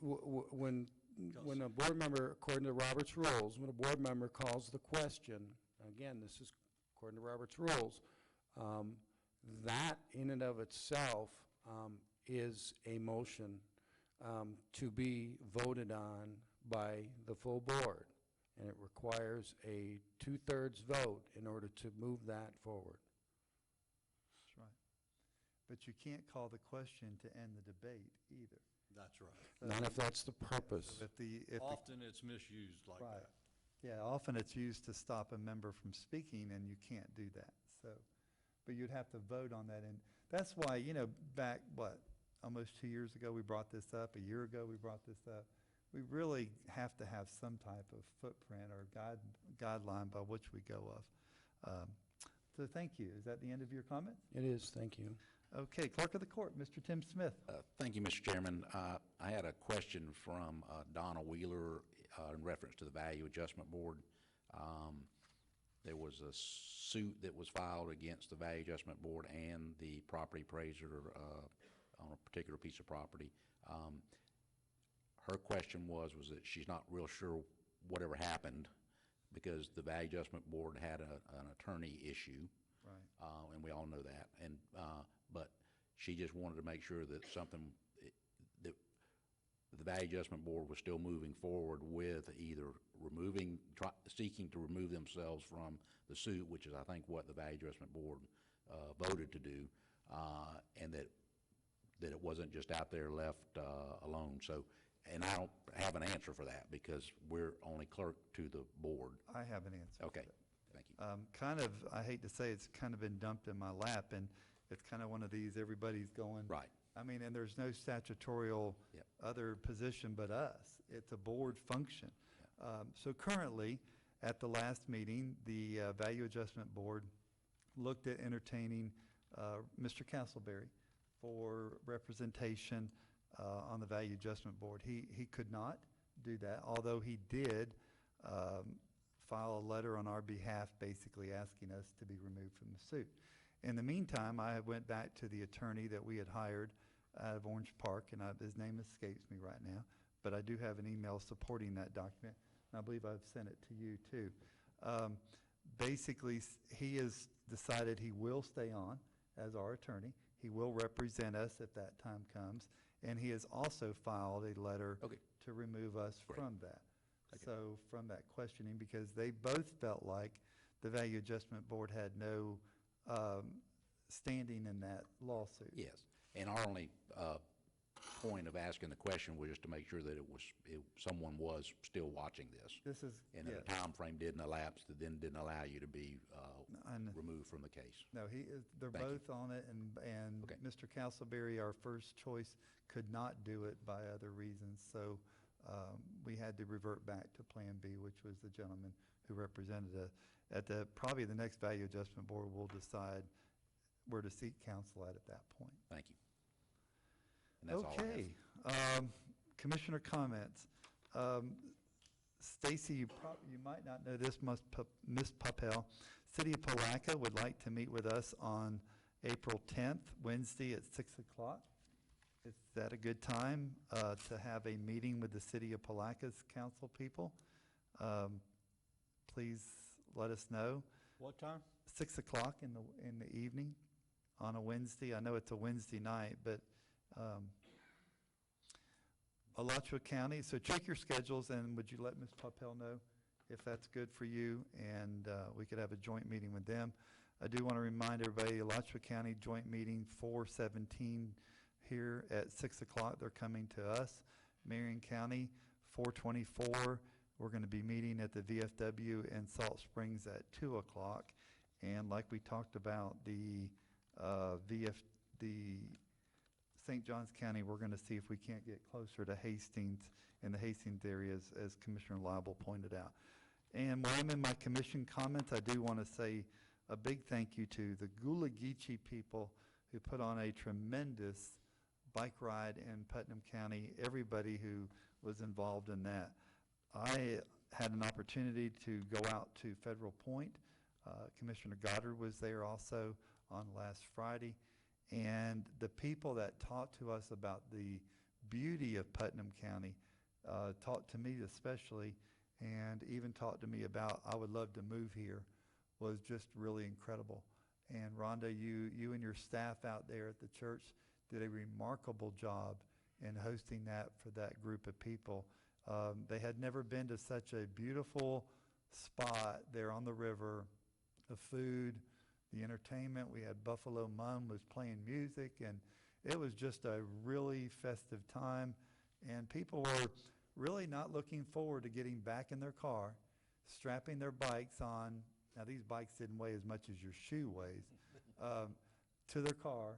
Well, when a board member, according to Robert's rules, when a board member calls the question, again, this is according to Robert's rules, that in and of itself is a motion to be voted on by the full board. And it requires a 2/3 vote in order to move that forward. That's right. But you can't call the question to end the debate either. That's right. Not if that's the purpose. So often it's misused like that. Yeah, often it's used to stop a member from speaking, and you can't do that. So, but you'd have to vote on that. And that's why, you know, back, almost 2 years ago, we brought this up. A year ago, we brought this up. We really have to have some type of footprint or guideline by which we go of. So thank you. Is that the end of your comment? It is. Thank you. Okay, Clerk of the Court, Mr. Tim Smith. Thank you, Mr. Chairman. I had a question from Donna Wheeler in reference to the Value Adjustment Board. There was a suit that was filed against the Value Adjustment Board and the property appraiser on a particular piece of property. Her question was that she's not real sure whatever happened because the Value Adjustment Board had an attorney issue. Right. And we all know that. And but she just wanted to make sure that that the Value Adjustment Board was still moving forward with either seeking to remove themselves from the suit, which is I think what the Value Adjustment Board voted to do, and that it wasn't just out there left alone. So, and I don't have an answer for that because we're only clerk to the board. I have an answer. Okay. Thank you. I hate to say it's kind of been dumped in my lap, and it's kind of one of these, everybody's going. Right. I mean, and there's no statutorial other position but us. It's a board function. So currently, at the last meeting, the Value Adjustment Board looked at entertaining Mr. Castleberry for representation on the Value Adjustment Board. He could not do that, although he did file a letter on our behalf basically asking us to be removed from the suit. In the meantime, I went back to the attorney that we had hired out of Orange Park, and his name escapes me right now, but I do have an email supporting that document, and I believe I've sent it to you too. Basically, he has decided he will stay on as our attorney. He will represent us if that time comes, and he has also filed a letter to remove us from that. So from that questioning, because they both felt like the Value Adjustment Board had no standing in that lawsuit. Yes, and our only point of asking the question was just to make sure that someone was still watching this. This is, And that a time frame didn't elapse that then didn't allow you to be removed from the case. No, they're Thank you. both on it, and Okay. Mr. Castleberry, our first choice, could not do it by other reasons, so we had to revert back to Plan B, which was the gentleman who represented us. Probably the next Value Adjustment Board will decide where to seek counsel at that point. Thank you. And that's all I have. Okay. Commissioner comments. Stacy, you might not know this, Ms. Papel. City of Palaca would like to meet with us on April 10th, Wednesday at 6 o'clock. Is that a good time to have a meeting with the City of Palaca's council people? Please let us know. What time? 6 o'clock in the evening on a Wednesday. I know it's a Wednesday night, but Alachua County, so check your schedules, and would you let Ms. Papel know if that's good for you, and we could have a joint meeting with them. I do want to remind everybody, Alachua County joint meeting 4/17 here at 6 o'clock. They're coming to us. Marion County 4/24. We're going to be meeting at the VFW in Salt Springs at 2 o'clock. And like we talked about, the St. Johns County, we're going to see if we can't get closer to Hastings, in the Hastings areas, as Commissioner Lible pointed out. And while I'm in my commission comments, I do want to say a big thank you to the Gula Geechee people who put on a tremendous bike ride in Putnam County, everybody who was involved in that. I had an opportunity to go out to Federal Point. Commissioner Goddard was there also on last Friday. And the people that talked to us about the beauty of Putnam County, talked to me especially, and even talked to me about, I would love to move here, was just really incredible. And Rhonda, you and your staff out there at the church did a remarkable job in hosting that for that group of people. They had never been to such a beautiful spot there on the river, the food, the entertainment. We had Buffalo Mum was playing music, and it was just a really festive time. And people were really not looking forward to getting back in their car, strapping their bikes on. Now, these bikes didn't weigh as much as your shoe weighs, to their car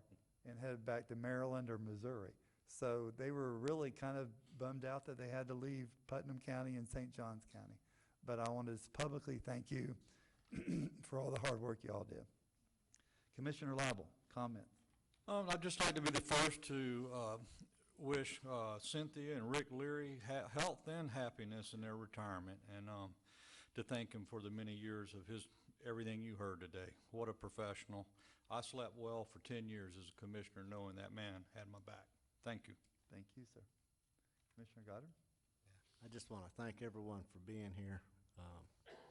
and head back to Maryland or Missouri. So they were really kind of bummed out that they had to leave Putnam County and St. Johns County. But I want to publicly thank you for all the hard work you all did. Commissioner Lible, comment. I'd just like to be the first to wish Cynthia and Rick Leary health and happiness in their retirement, and to thank him for the many years of everything you heard today. What a professional. I slept well for 10 years as a commissioner knowing that man had my back. Thank you. Thank you, sir. Commissioner Goddard? I just want to thank everyone for being here.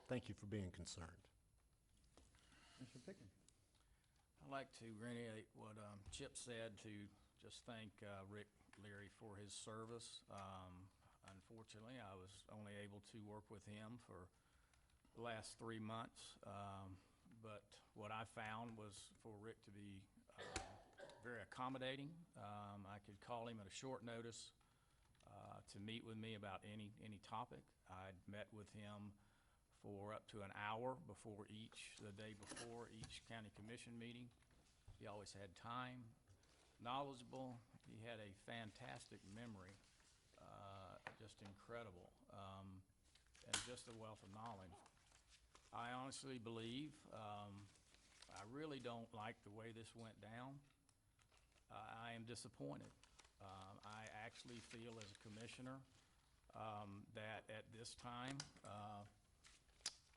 Thank you for being concerned. Commissioner Pickens? I'd like to reiterate what Chip said, to just thank Rick Leary for his service. Unfortunately, I was only able to work with him for the last 3 months, but what I found was for Rick to be very accommodating. I could call him at a short notice to meet with me about any topic. I'd met with him for up to an hour the day before each county commission meeting. He always had time, knowledgeable. He had a fantastic memory, just incredible, and just a wealth of knowledge. I honestly believe, I really don't like the way this went down. I am disappointed. I actually feel as a commissioner that at this time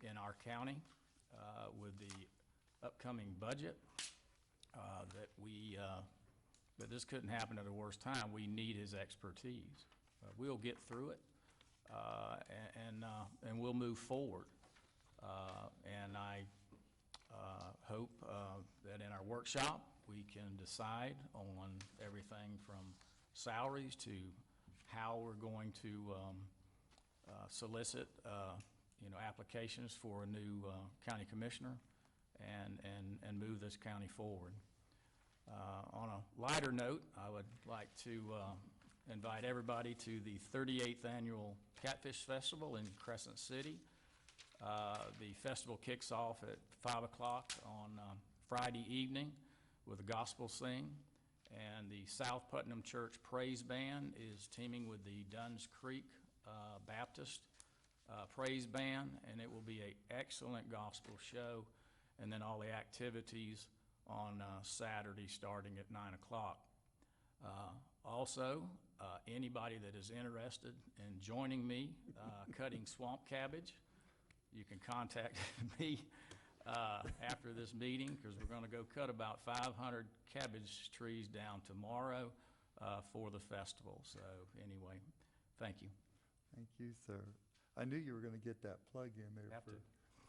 in our county, with the upcoming budget, that this couldn't happen at a worse time. We need his expertise. We'll get through it, and we'll move forward. And I hope that in our workshop we can decide on everything from salaries to how we're going to solicit, applications for a new county commissioner and move this county forward. On a lighter note, I would like to invite everybody to the 38th Annual Catfish Festival in Crescent City. The festival kicks off at 5 o'clock on Friday evening with a gospel sing, and the South Putnam Church Praise Band is teaming with the Dunn's Creek Baptist Praise Band, and it will be an excellent gospel show, and then all the activities on Saturday starting at 9 o'clock. Also, anybody that is interested in joining me cutting swamp cabbage, you can contact me after this meeting, because we're going to go cut about 500 cabbage trees down tomorrow for the festival. So anyway, thank you. Thank you, sir. I knew you were going to get that plug in there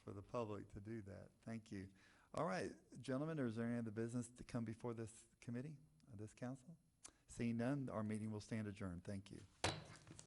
for the public to do that. Thank you. All right, gentlemen, is there any other business to come before this committee, this council? Seeing none, our meeting will stand adjourned. Thank you.